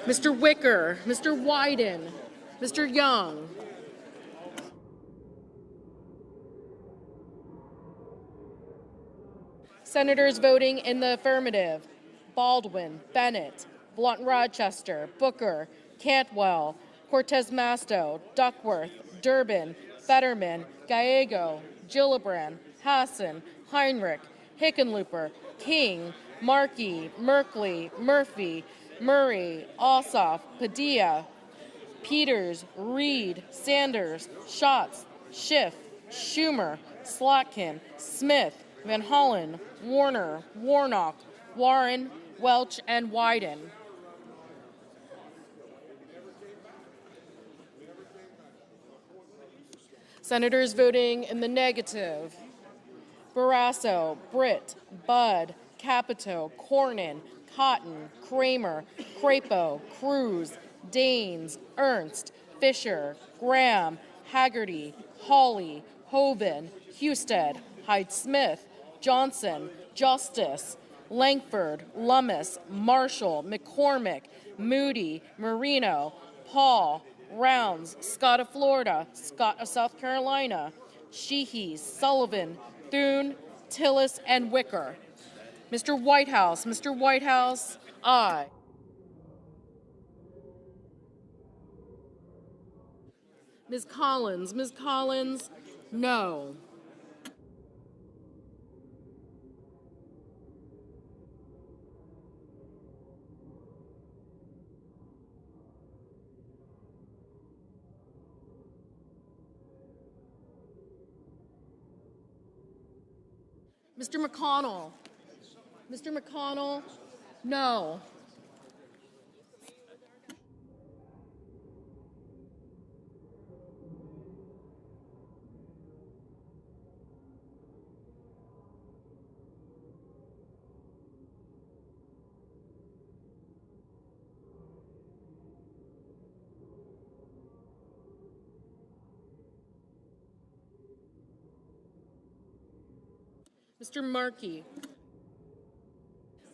Mr. Wicker, Mr. Wyden, Mr. Young. Senators voting in the affirmative: Baldwin, Bennett, Blunt Rochester, Booker, Cantwell, Cortez Masto, Duckworth, Durbin, Fetterman, Gallego, Gillibrand, Hassan, Heinrich, Hickenlooper, King, Markey, Merkley, Murphy, Murray, Ossoff, Padilla, Peters, Reed, Sanders, Schatz, Schiff, Schumer, Slotkin, Smith, Van Hollen, Warner, Warnock, Warren, Welch, and Wyden. Senators voting in the negative: Barrasso, Britt, Budd, Capito, Cornyn, Cotton, Kramer, Crapo, Cruz, Daines, Ernst, Fisher, Graham, Haggerty, Hawley, Hoeven, Husted, Hyde-Smith, Johnson, Justice, Langford, Lummis, Marshall, McCormick, Moody, Marino, Paul, Rounds, Scott of Florida, Scott of South Carolina, Sheehy, Sullivan, Thune, Tillis, and Wicker. Mr. Whitehouse, aye. Ms. Collins, no. Mr. McConnell, no. Mr. Markey.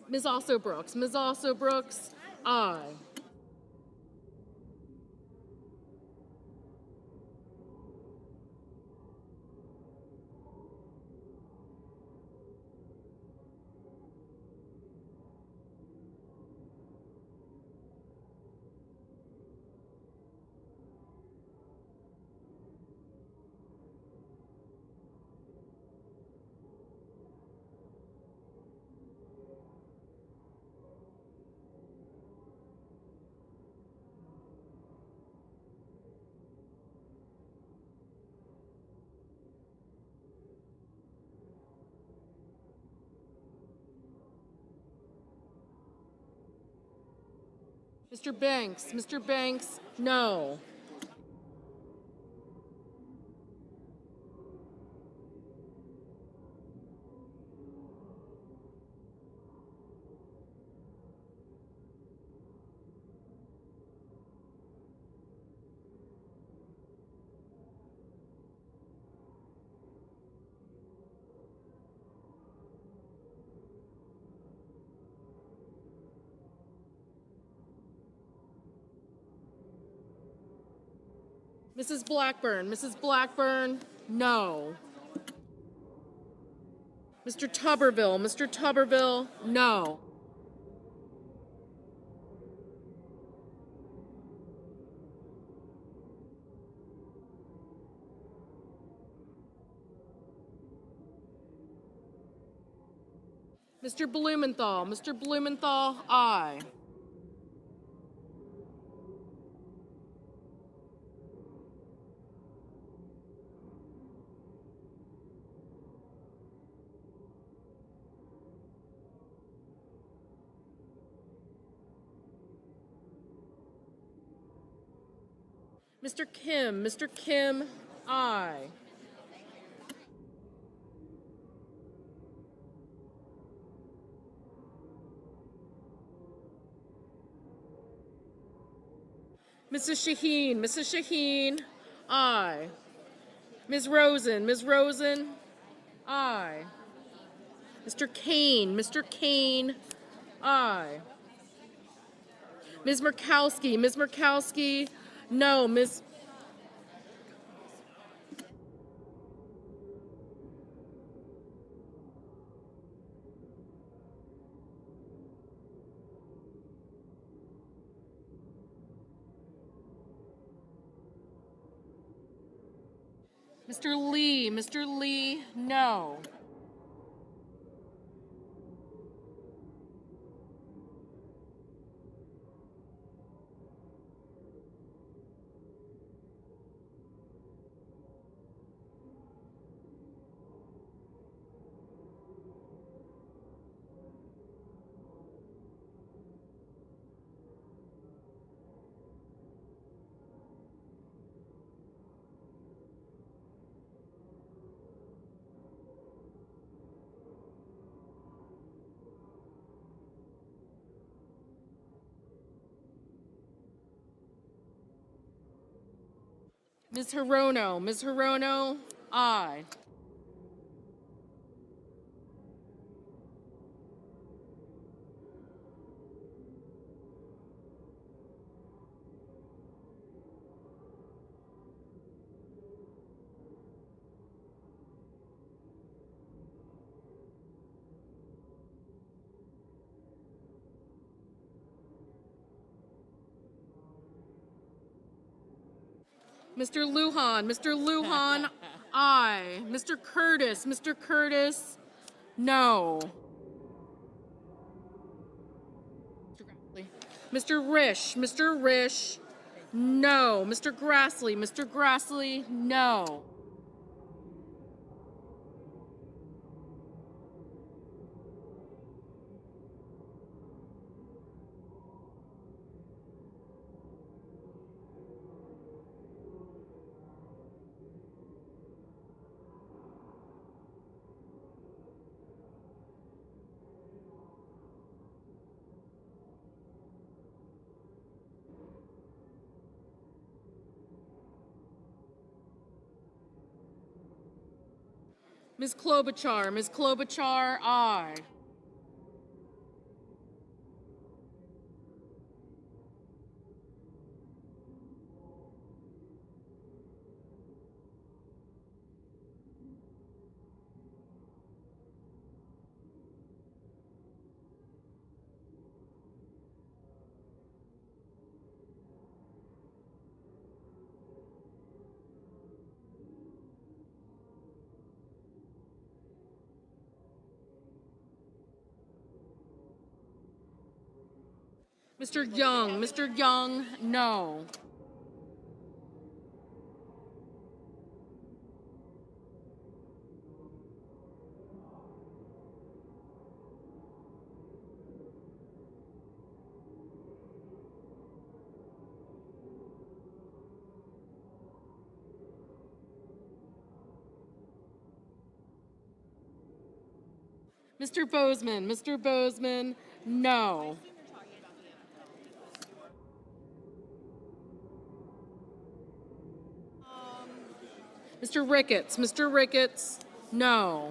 Ms. Also Brooks, aye. Mr. Banks, no. Mrs. Blackburn, no. Mr. Tuberville, no. Mr. Blumenthal, aye. Mr. Kim, aye. Mrs. Shaheen, aye. Ms. Rosen, aye. Mr. Kane, aye. Ms. Murkowski, no. Mr. Lee, no. Ms. Hirono, aye. Mr. Lujan, aye. Mr. Curtis, no. Mr. Risch, no. Mr. Grassley, no. Ms. Klobuchar, aye. Mr. Young, no. Mr. Bozeman, no. Mr. Ricketts, no.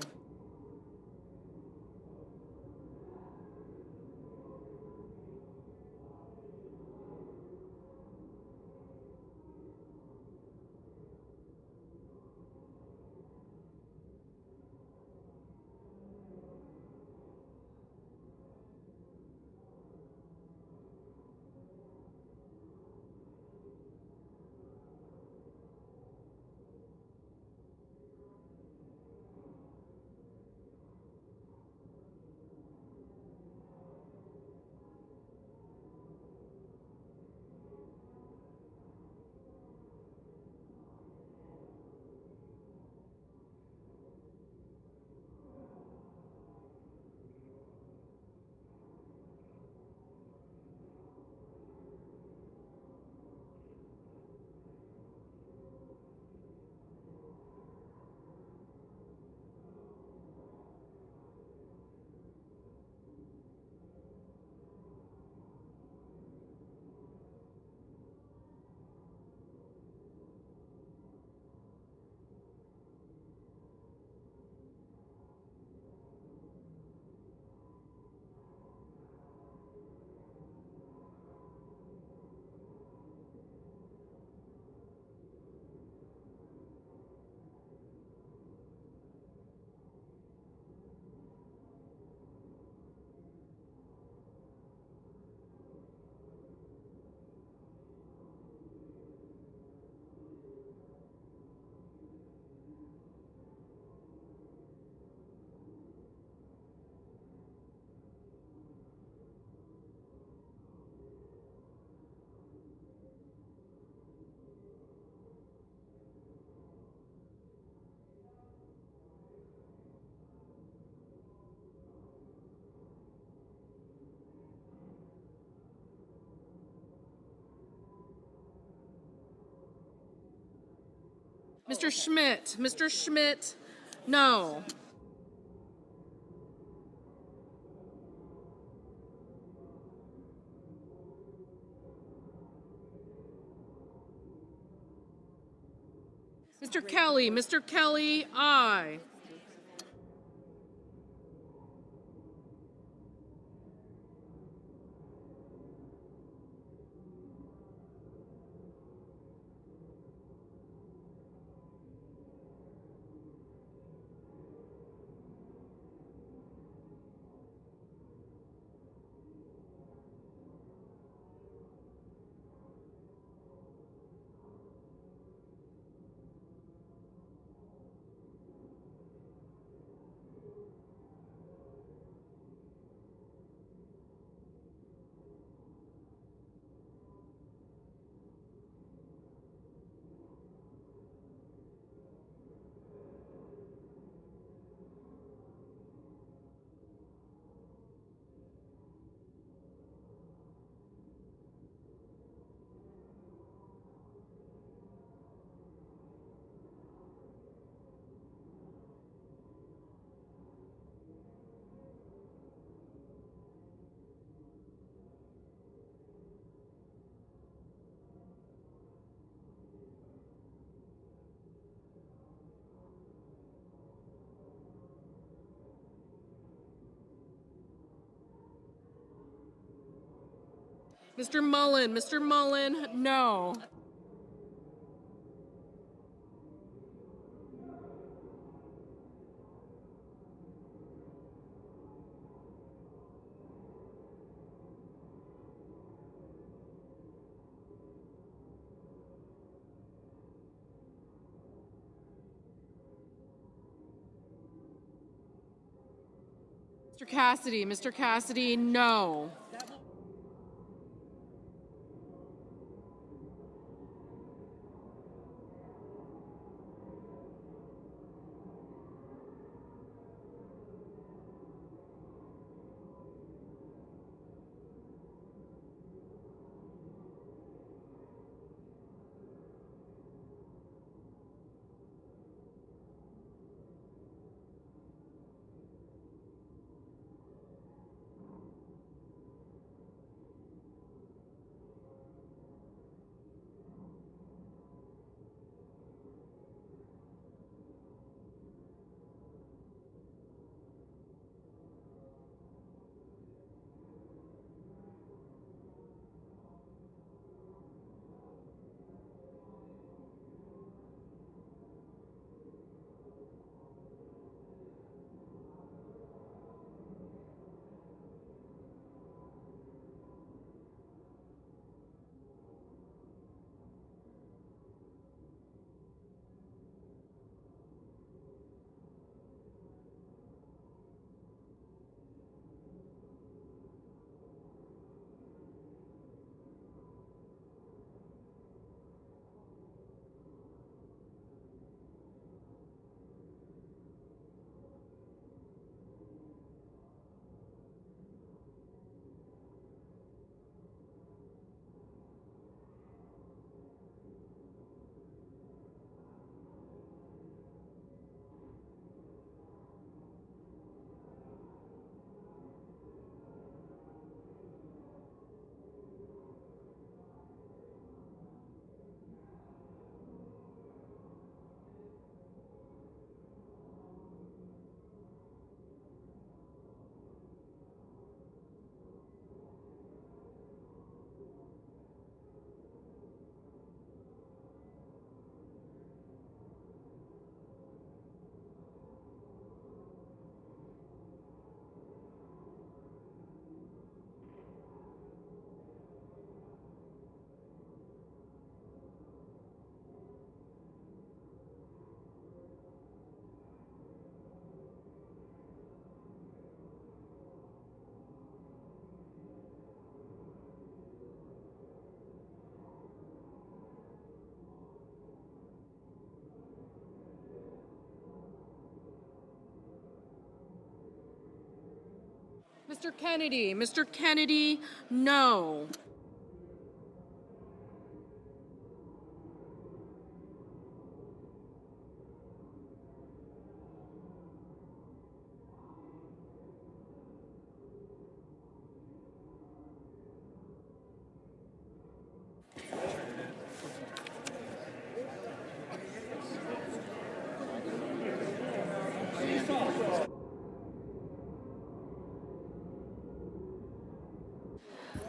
Mr. Schmidt. Mr. Schmidt, no. Mr. Kelly. Mr. Kelly, aye. Mr. Mullen, no. Mr. Cassidy, no. Mr. Kennedy, no.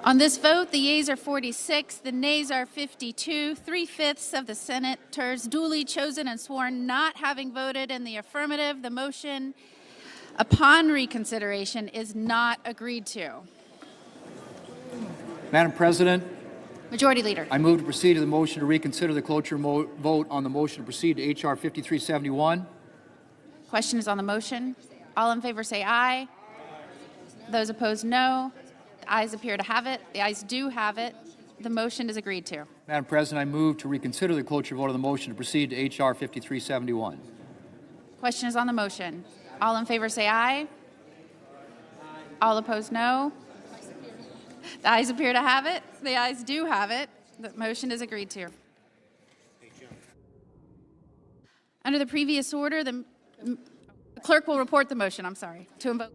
On this vote, the yeas are 46, the nays are 52. 3/5 of the senators duly chosen and sworn not having voted in the affirmative. The motion upon reconsideration is not agreed to. Madam President, Majority Leader. I move to proceed to the motion to reconsider the cloture vote on the motion to proceed to H.R. 5371. Question is on the motion. All in favor say aye. Those opposed, no. The ayes appear to have it. The ayes do have it. The motion is agreed to. Madam President, I move to reconsider the cloture vote on the motion to proceed to H.R. 5371. Question is on the motion. All in favor say aye. All opposed, no. The ayes appear to have it. The ayes do have it. The motion is agreed to. Under the previous order, the clerk will report the motion. I'm sorry. To invoke.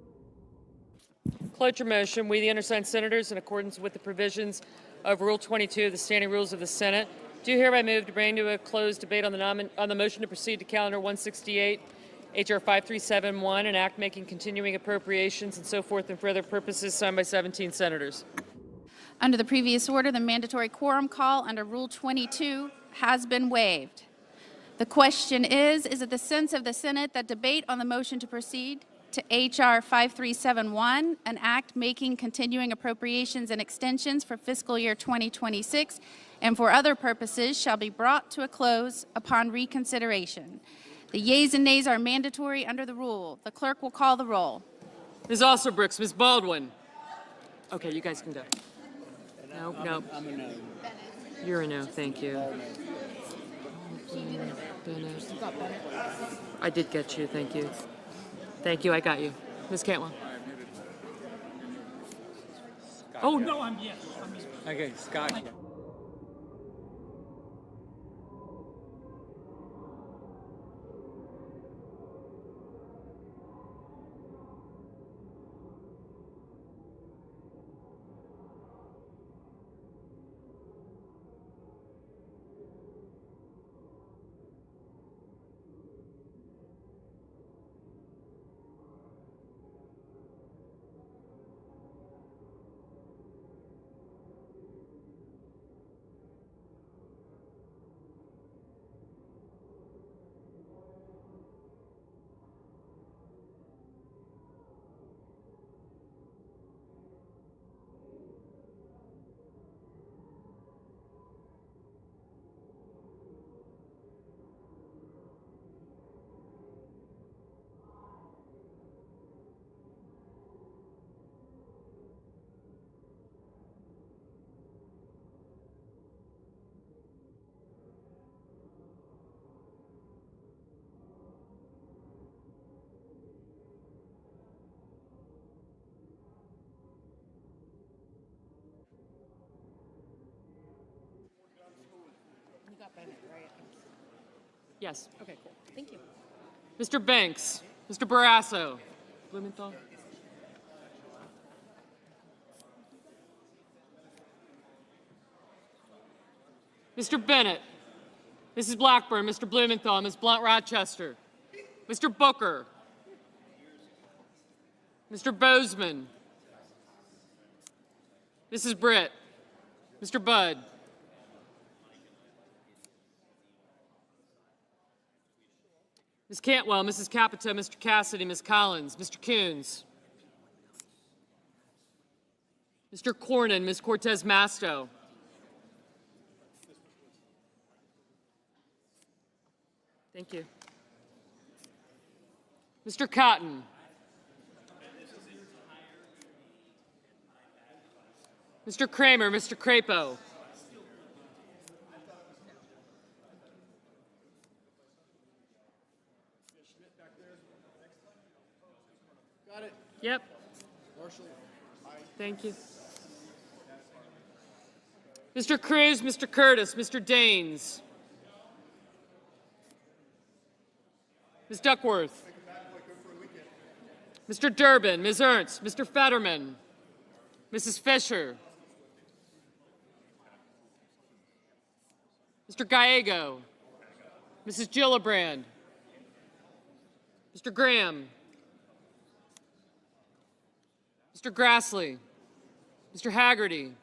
Cloture motion. We, the undersigned senators, in accordance with the provisions of Rule 22 of the Standing Rules of the Senate, do hereby move to bring to a closed debate on the motion to proceed to Calendar 168, H.R. 5371, an act making continuing appropriations and so forth and for other purposes, signed by 17 senators. Under the previous order, the mandatory quorum call under Rule 22 has been waived. The question is it the sense of the Senate that debate on the motion to proceed to H.R. 5371, an act making continuing appropriations and extensions for fiscal year 2026 and for other purposes shall be brought to a close upon reconsideration. The yeas and nays are mandatory under the rule. The clerk will call the roll. Ms. Alsobrooks, Ms. Baldwin. Okay, you guys can go. No, no. I'm a no. You're a no, thank you. Bennett. I did get you, thank you. Thank you, I got you. Ms. Cantwell. Oh, no, I'm yes. Okay, Scott. Yes. Okay, cool. Thank you. Mr. Banks, Mr. Barrasso. Blumenthal. Mr. Bennett, Mrs. Blackburn, Mr. Blumenthal, Ms. Blunt-Rochester, Mr. Booker, Mr. Bozeman, Mrs. Britt, Mr. Budd, Ms. Cantwell, Mrs. Capito, Mr. Cassidy, Ms. Collins, Mr. Coons, Mr. Cornyn, Ms. Cortez Masto, thank you, Mr. Cotton, Mr. Kramer, Mr. Crapo, Got it. yep, Marshall. thank you. Mr. Cruz, Mr. Curtis, Mr. Daines, Ms. Duckworth, Mr. Durbin, Ms. Ernst, Mr. Fetterman, Mrs. Fisher, Mr. Gallego, Mrs. Gillibrand, Mr. Graham, Mr. Grassley, Mr. Haggerty,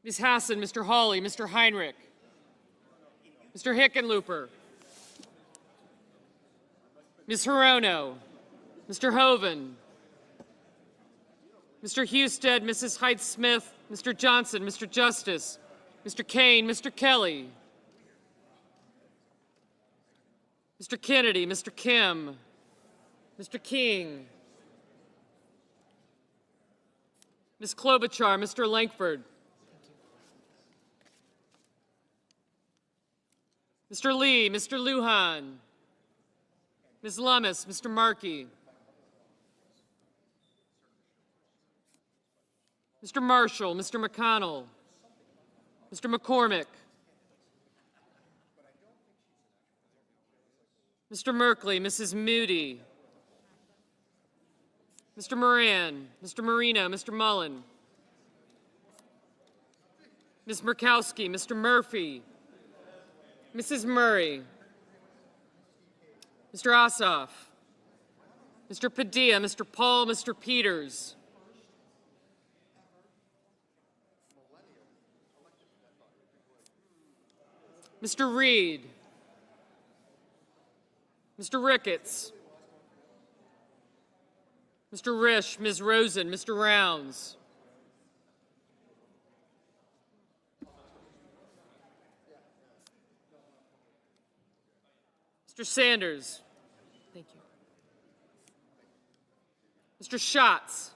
Ms. Hassan, Mr. Hawley, Mr. Heinrich, Mr. Hickenlooper, Ms. Hirono, Mr. Hoven, Mr. Husted, Mrs. Height-Smith, Mr. Johnson, Mr. Justice, Mr. Kane, Mr. Kelly, Mr. Kennedy, Mr. Kim, Mr. King, Ms. Klobuchar, Mr. Lankford, Mr. Lee, Mr. Lujan, Ms. Lummis, Mr. Markey, Mr. Marshall, Mr. McConnell, Mr. McCormick, Mr. Merkley, Mrs. Moody, Mr. Moran, Mr. Marino, Mr. Mullen, Ms. Murkowski, Mr. Murphy, Mrs. Murray, Mr. Ossoff, Mr. Padilla, Mr. Paul, Mr. Peters, Mr. Reed, Mr. Ricketts, Mr. Risch, Ms. Rosen, Mr. Rounds, Mr. Sanders, thank you, Mr. Schatz,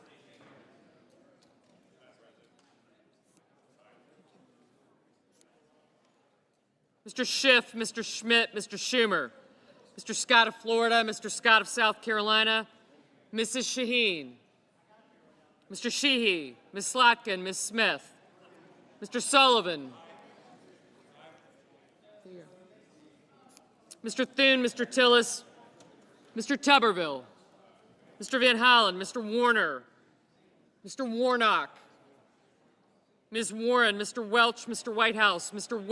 Mr. Schiff, Mr. Schmidt, Mr. Schumer, Mr. Scott of Florida, Mr. Scott of South Carolina, Mrs. Shaheen, Mr. Sheehy, Ms. Slotkin, Ms. Smith, Mr. Sullivan, Mr. Thune, Mr. Tillis, Mr. Tuberville, Mr. Van Hollen, Mr. Warner, Mr. Warnock, Ms. Warren, Mr. Welch, Mr. Whitehouse, Mr.